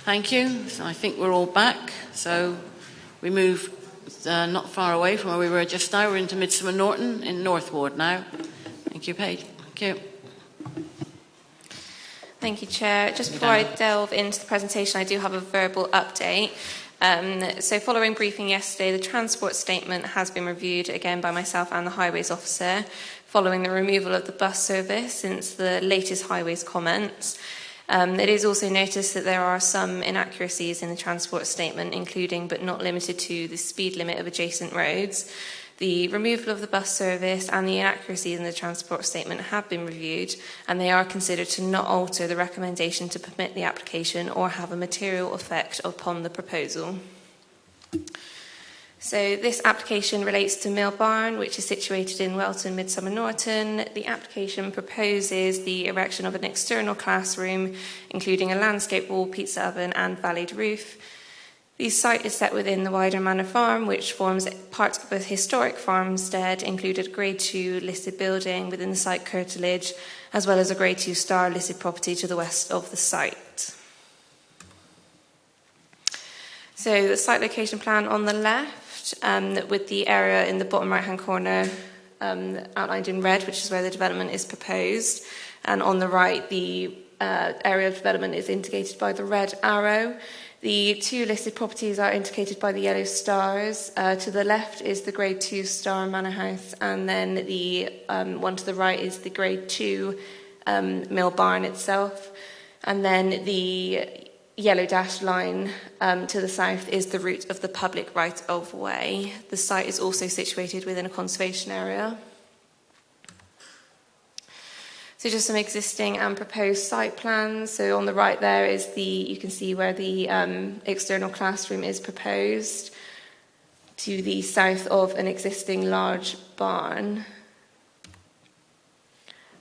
Thank you. So I think we're all back. So we move not far away from where we were just now. We're into Midsummer Norton in North Ward now. Thank you, Paige. Thank you. Thank you, Chair. Just before I delve into the presentation, I do have a verbal update. So following briefing yesterday, the transport statement has been reviewed again by myself and the Highways Officer, following the removal of the bus service since the latest Highways comments. It is also noticed that there are some inaccuracies in the transport statement, including but not limited to the speed limit of adjacent roads. The removal of the bus service and the inaccuracies in the transport statement have been reviewed, and they are considered to not alter the recommendation to permit the application or have a material effect upon the proposal. So this application relates to Mill Barn, which is situated in Welton, Midsummer Norton. The application proposes the erection of an external classroom, including a landscape wall, pizza oven and valleyed roof. The site is set within the wider Manor Farm, which forms part of a historic farmstead, included a Grade 2 listed building within the site curtilage, as well as a Grade 2 star listed property to the west of the site. So the site location plan on the left, with the area in the bottom right-hand corner outlined in red, which is where the development is proposed. And on the right, the area of development is indicated by the red arrow. The two listed properties are indicated by the yellow stars. To the left is the Grade 2 star manor house, and then the one to the right is the Grade 2 Mill Barn itself. And then the yellow dashed line to the south is the route of the public right-of-way. The site is also situated within a conservation area. So just some existing and proposed site plans. So on the right there is you can see where the external classroom is proposed, to the south of an existing large barn.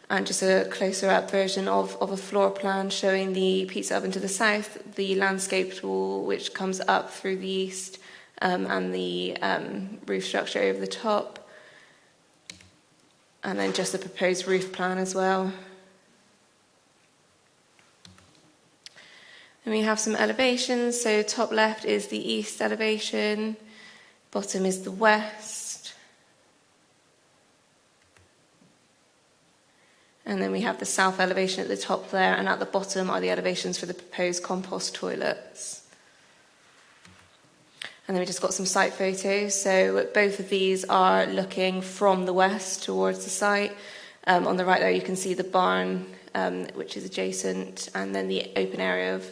And just a closer up version of a floor plan showing the pizza oven to the south, the landscaped wall which comes up through the east, and the roof structure over the top. And then just the proposed roof plan as well. And we have some elevations. So top left is the east elevation, bottom is the west. And then we have the south elevation at the top there, and at the bottom are the elevations for the proposed compost toilets. And then we just got some site photos. So both of these are looking from the west towards the site. On the right there you can see the barn, which is adjacent, and then the open area of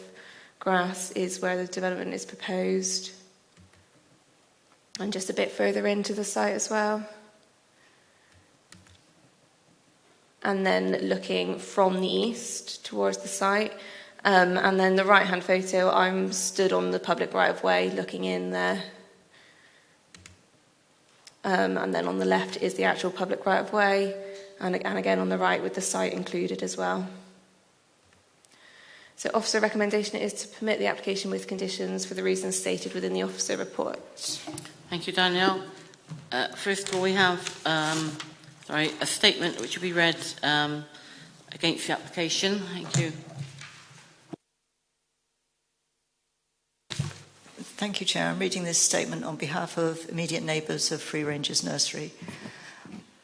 grass is where the development is proposed. And just a bit further into the site as well. And then looking from the east towards the site. And then the right-hand photo, I'm stood on the public right-of-way looking in there. And then on the left is the actual public right-of-way, and again on the right with the site included as well. So officer recommendation is to permit the application with conditions for the reasons stated within the officer report. Thank you, Danielle. First of all, we have a statement which will be read against the application. Thank you. Thank you, Chair. I'm reading this statement on behalf of immediate neighbours of Free Rangers Nursery.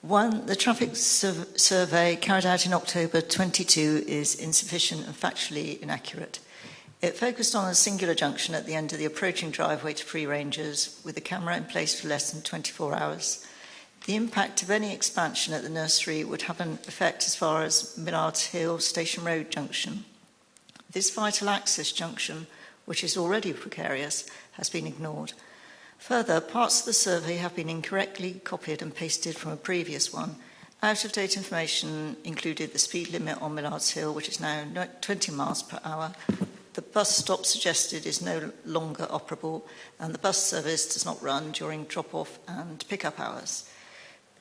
1. The traffic survey carried out in October 22 is insufficient and factually inaccurate. It focused on a singular junction at the end of the approaching driveway to Free Rangers, with the camera in place for less than 24 hours. The impact of any expansion at the nursery would have an effect as far as Millards Hill Station Road junction. This vital access junction, which is already precarious, has been ignored. Further, parts of the survey have been incorrectly copied and pasted from a previous one. Out-of-date information included the speed limit on Millards Hill, which is now 20 miles per hour. The bus stop suggested is no longer operable, and the bus service does not run during drop-off and pick-up hours.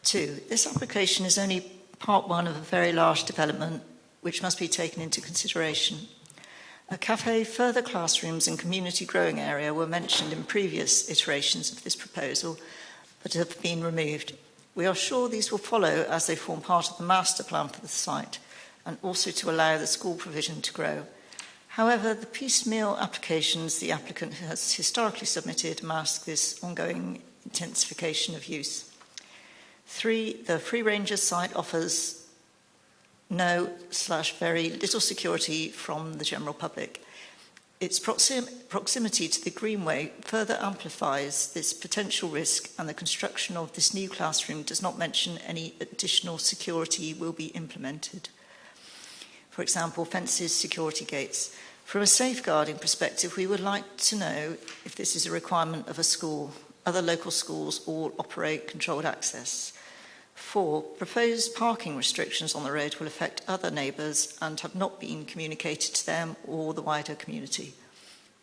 2. This application is only part one of a very large development, which must be taken into consideration. A cafe, further classrooms and community growing area were mentioned in previous iterations of this proposal, but have been removed. We are sure these will follow as they form part of the master plan for the site, and also to allow the school provision to grow. However, the piecemeal applications the applicant has historically submitted mask this ongoing intensification of use. 3, the Free Rangers site offers no/very little security from the general public. Its proximity to the Greenway further amplifies this potential risk, and the construction of this new classroom does not mention any additional security will be implemented. For example, fences, security gates. From a safeguarding perspective, we would like to know if this is a requirement of a school. Other local schools all operate controlled access. 4, proposed parking restrictions on the road will affect other neighbours and have not been communicated to them or the wider community.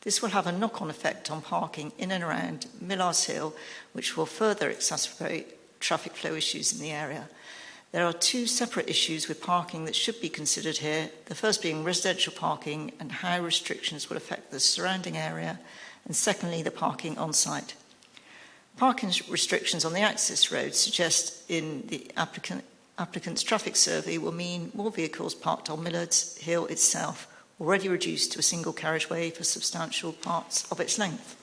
This will have a knock-on effect on parking in and around Millars Hill, which will further exacerbate traffic flow issues in the area. There are 2 separate issues with parking that should be considered here, the first being residential parking and how restrictions will affect the surrounding area, and secondly, the parking on site. Parking restrictions on the access road suggest in the applicant's traffic survey will mean more vehicles parked on Millards Hill itself, already reduced to a single carriageway for substantial parts of its length.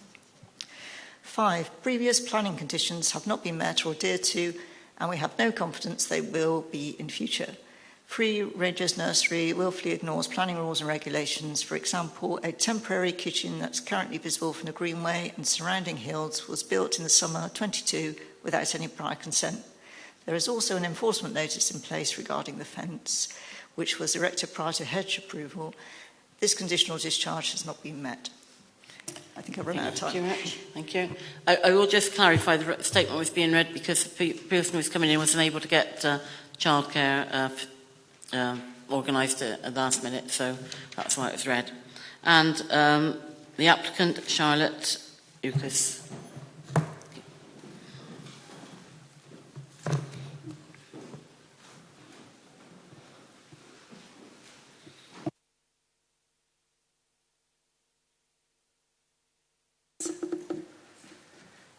5, previous planning conditions have not been met or adhered to, and we have no confidence they will be in future. Free Rangers Nursery willfully ignores planning rules and regulations. For example, a temporary kitchen that's currently visible from the Greenway and surrounding hills was built in the summer 22 without any prior consent. There is also an enforcement notice in place regarding the fence, which was erected prior to hedge approval. This conditional discharge has not been met. I think I've run out of time. Thank you. I will just clarify the statement was being read because the person who was coming in wasn't able to get childcare organised at the last minute, so that's why it was read. And the applicant, Charlotte Lucas.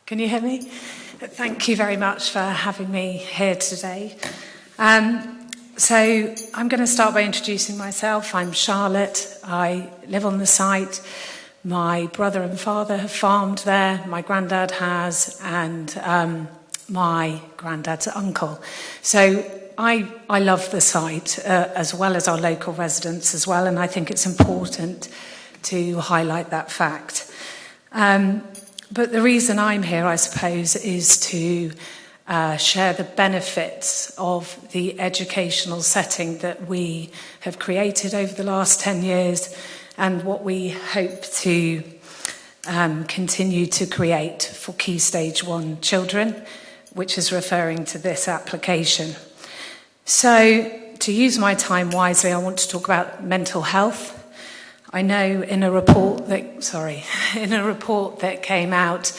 Can you hear me? Thank you very much for having me here today. So I'm going to start by introducing myself. I'm Charlotte. I live on the site. My brother and father have farmed there. My granddad has, and my granddad's uncle. So I love the site as well as our local residents as well, and I think it's important to highlight that fact. But the reason I'm here, I suppose, is to share the benefits of the educational setting that we have created over the last 10 years and what we hope to continue to create for Key Stage 1 children, which is referring to this application. So, to use my time wisely, I want to talk about mental health. I know in a report that came out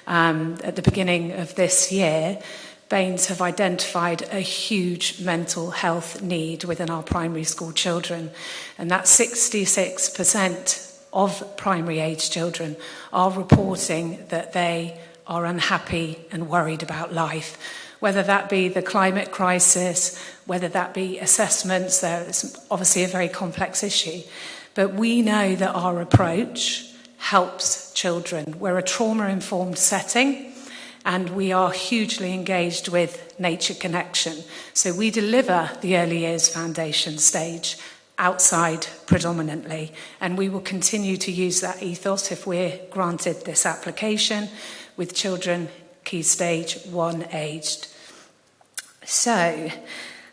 at the beginning of this year, Baines have identified a huge mental health need within our primary school children, and that 66% of primary age children are reporting that they are unhappy and worried about life, whether that be the climate crisis, whether that be assessments. It's obviously a very complex issue. But we know that our approach helps children. We're a trauma-informed setting, and we are hugely engaged with nature connection. So we deliver the early years foundation stage outside predominantly, and we will continue to use that ethos if we're granted this application with children Key Stage 1 aged. So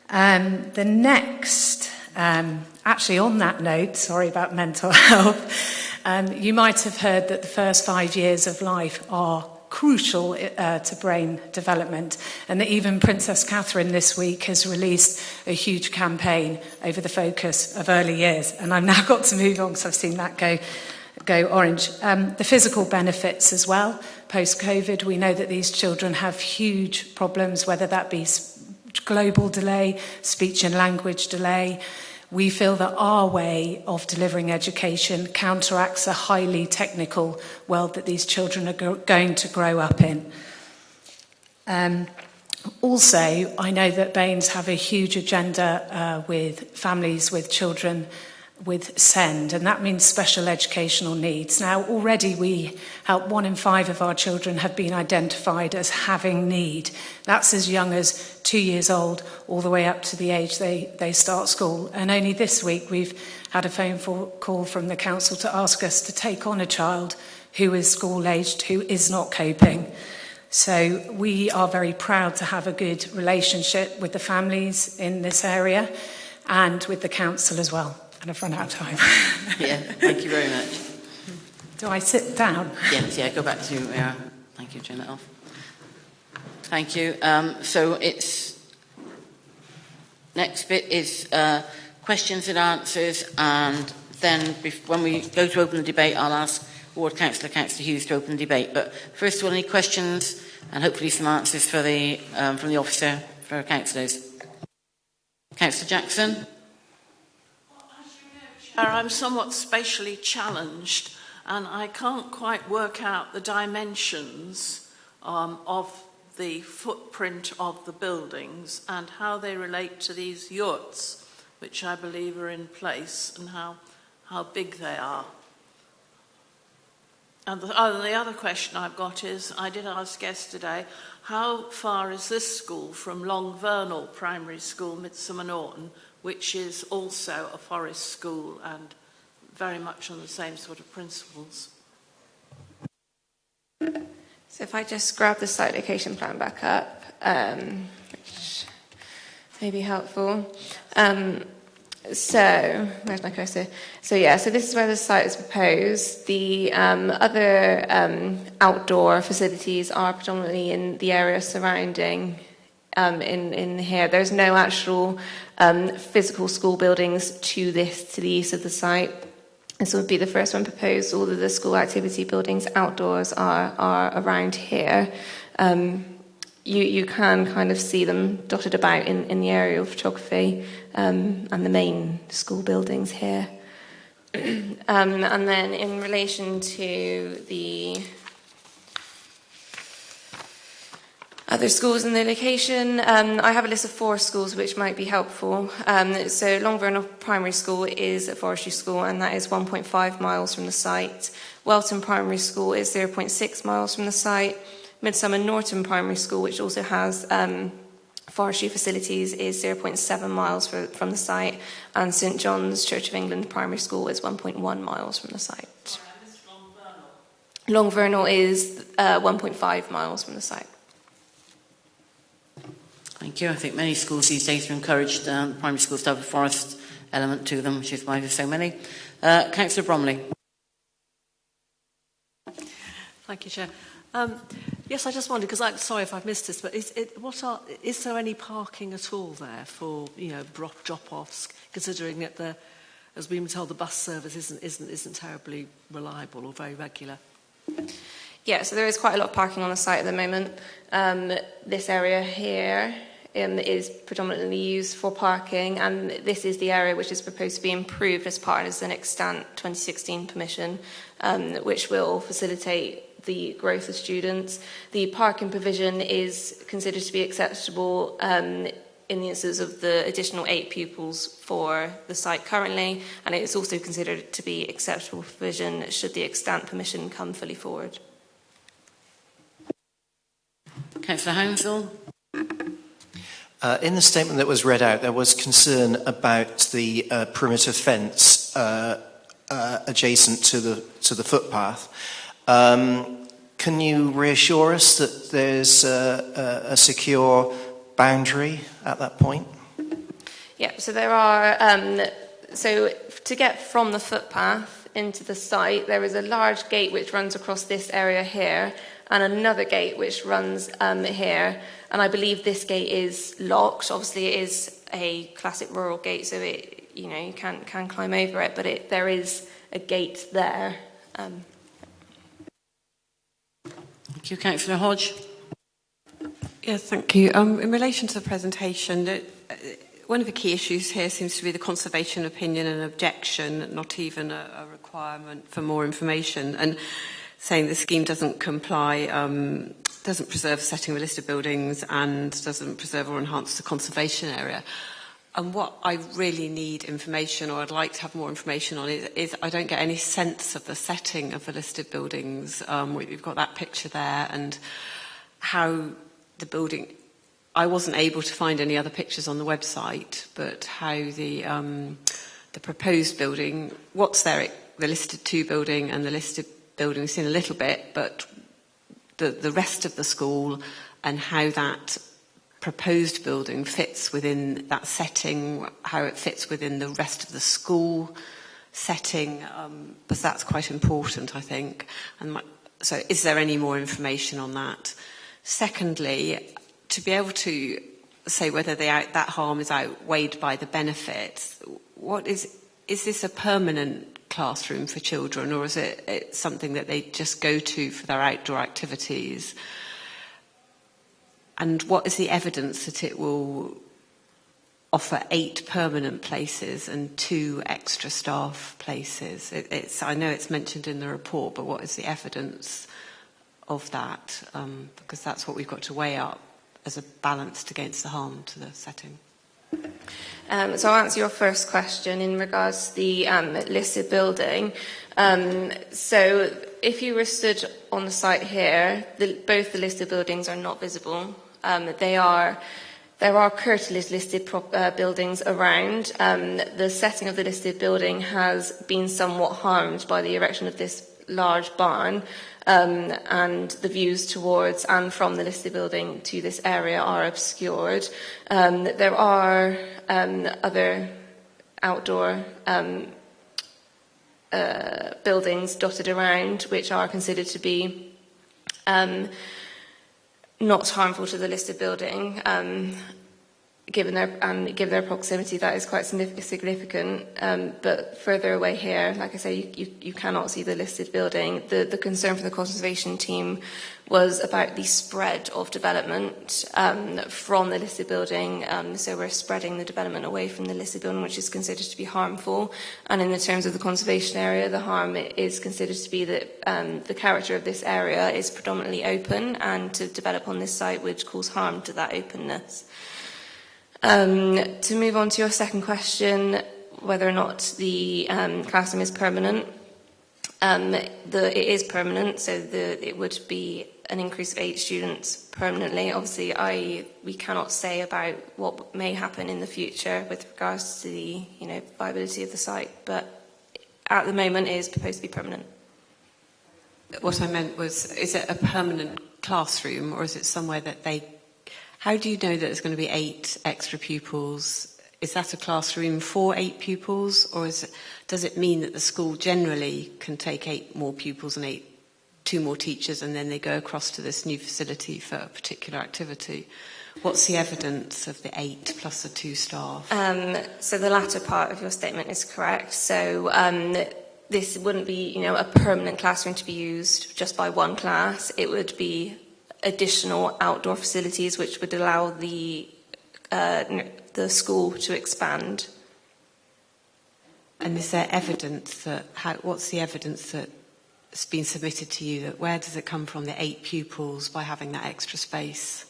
the next... actually, on that note, sorry about mental health, you might have heard that the first 5 years of life are crucial to brain development, and that even Princess Catherine this week has released a huge campaign over the focus of early years. And I've now got to move on because I've seen that go orange. The physical benefits as well. Post-COVID, we know that these children have huge problems, whether that be global delay, speech and language delay. We feel that our way of delivering education counteracts a highly technical world that these children are going to grow up in. Also, I know that Baines have a huge agenda with families with children with SEND, and that means special educational needs. Now, already we help 1 in 5 of our children have been identified as having need. That's as young as 2 years old, all the way up to the age they start school. And only this week we've had a phone call from the council to ask us to take on a child who is school-aged, who is not coping. So we are very proud to have a good relationship with the families in this area and with the council as well. And I've run out of time. Yeah, thank you very much. Do I sit down? Yes, yeah, go back to, thank you, Janet off. Thank you. So next bit is questions and answers, and then when we go to open the debate, I'll ask Ward Councillor Hughes to open the debate. But first of all, any questions and hopefully some answers for from the officer for councillors. Councillor Jackson. I'm somewhat spatially challenged, and I can't quite work out the dimensions of the footprint of the buildings and how they relate to these yurts, which I believe are in place, and how big they are. And the other question I've got is, I did ask yesterday, how far is this school from Long Vernal Primary School, Midsummer Norton, which is also a forest school and very much on the same sort of principles? So if I just grab the site location plan back up, which may be helpful. So, where's my cursor? So this is where the site is proposed. The other outdoor facilities are predominantly in the area surrounding in here. There's no actual physical school buildings to the east of the site. This would be the first one proposed. All of the school activity buildings outdoors are around here. You can kind of see them dotted about in the aerial photography, and the main school buildings here. And then in relation to the other schools in the location, I have a list of 4 schools which might be helpful. So Long Vernal Primary School is a forestry school, and that is 1.5 miles from the site. Welton Primary School is 0.6 miles from the site. Midsummer Norton Primary School, which also has forestry facilities, is 0.7 miles from the site, and St John's Church of England Primary School is 1.1 miles from the site. Long Vernal is 1.5 miles from the site. Thank you. I think many schools these days are encouraged primary schools to have a forest element to them, which is why there's so many. Councillor Bromley. Thank you, Chair. Yes, I just wondered, because I'm sorry if I've missed this, but is there any parking at all there for drop-offs, considering that as we've been told, the bus service isn't terribly reliable or very regular? Yeah, so there is quite a lot of parking on the site at the moment. This area here is predominantly used for parking, and this is the area which is proposed to be improved as part of an extant 2016 permission, which will facilitate the growth of students. The parking provision is considered to be acceptable in the instance of the additional 8 pupils for the site currently, and it is also considered to be acceptable provision should the extant permission come fully forward. Councillor Hounsell. In the statement that was read out, there was concern about the perimeter fence adjacent to the footpath. Can you reassure us that there's a secure boundary at that point? Yeah, so there are, so to get from the footpath into the site, there is a large gate which runs across this area here, and another gate which runs here. And I believe this gate is locked. Obviously, it is a classic rural gate, so you can climb over it, but there is a gate there. Thank you, Councillor Hodge. Yes, thank you. In relation to the presentation, one of the key issues here seems to be the conservation opinion and objection, not even a requirement for more information, and saying the scheme doesn't comply, doesn't preserve the setting of a list of buildings, and doesn't preserve or enhance the conservation area. And what I really need information, or I'd like to have more information on, is I don't get any sense of the setting of the listed buildings. We've got that picture there, and how the building... I wasn't able to find any other pictures on the website, but how the proposed building, what's there, the listed 2 building and the listed building, we've seen a little bit, but the rest of the school and how that proposed building fits within that setting, how it fits within the rest of the school setting, because that's quite important, I think. And so is there any more information on that? Secondly, to be able to say whether that harm is outweighed by the benefits, is this a permanent classroom for children, or is it something that they just go to for their outdoor activities? And what is the evidence that it will offer 8 permanent places and 2 extra staff places? I know it's mentioned in the report, but what is the evidence of that? Because that's what we've got to weigh up as a balanced against the harm to the setting. So I'll answer your first question in regards to the listed building. So if you were stood on the site here, both the listed buildings are not visible. There are curtilage listed buildings around. The setting of the listed building has been somewhat harmed by the erection of this large barn, and the views towards and from the listed building to this area are obscured. There are other outdoor buildings dotted around which are considered to be not harmful to the listed building. Given their proximity, that is quite significant. But further away here, like I say, you cannot see the listed building. The concern for the conservation team was about the spread of development from the listed building. So we're spreading the development away from the listed building, which is considered to be harmful. And in the terms of the conservation area, the harm is considered to be that the character of this area is predominantly open, and to develop on this site would cause harm to that openness. To move on to your second question, whether or not the classroom is permanent, it is permanent, so it would be an increase of 8 students permanently. Obviously, we cannot say about what may happen in the future with regards to the viability of the site, but at the moment it is proposed to be permanent. What I meant was, is it a permanent classroom, or is it somewhere that they... How do you know that there's going to be 8 extra pupils? Is that a classroom for 8 pupils, or does it mean that the school generally can take 8 more pupils and 2 more teachers, and then they go across to this new facility for a particular activity? What's the evidence of the 8 plus the 2 staff? So the latter part of your statement is correct. So this wouldn't be, a permanent classroom to be used just by one class. It would be additional outdoor facilities which would allow the school to expand. And is there evidence that, what's the evidence that's been submitted to you, that where does it come from, the 8 pupils, by having that extra space?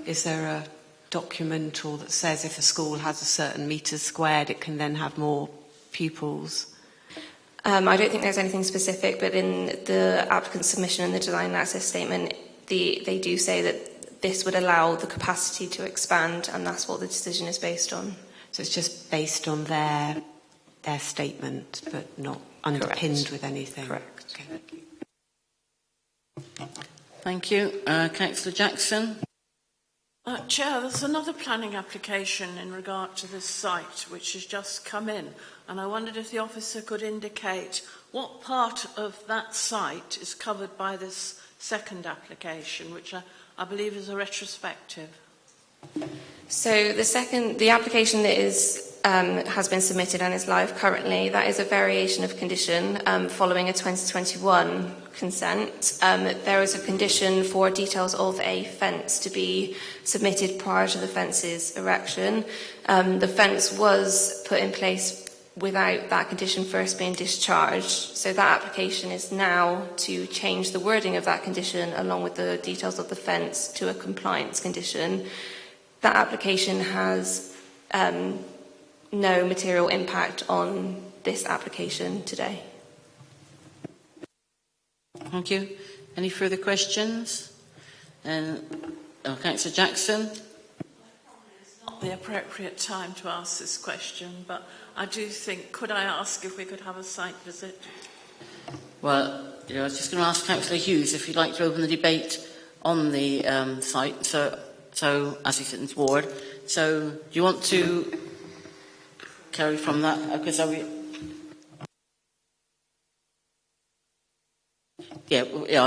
Is there a document or that says if a school has a certain metres squared, it can then have more pupils? I don't think there's anything specific, but in the applicant's submission and the design and access statement, they do say that this would allow the capacity to expand, and that's what the decision is based on. So it's just based on their statement, but not underpinned with anything? Correct. Okay, thank you. Thank you. Councillor Jackson. Chair, there's another planning application in regard to this site which has just come in, and I wondered if the officer could indicate what part of that site is covered by this second application, which I believe is a retrospective. So the application that has been submitted and is live currently, that is a variation of condition following a 2021 consent. There is a condition for details of a fence to be submitted prior to the fence's erection. The fence was put in place without that condition first being discharged. So that application is now to change the wording of that condition along with the details of the fence to a compliance condition. That application has no material impact on this application today. Thank you. Any further questions? Councillor Jackson. It's not the appropriate time to ask this question, but I do think, could I ask if we could have a site visit? Well, I was just going to ask Councillor Hughes if you'd like to open the debate on the site, so as he sits in his ward. So, do you want to carry from that? Because I'll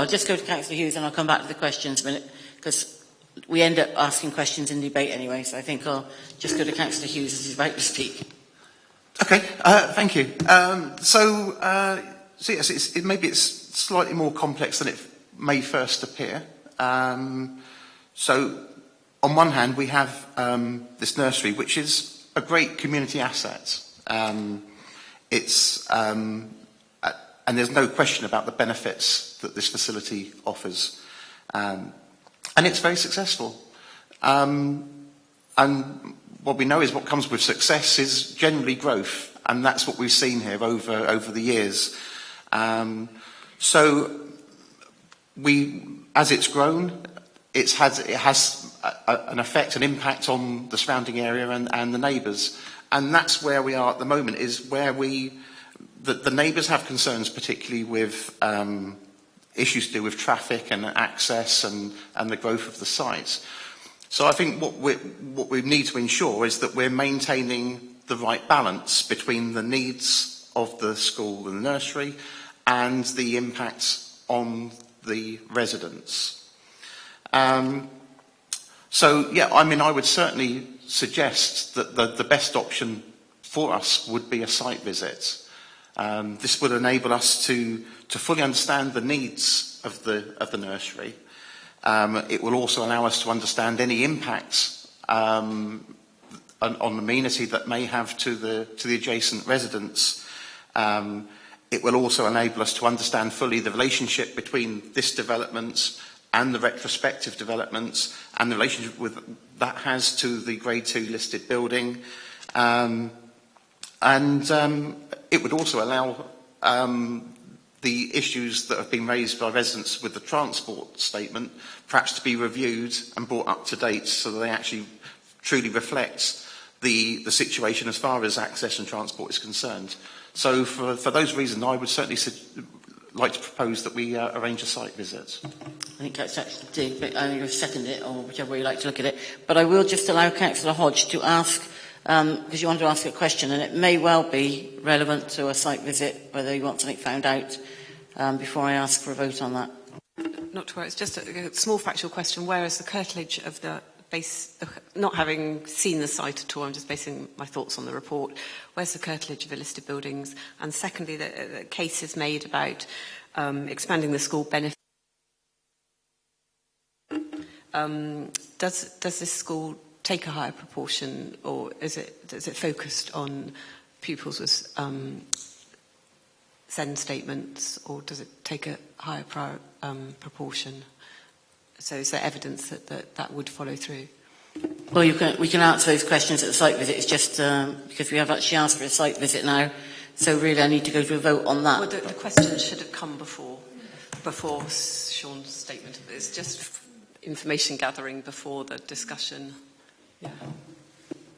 just go to Councillor Hughes and I'll come back to the questions in a minute, because we end up asking questions in debate anyway, so I think I'll just go to Councillor Hughes as he's about to speak. Okay, thank you. So yes, maybe it's slightly more complex than it may first appear. So on one hand, we have this nursery, which is a great community asset. And there's no question about the benefits that this facility offers. And it's very successful. And what we know is what comes with success is generally growth. And that's what we've seen here over the years. So as it's grown, it has an effect, an impact on the surrounding area and the neighbours. And that's where we are at the moment, is where the neighbours have concerns, particularly with issues to do with traffic and access and the growth of the site. So I think what we need to ensure is that we're maintaining the right balance between the needs of the school and the nursery and the impacts on the residents. I would certainly suggest that the best option for us would be a site visit. This would enable us to fully understand the needs of the nursery. It will also allow us to understand any impacts on amenity that may have to the adjacent residents. It will also enable us to understand fully the relationship between this development and the retrospective developments and the relationship that has to the Grade 2 listed building. It would also allow the issues that have been raised by residents with the transport statement perhaps to be reviewed and brought up to date so that they actually truly reflect the situation as far as access and transport is concerned. So for those reasons, I would certainly like to propose that we arrange a site visit. I think that's actually, but I'm going to second it, or whichever way you like to look at it. But I will just allow Councillor Hodge to ask, because you want to ask a question, and it may well be relevant to a site visit, whether you want something found out, before I ask for a vote on that. Not to worry, it's just a small factual question. Where is the curtilage of the base, not having seen the site at all, I'm just basing my thoughts on the report, where's the curtilage of the listed buildings? And secondly, the case is made about expanding the school benefit. Does this school take a higher proportion, or is it focused on pupils with SEND statements, or does it take a higher proportion? So is there evidence that would follow through? Well, we can answer those questions at the site visit. It's just because we have actually asked for a site visit now, so really I need to go to a vote on that. Well, the question should have come before Sean's statement. It's just information gathering before the discussion. Yeah.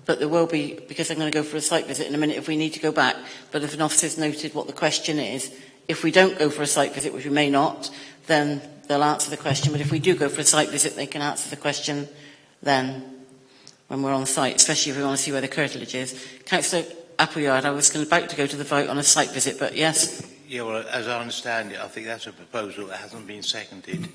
But there will be, because I'm going to go for a site visit in a minute if we need to go back, but if an officer's noted what the question is, if we don't go for a site visit, which we may not, then they'll answer the question. But if we do go for a site visit, they can answer the question then when we're on site, especially if we want to see where the curtilage is. Councillor Appleyard, I was about to go to the vote on a site visit, but yes? Yeah, well, as I understand it, I think that's a proposal that hasn't been seconded.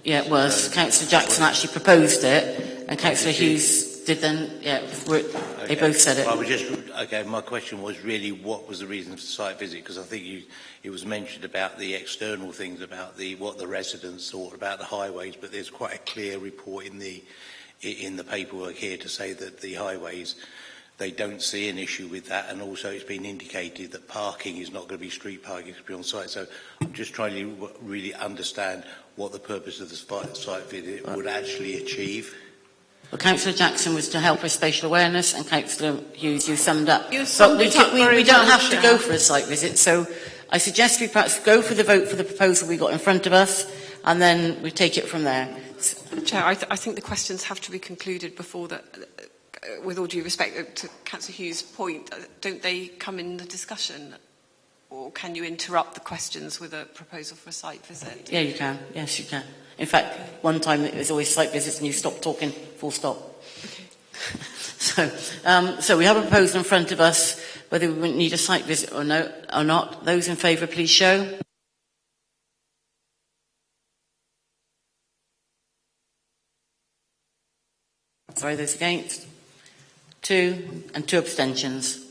Yeah, it was. Councillor Jackson actually proposed it, and Councillor Hughes did then, they both said it. My question was really what was the reason for the site visit, because I think it was mentioned about the external things, about what the residents thought about the highways, but there's quite a clear report in the paperwork here to say that the highways, they don't see an issue with that, and also it's been indicated that parking is not going to be street parking, it's going to be on site. So I'm just trying to really understand what the purpose of the site visit would actually achieve. Well, Councillor Jackson was to help with spatial awareness, and Councillor Hughes, you summed up. You summed it up very we don't well, have to Chair. go for a site visit, so I suggest we perhaps go for the vote for the proposal we got in front of us, and then we take it from there. Chair, I think the questions have to be concluded before the, with all due respect to Councillor Hughes' point, don't they come in the discussion? Or can you interrupt the questions with a proposal for a site visit? Yeah, you can. Yes, you can. In fact, one time there's always site visits and you stop talking, full stop. Okay. So we have a proposal in front of us, whether we need a site visit or not. Those in favour, please show. Sorry, those against? 2, and 2 abstentions.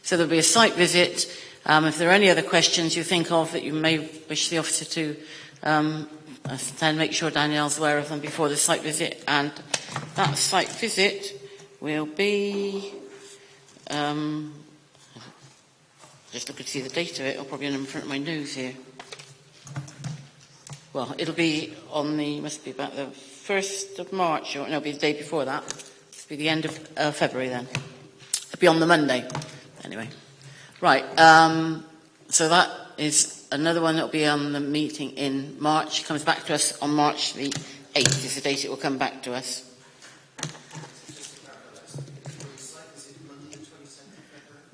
So there'll be a site visit. If there are any other questions you think of that you may wish the officer to then make sure Danielle's aware of them before the site visit. And that site visit will be, just looking to see the date of it, I'll probably have it in front of my nose here. Well, it'll be on the, must be about the 1st of March, or no, it'll be the day before that. It'll be the end of February then. It'll be on the Monday, anyway. Right, so that is another one that will be on the meeting in March. It comes back to us on March the 8th is the date it will come back to us.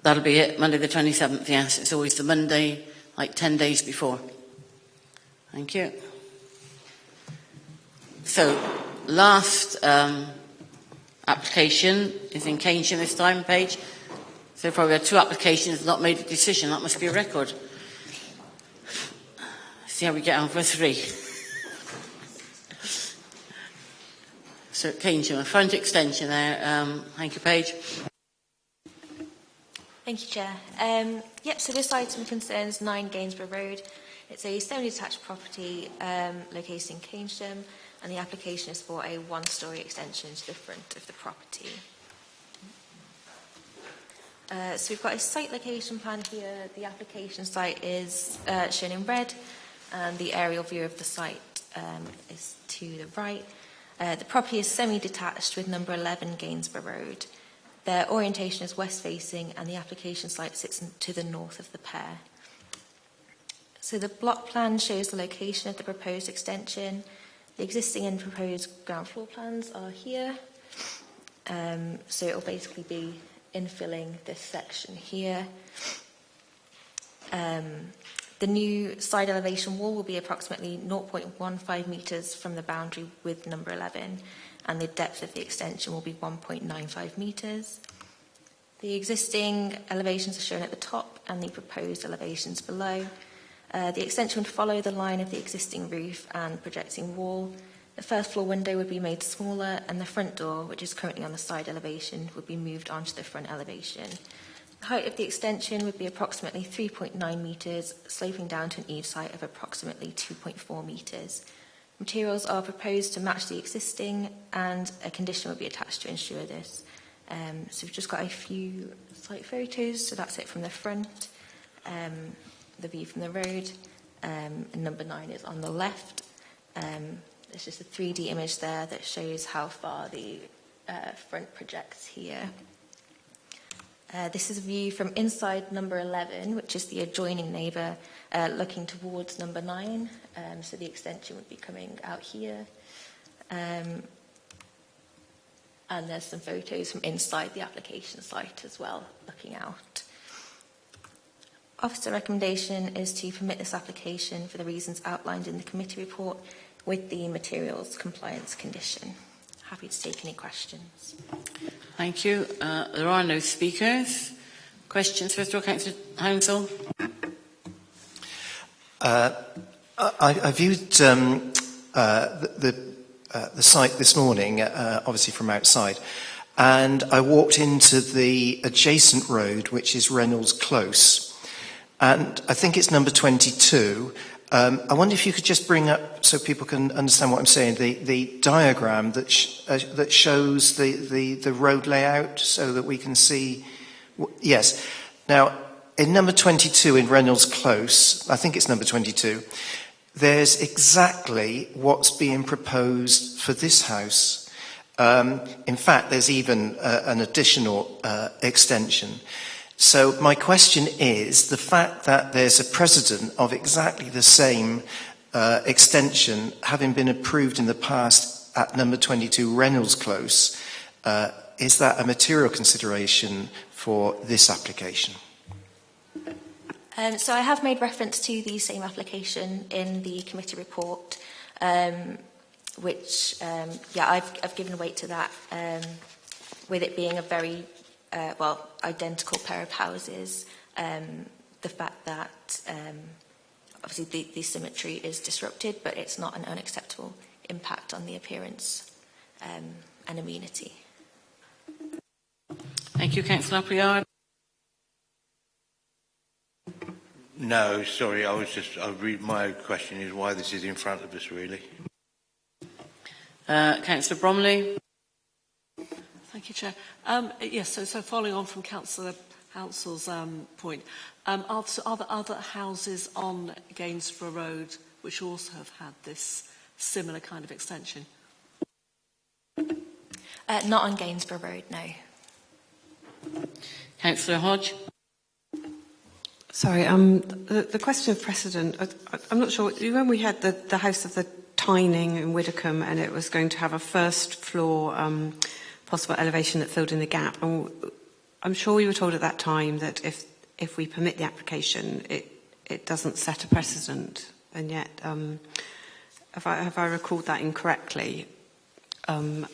That'll be it, Monday the 27th, yes. It's always the Monday, like 10 days before. Thank you. So, last application is in Keynsham this time, Paige. So far we had 2 applications, not made a decision. That must be a record. See how we get on for 3. So Keynsham, a front extension there. Thank you, Paige. Thank you, Chair. So this item concerns 9 Gainsborough Road. It's a semi-detached property located in Keynsham, and the application is for a 1-storey extension to the front of the property. So we've got a site location plan here. The application site is shown in red, and the aerial view of the site is to the right. The property is semi-detached with number 11 Gainsborough Road. Their orientation is west-facing, and the application site sits to the north of the pair. So the block plan shows the location of the proposed extension. The existing and proposed ground floor plans are here. So it will basically be infilling this section here. The new side elevation wall will be approximately 0.15 metres from the boundary with number 11, and the depth of the extension will be 1.95 metres. The existing elevations are shown at the top and the proposed elevations below. The extension would follow the line of the existing roof and projecting wall. The first floor window would be made smaller, and the front door, which is currently on the side elevation, would be moved onto the front elevation. The height of the extension would be approximately 3.9 metres, sloping down to an eave height of approximately 2.4 metres. Materials are proposed to match the existing, and a condition will be attached to ensure this. So we've just got a few site photos. So that's it from the front, the view from the road, and number 9 is on the left. There's just a 3D image there that shows how far the front projects here. This is a view from inside number 11, which is the adjoining neighbour, looking towards number 9. So the extension would be coming out here. And there's some photos from inside the application site as well, looking out. Officer recommendation is to permit this application for the reasons outlined in the committee report with the materials compliance condition. Happy to take any questions. Thank you. There are no speakers. Questions, first of all, Councillor Hounsell? I viewed the site this morning, obviously from outside, and I walked into the adjacent road, which is Reynolds Close, and I think it's number 22. I wonder if you could just bring up, so people can understand what I'm saying, the diagram that shows the road layout, so that we can see. Yes. Now, in number 22 in Reynolds Close, I think it's number 22, there's exactly what's being proposed for this house. In fact, there's even an additional extension. So my question is, the fact that there's a precedent of exactly the same extension having been approved in the past at number 22 Reynolds Close, is that a material consideration for this application? So I have made reference to the same application in the committee report, which, I've given weight to that, with it being a very, identical pair of houses. The fact that, obviously, the symmetry is disrupted, but it's not an unacceptable impact on the appearance and amenity. Thank you, Councillor Appleyard. No, sorry, my question is why this is in front of us, really. Councillor Bromley. Thank you, Chair. Yes, so following on from Councillor Hansell's point, are there other houses on Gainsborough Road which also have had this similar kind of extension? Not on Gainsborough Road, no. Councillor Hodge. Sorry, the question of precedent, I'm not sure. When we had the House of the Tyning in Widdicombe, and it was going to have a first floor possible elevation that filled in the gap, and I'm sure we were told at that time that if we permit the application, it doesn't set a precedent, and yet have I recalled that incorrectly? And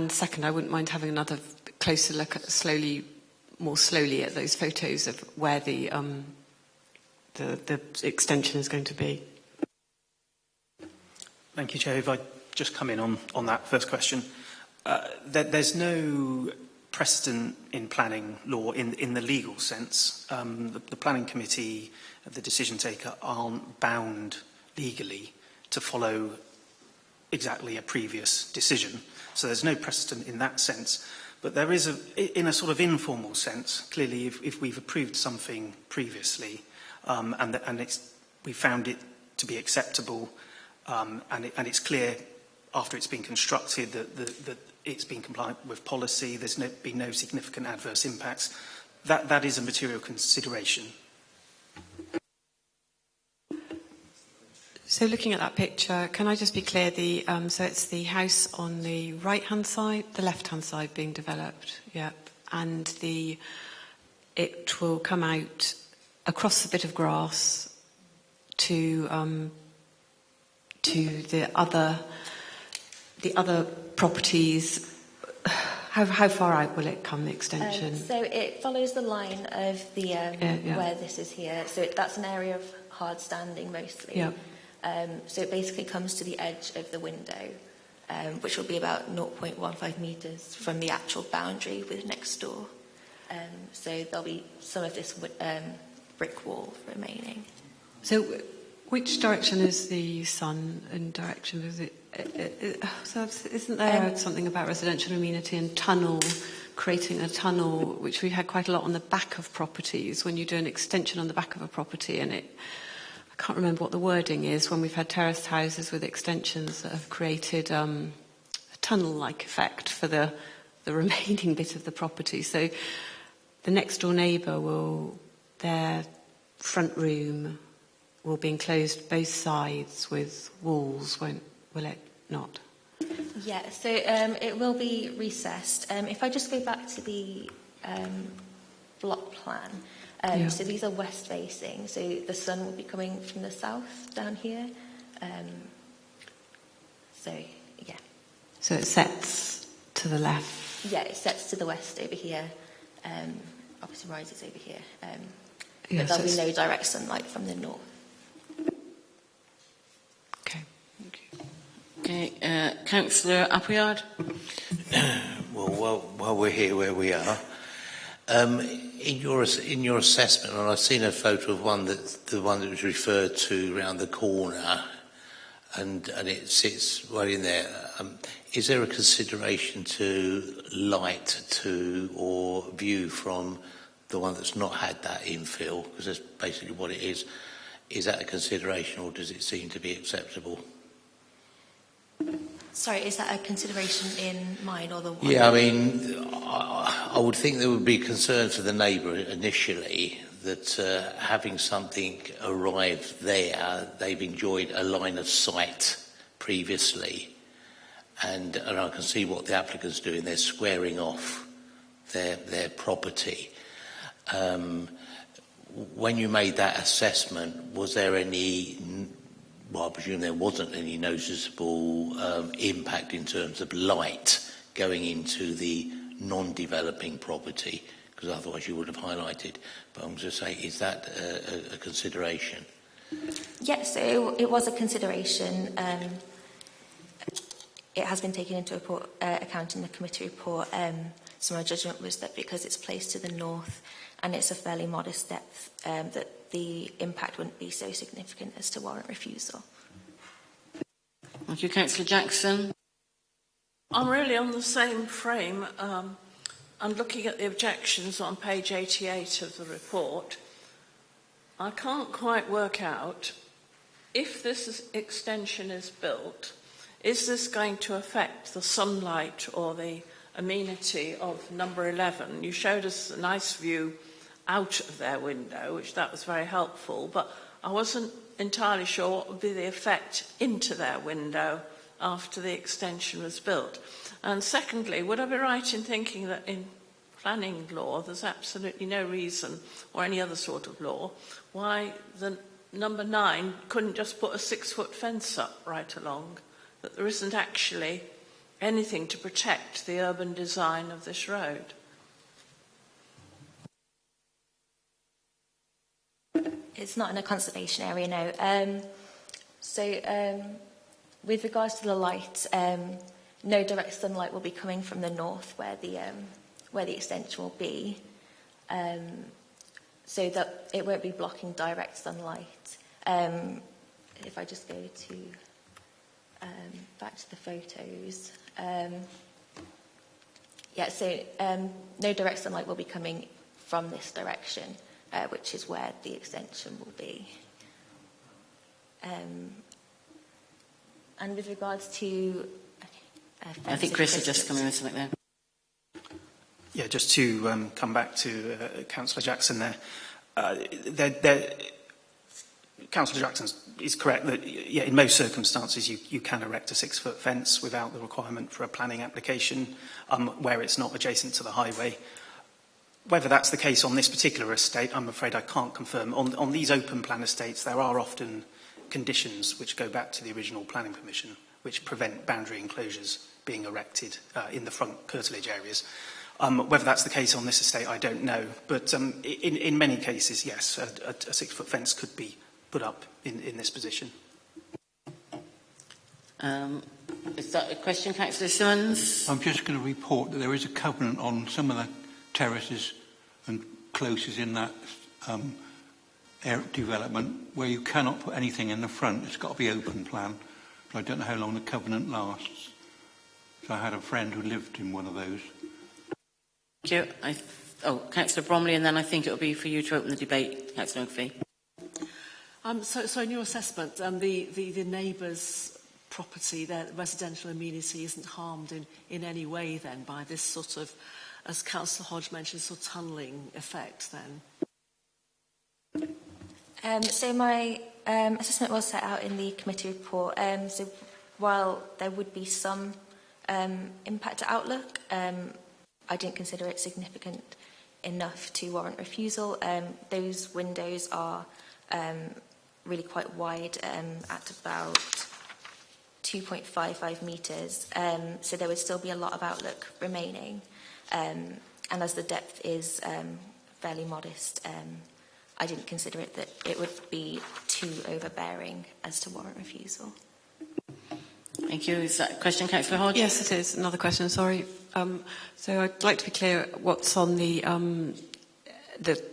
second, I wouldn't mind having another closer look at more slowly at those photos of where the extension is going to be. Thank you, Chair. If I just come in on that first question, there's no precedent in planning law in the legal sense. The planning committee, the decision taker, aren't bound legally to follow exactly a previous decision. So there's no precedent in that sense. But there is, in a sort of informal sense, clearly if we've approved something previously we found it to be acceptable and it's clear after it's been constructed that it's been compliant with policy, there's been no significant adverse impacts, that is a material consideration. So looking at that picture, can I just be clear, so it's the house on the right-hand side, the left-hand side being developed, yep, and it will come out across a bit of grass to the other properties. How far out will it come, the extension? So it follows the line of the where this is here. So that's an area of hard standing mostly. Yeah. So it basically comes to the edge of the window, which will be about 0.15 metres from the actual boundary with next door. So there'll be some of this brick wall remaining. So which direction is the sun in direction? Is it? So isn't there something about residential amenity and creating a tunnel, which we've had quite a lot on the back of properties, when you do an extension on the back of a property, and I can't remember what the wording is, when we've had terraced houses with extensions that have created a tunnel-like effect for the remaining bit of the property. So the next door neighbour their front room will be enclosed both sides with walls, will it not? Yeah, so it will be recessed. If I just go back to the block plan, so these are west facing, so the sun will be coming from the south down here. So it sets to the left. Yeah, it sets to the west over here. Obviously rises over here. Yeah, but there'll be no direct sunlight from the north. Okay, thank you. Okay, Councillor Appleyard. Well, while we're here where we are, in your assessment, and I've seen a photo of the one that was referred to around the corner, and it sits right in there. Is there a consideration to light to or view from the one that's not had that infill? Because that's basically what it is. Is that a consideration, or does it seem to be acceptable? Sorry, is that a consideration in mine or the one? Yeah, I mean, I would think there would be concern for the neighbour initially that having something arrive there, they've enjoyed a line of sight previously, and I can see what the applicant's doing. They're squaring off their property. When you made that assessment, was there any, well, I presume there wasn't any noticeable impact in terms of light going into the non-developing property? Because otherwise you would have highlighted. But I'm just saying, is that a consideration? Yes, so it was a consideration. It has been taken into account in the committee report. So my judgment was that because it's placed to the north and it's a fairly modest depth, that the impact wouldn't be so significant as to warrant refusal. Thank you, Councillor Jackson. I'm really on the same frame. I'm looking at the objections on page 88 of the report. I can't quite work out if this extension is built, is this going to affect the sunlight or the amenity of number 11? You showed us a nice view out of their window, which that was very helpful, but I wasn't entirely sure what would be the effect into their window after the extension was built. And secondly, would I be right in thinking that in planning law there's absolutely no reason, or any other sort of law, why the number 9 couldn't just put a 6-foot fence up right along, that there isn't actually anything to protect the urban design of this road? It's not in a conservation area, no. With regards to the light, no direct sunlight will be coming from the north where the extension will be, so that it won't be blocking direct sunlight. If I just go to back to the photos, no direct sunlight will be coming from this direction, which is where the extension will be. And with regards to... I think Chris is just coming with something there. Yeah, just to come back to Councillor Jackson there. Councillor Jackson is correct that in most circumstances you can erect a 6-foot fence without the requirement for a planning application where it's not adjacent to the highway. Whether that's the case on this particular estate, I'm afraid I can't confirm. On these open plan estates, there are often conditions which go back to the original planning permission, which prevent boundary enclosures being erected in the front curtilage areas. Whether that's the case on this estate, I don't know. But in many cases, yes, a 6-foot fence could be put up in this position. Is that a question, Councillor Simmons? I'm just going to report that there is a covenant on some of the terraces and closes in that development where you cannot put anything in the front. It's got to be open plan. But I don't know how long the covenant lasts. So I had a friend who lived in one of those. Thank you. Councillor Bromley, and then I think it will be for you to open the debate, Councillor Murphy. So in your assessment, the neighbour's property, their residential amenity, isn't harmed in any way then by this sort of, as Councillor Hodge mentioned, sort of tunnelling effect then? So my assessment was set out in the committee report. So while there would be some impact to outlook, I didn't consider it significant enough to warrant refusal. Those windows are really quite wide, at about 2.55 metres, so there would still be a lot of outlook remaining. And as the depth is fairly modest, I didn't consider it that it would be too overbearing as to warrant refusal. Thank you. Is that a question, Councillor Hodge? Yes, it is. Another question, sorry. So I'd like to be clear what's on the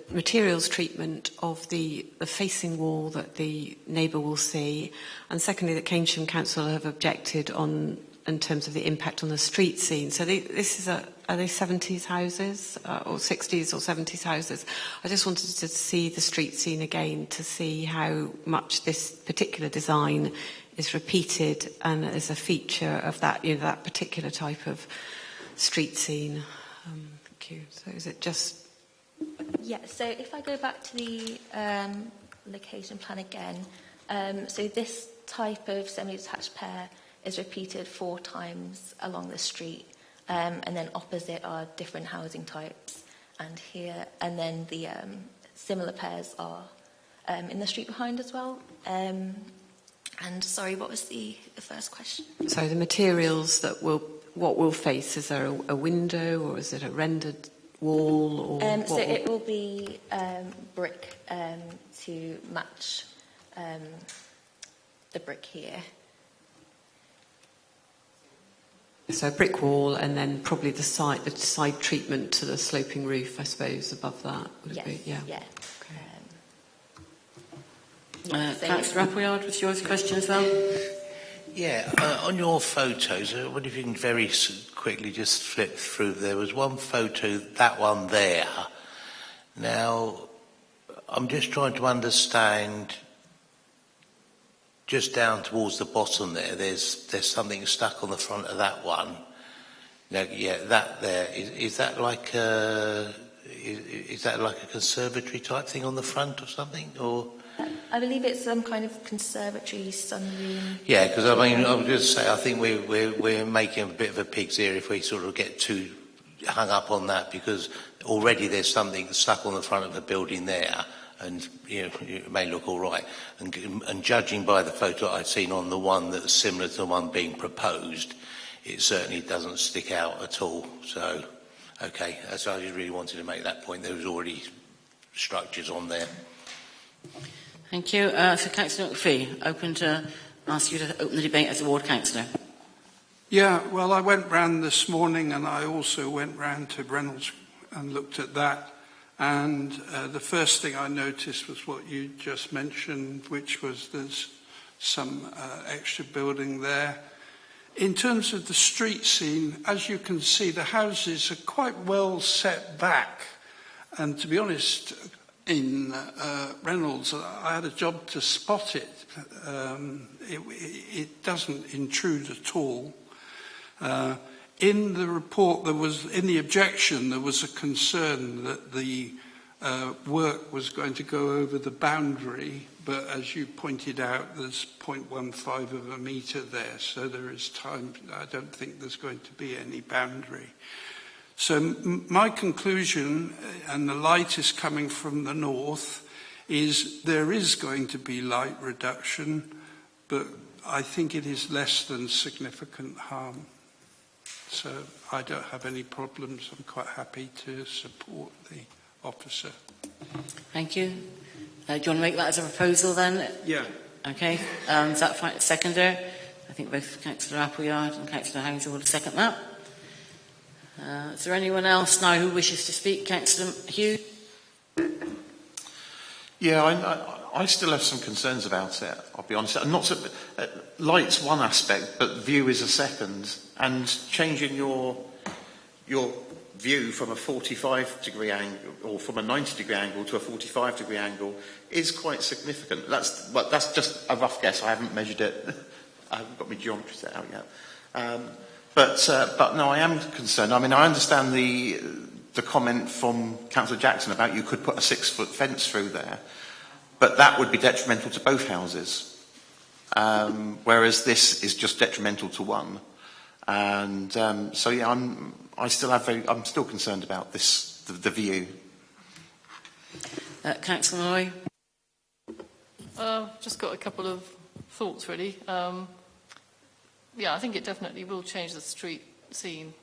materials treatment of the facing wall that the neighbour will see, and secondly, that Keynsham Council have objected on in terms of the impact on the street scene. So are they 70s houses or 60s or 70s houses? I just wanted to see the street scene again to see how much this particular design is repeated and is a feature of that, that particular type of street scene. Thank you. So is it just... Yeah, so if I go back to the location plan again, so this type of semi-detached pair is repeated 4 times along the street, and then opposite are different housing types, and then the similar pairs are in the street behind as well. And sorry, what was the first question? So the materials that what will face, is there a window or is it a rendered wall? Or so it will be brick to match the brick here. So a brick wall, and then probably the side treatment to the sloping roof, I suppose, above that. Would Yes, it be? Yeah. yeah. Councillor Appleyard, was yours a question as well? Yeah, on your photos, I wonder if you can very quickly just flip through. There was one photo, that one there. Now, I'm just trying to understand, just down towards the bottom there's something stuck on the front of that one. Now, yeah, that there, is that like a conservatory type thing on the front or something, or? I believe it's some kind of conservatory sunroom. Yeah, because I mean, I would just say, I think we're making a bit of a pig's ear if we sort of get too hung up on that, because already there's something stuck on the front of the building there, and it may look all right. And judging by the photo I've seen on the one that's similar to the one being proposed, it certainly doesn't stick out at all. So, okay, so I just really wanted to make that point. There was already structures on there. Thank you. So, Councillor McPhee, open to ask you to open the debate as a ward councillor. Yeah, well, I went round this morning, and I also went round to Reynolds and looked at that. And the first thing I noticed was what you just mentioned, which was there's some extra building there. In terms of the street scene, as you can see, the houses are quite well set back. And to be honest, in Reynolds, I had a job to spot it. It doesn't intrude at all. In the report, in the objection, there was a concern that the work was going to go over the boundary, but as you pointed out, there's 0.15 of a metre there, so there is time. I don't think there's going to be any boundary. So my conclusion, and the light is coming from the north, is there is going to be light reduction, but I think it is less than significant harm. So I don't have any problems. I'm quite happy to support the officer. Thank you. Do you want to make that as a proposal then? Yeah. Okay. Is that fine? Seconder? I think both Councillor Appleyard and Councillor Houser will second that. Is there anyone else now who wishes to speak? Councillor Hughes? Yeah, I still have some concerns about it, I'll be honest. Not so, light's one aspect, but view is a second. And changing your view from a 45-degree angle, or from a 90-degree angle to a 45-degree angle, is quite significant. That's just a rough guess. I haven't measured it. I haven't got my geometry set out yet. But no, I am concerned. I mean, I understand the comment from Councillor Jackson about you could put a 6-foot fence through there, but that would be detrimental to both houses, whereas this is just detrimental to one. And so, yeah, I'm still concerned about this, the view. Councillor Malloy? Just got a couple of thoughts, really. Yeah, I think it definitely will change the street scene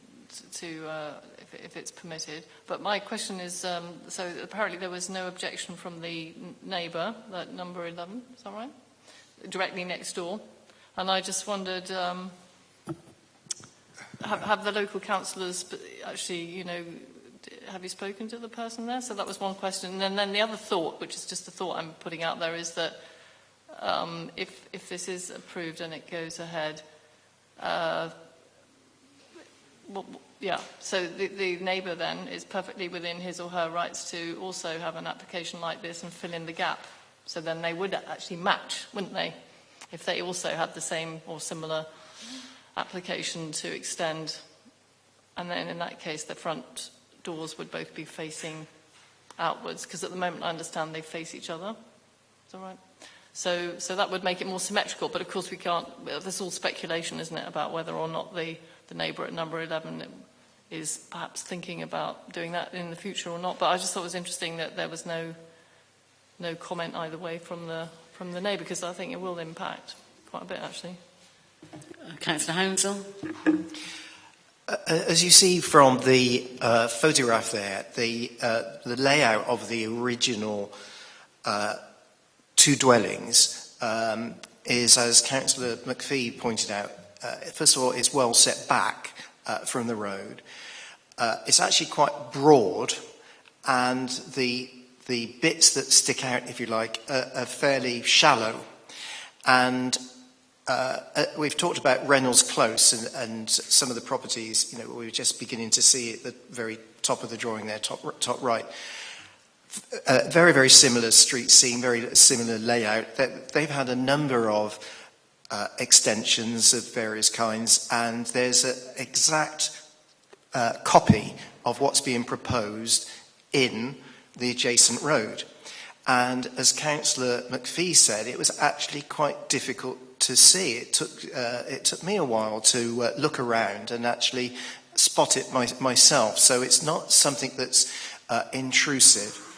if it's permitted. But my question is, so apparently there was no objection from the neighbour, that number 11, is that right? Directly next door. And I just wondered, have the local councillors actually, have you spoken to the person there? So that was one question. And then the other thought, which is just a thought I'm putting out there, is that if this is approved and it goes ahead, so the neighbour then is perfectly within his or her rights to also have an application like this and fill in the gap. So then they would actually match, wouldn't they? if they also had the same or similar application to extend, and then in that case the front doors would both be facing outwards, because at the moment I understand they face each other. Is that right? So that would make it more symmetrical, but of course we can't, there's all speculation, isn't it, about whether or not the neighbour at number 11 is perhaps thinking about doing that in the future or not. But I just thought it was interesting that there was no comment either way from the neighbour, because I think it will impact quite a bit actually. Councillor Hounsell. As you see from the photograph there, the layout of the original two dwellings is, as Councillor McPhee pointed out, first of all, it's well set back from the road. It's actually quite broad, and the bits that stick out, if you like, are fairly shallow. And we've talked about Reynolds Close and some of the properties, we were just beginning to see at the very top of the drawing there, top right. Very, very similar street scene, very similar layout. They've had a number of extensions of various kinds, and there's an exact copy of what's being proposed in the adjacent road. And as Councillor McPhee said, it was actually quite difficult to see. It took me a while to look around and actually spot it myself. So it's not something that's intrusive.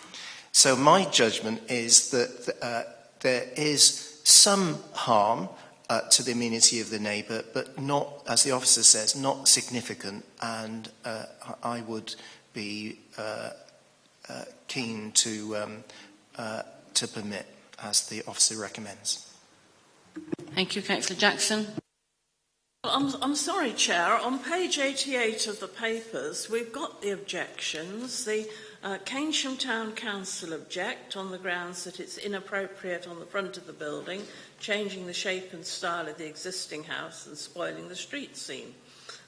So my judgment is that there is some harm to the amenity of the neighbour, but not, as the officer says, not significant. And I would be keen to permit, as the officer recommends. Thank you, Councillor Jackson. I'm sorry, Chair. On page 88 of the papers, we've got the objections. The Keynsham Town Council object on the grounds that it's inappropriate on the front of the building, changing the shape and style of the existing house and spoiling the street scene.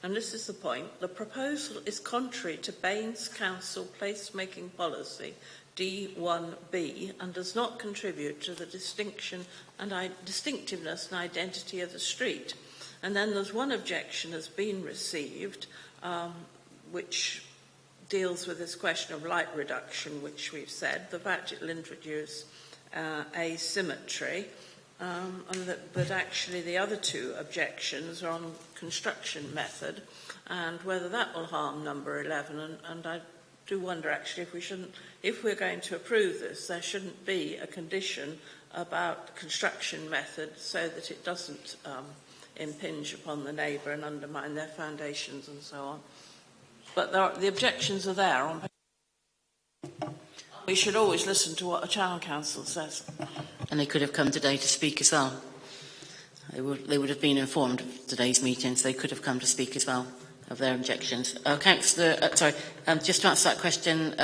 And this is the point. The proposal is contrary to Baines Council placemaking policy D1B and does not contribute to the distinctiveness and identity of the street. And then there's one objection has been received, which deals with this question of light reduction, which we've said, the fact it will introduce asymmetry, but actually the other two objections are on construction method and whether that will harm number 11. And I do wonder actually if we're going to approve this, there shouldn't be a condition about construction method so that it doesn't impinge upon the neighbour and undermine their foundations and so on. But the objections are there. We should always listen to what a town council says. And they could have come today to speak as well. They would have been informed of today's meetings. They could have come to speak as well of their objections. Councillor, just to answer that question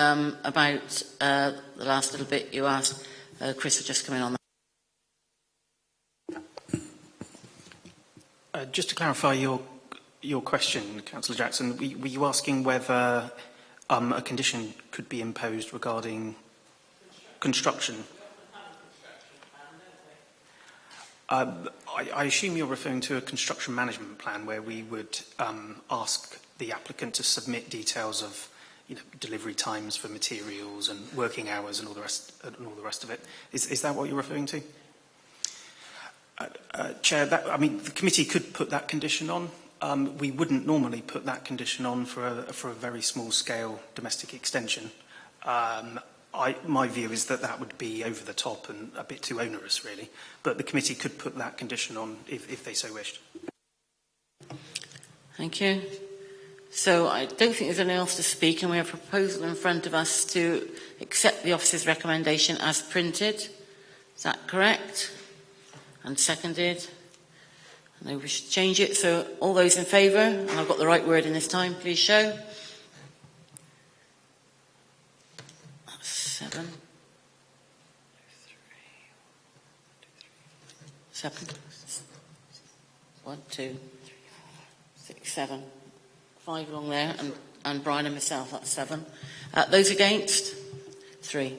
about the last little bit you asked, Chris will just come in on that. Just to clarify your question, Councillor Jackson, were you asking whether a condition could be imposed regarding construction? I assume you're referring to a construction management plan where we would ask the applicant to submit details of delivery times for materials and working hours and all the rest of it. Is that what you're referring to? Chair, the committee could put that condition on. We wouldn't normally put that condition on for a very small scale domestic extension. My view is that would be over the top and a bit too onerous, really. But the committee could put that condition on if they so wished. Thank you. So I don't think there's anyone else to speak, and we have a proposal in front of us to accept the officer's recommendation as printed. Is that correct? And seconded. And they wish to change it. So all those in favour, and I've got the right word in this time, please show. 7. 1, 2, 6, 7. 5 along there, and Brian and myself, that's 7. Those against? 3.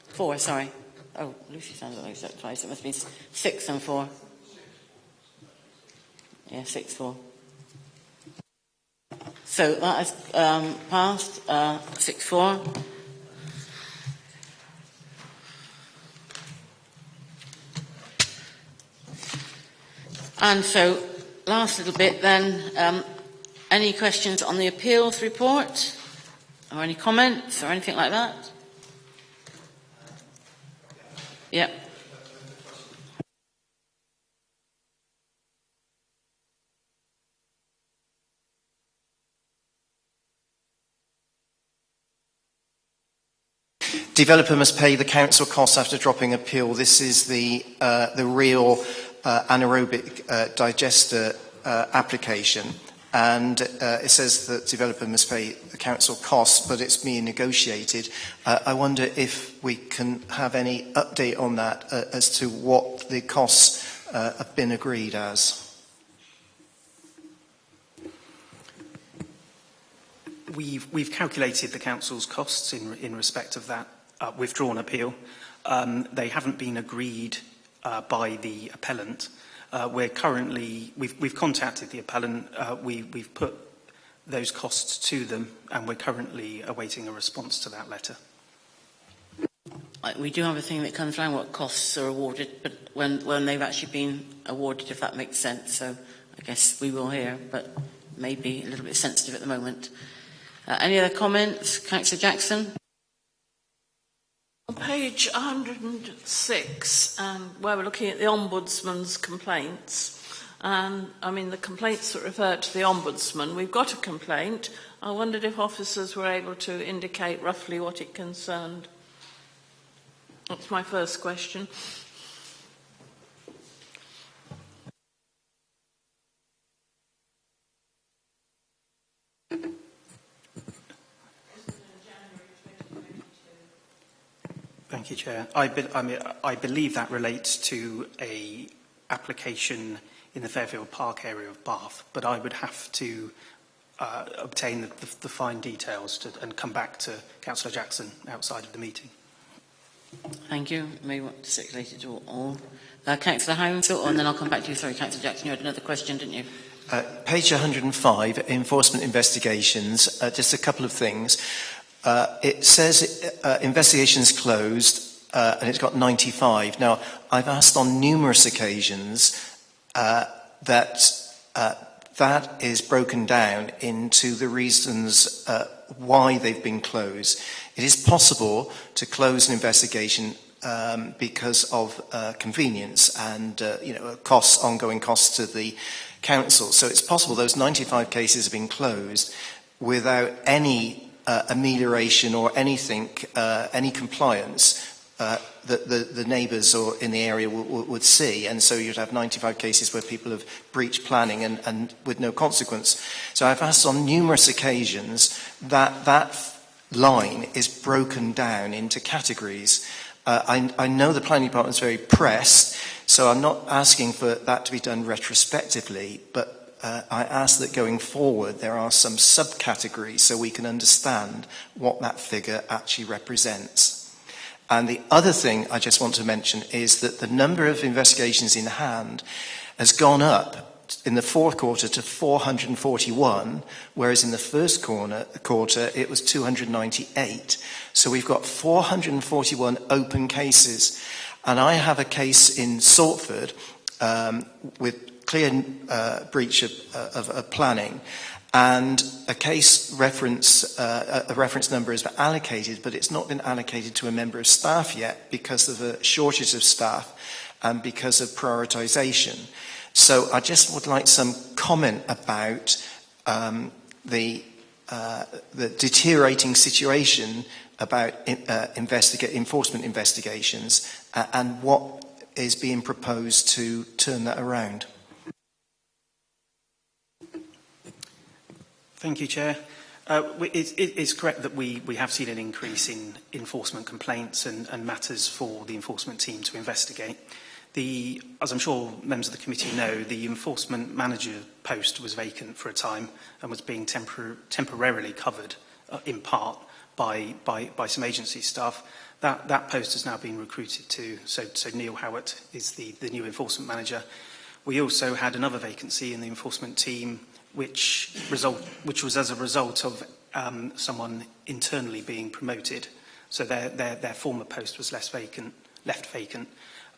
4, sorry. Oh, Lucy sounds like that twice. It must be 6 and 4. Yeah, 6-4. So that has passed, 6-4. And so, last little bit then, any questions on the appeals report? Or any comments or anything like that? Yeah. Developer must pay the council costs after dropping appeal. This is the real anaerobic digester application. And it says that developer must pay the council costs, but it's being negotiated. I wonder if we can have any update on that as to what the costs have been agreed as. We've calculated the council's costs in respect of that withdrawn appeal. They haven't been agreed by the appellant. We've contacted the appellant. We've put those costs to them, and we're currently awaiting a response to that letter. We do have a thing that comes around what costs are awarded, but when they've actually been awarded, if that makes sense. So I guess we will hear, but maybe a little bit sensitive at the moment. Any other comments? Councillor Jackson? On page 106, where we're looking at the Ombudsman's complaints, and I mean the complaints that refer to the Ombudsman, we've got a complaint. I wondered if officers were able to indicate roughly what it concerned. That's my first question. Thank you, Chair. I believe that relates to a application in the Fairfield Park area of Bath, but I would have to obtain the fine details and come back to Councillor Jackson outside of the meeting. Thank you. You may want to circulate it to all. Councillor Hounsell, and then I'll come back to you. Sorry, Councillor Jackson, you had another question, didn't you? Page 105, enforcement investigations. Just a couple of things. It says investigations closed, and it's got 95. Now, I've asked on numerous occasions that is broken down into the reasons why they've been closed. It is possible to close an investigation because of convenience and costs, ongoing costs to the council. So it's possible those 95 cases have been closed without any amelioration or anything, any compliance that the neighbours or in the area would see, and so you'd have 95 cases where people have breached planning and with no consequence. So I've asked on numerous occasions that line is broken down into categories. I know the planning department is very pressed, so I'm not asking for that to be done retrospectively, but I ask that going forward there are some subcategories so we can understand what that figure actually represents. And the other thing I just want to mention is that the number of investigations in hand has gone up in the fourth quarter to 441, whereas in the first quarter it was 298. So we've got 441 open cases. And I have a case in Salford with clear breach of planning, and a case reference, a reference number has been allocated, but it's not been allocated to a member of staff yet because of a shortage of staff and because of prioritisation. So I just would like some comment about the deteriorating situation about enforcement investigations and what is being proposed to turn that around. Thank you, Chair. It's correct that we have seen an increase in enforcement complaints and matters for the enforcement team to investigate. As I'm sure members of the committee know, the enforcement manager post was vacant for a time and was being temporarily covered in part by some agency staff. That post has now been recruited too. So Neil Howard is the new enforcement manager. We also had another vacancy in the enforcement team, which was as a result of someone internally being promoted. So their former post was left vacant.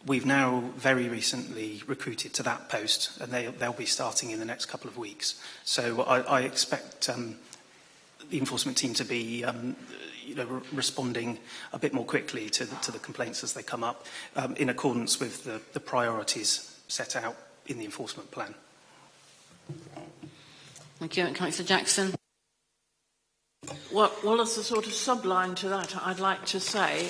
We've now very recently recruited to that post, and they'll be starting in the next couple of weeks. So I expect the enforcement team to be responding a bit more quickly to the complaints as they come up, in accordance with the priorities set out in the enforcement plan. Thank you. Councillor Jackson. Well, as a sort of subline to that, I'd like to say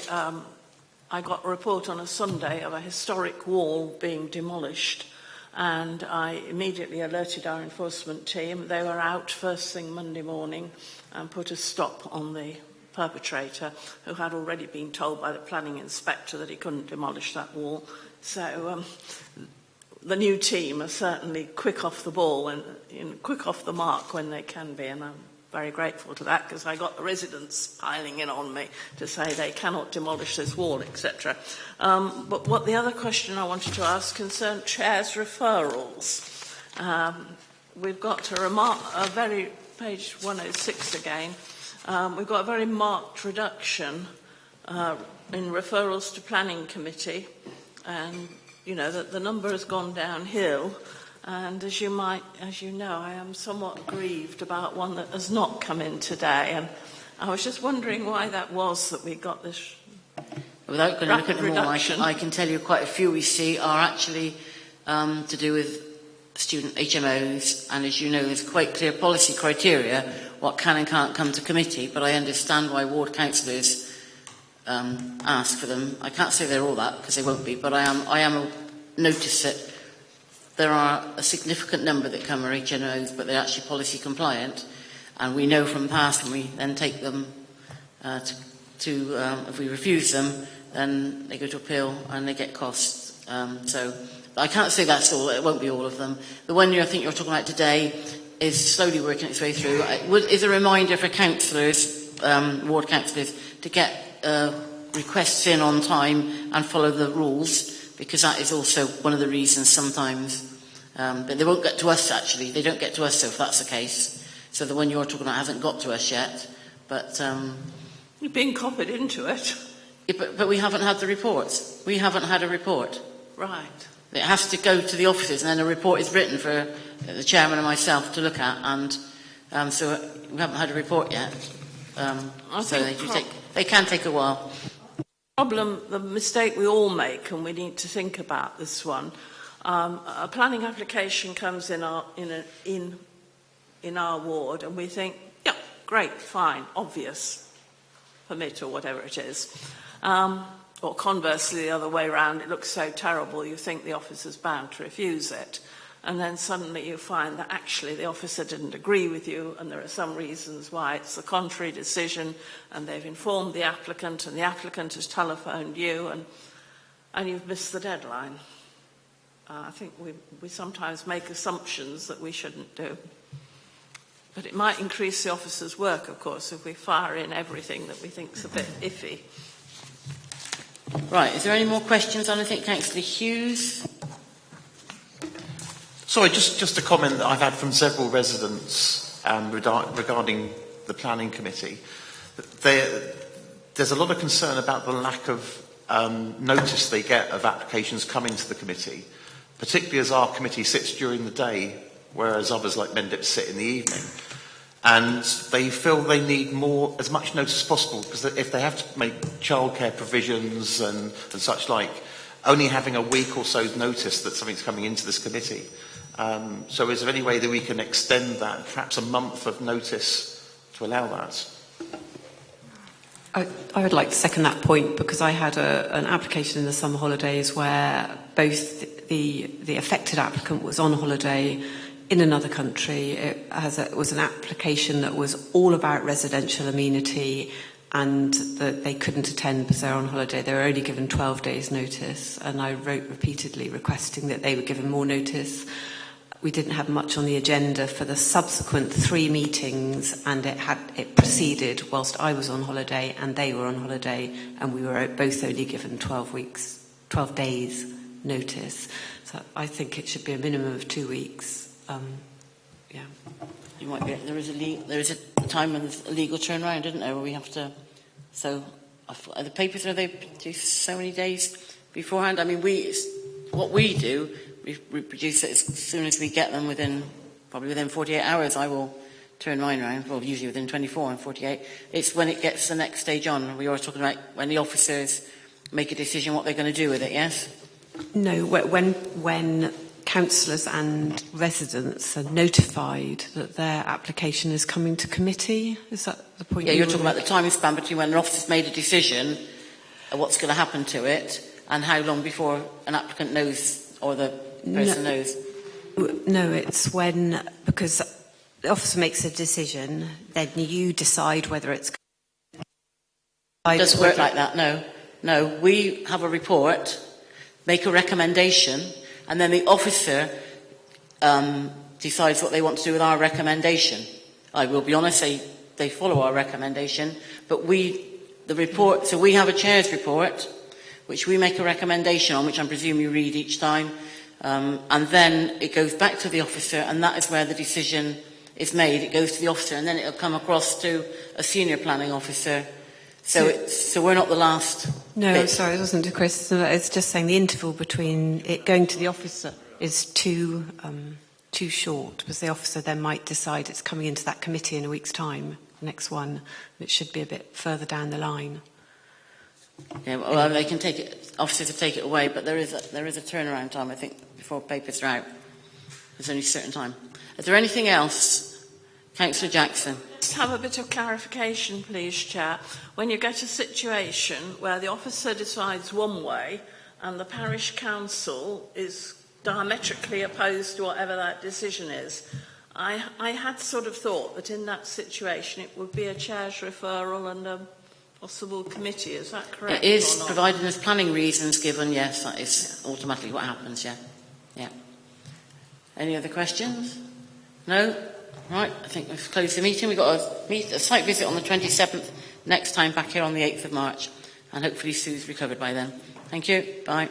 I got a report on a Sunday of a historic wall being demolished, and I immediately alerted our enforcement team. They were out first thing Monday morning and put a stop on the perpetrator, who had already been told by the planning inspector that he couldn't demolish that wall. So the new team are certainly quick off the ball and quick off the mark when they can be, and I'm very grateful to that, because I got the residents piling in on me to say they cannot demolish this wall, etc. But what the other question I wanted to ask concerned Chair's referrals. We've got a very, page 106 again, we've got a very marked reduction in referrals to Planning Committee, and you know that the number has gone downhill. And as you know, I am somewhat grieved about one that has not come in today. And I was just wondering why that was that we got this Without going to look at them all, reduction. I can tell you quite a few we see are actually to do with student HMOs. And as you know, there's quite clear policy criteria what can and can't come to committee. But I understand why ward councillors ask for them. I can't say they're all that, because they won't be. But I am notice that there are a significant number that come are HMOs, but they're actually policy compliant. And we know from the past when we then take them if we refuse them, then they go to appeal and they get costs. So I can't say that's all. It won't be all of them. The one I think you're talking about today is slowly working its way through. Is a reminder for councillors, ward councillors, to get requests in on time and follow the rules, because that is also one of the reasons sometimes. But they won't get to us, actually. They don't get to us, so if that's the case. So the one you're talking about hasn't got to us yet. But you've been copied into it. Yeah, but we haven't had the reports. We haven't had a report. Right. It has to go to the offices, and then a report is written for the chairman and myself to look at. And so we haven't had a report yet. So they can take a while. The mistake we all make, and we need to think about this one. A planning application comes in our ward, and we think, yeah, great, fine, obvious, permit or whatever it is. Or conversely, the other way around, it looks so terrible you think the officer's bound to refuse it. And then suddenly you find that actually the officer didn't agree with you, and there are some reasons why it's the contrary decision, and they've informed the applicant, and the applicant has telephoned you, and you've missed the deadline. I think we sometimes make assumptions that we shouldn't do. But it might increase the officer's work, of course, if we fire in everything that we think's a bit iffy. Right, is there any more questions on anything? Councillor Hughes? Sorry, just a comment that I've had from several residents regarding the planning committee. There's a lot of concern about the lack of notice they get of applications coming to the committee, particularly as our committee sits during the day, whereas others like Mendip sit in the evening. And they feel they need as much notice as possible, because if they have to make childcare provisions and such like, only having a week or so's notice that something's coming into this committee. So is there any way that we can extend that, perhaps a month of notice to allow that? I would like to second that point, because I had an application in the summer holidays where both the affected applicant was on holiday in another country. It was an application that was all about residential amenity, and that they couldn't attend because they were on holiday. They were only given 12 days notice, and I wrote repeatedly requesting that they were given more notice. we didn't have much on the agenda for the subsequent 3 meetings, and it proceeded whilst I was on holiday and they were on holiday, and we were both only given 12 days notice. So I think it should be a minimum of 2 weeks. Yeah. You might be. There is a time when there's a legal turnaround, isn't there, where we have to. So the papers, are they produced so many days beforehand? I mean, what we do. We produce it as soon as we get them, probably within 48 hours. I will turn mine around, well, usually within 24 and 48. It's when it gets the next stage on. We were talking about when the officers make a decision what they're going to do with it, yes? No, when councillors and residents are notified that their application is coming to committee, is that the point? Yeah, you're talking about the time span between when an officer's made a decision, what's going to happen to it, and how long before an applicant knows, or the person knows. No, it's because the officer makes a decision, then you decide whether it's... It doesn't work like that, no. We have a report, make a recommendation, and then the officer decides what they want to do with our recommendation. I will be honest, they follow our recommendation, but we have a chair's report, which we make a recommendation on, which I presume you read each time. And then it goes back to the officer, and that is where the decision is made. It goes to the officer, and then it'll come across to a senior planning officer. So we're not the last. No, bit. I'm sorry, it wasn't to Chris. It's just saying the interval between it going to the officer is too short, because the officer then might decide it's coming into that committee in a week's time, the next one. It should be a bit further down the line. Yeah, well, they can take it. Officers can take it away, but there is a turnaround time, I think, before papers are out. There's only a certain time. Is there anything else, Councillor Jackson? Just have a bit of clarification, please, Chair. When you get a situation where the officer decides one way and the parish council is diametrically opposed to whatever that decision is, I had sort of thought that in that situation it would be a chair's referral and a possible committee. Is that correct? It is, provided there's planning reasons given. Yes, that is automatically what happens. Yeah. Any other questions? No. Right. I think we've closed the meeting. We've got a site visit on the 27th. Next time back here on the 8th of March, and hopefully Sue's recovered by then. Thank you. Bye.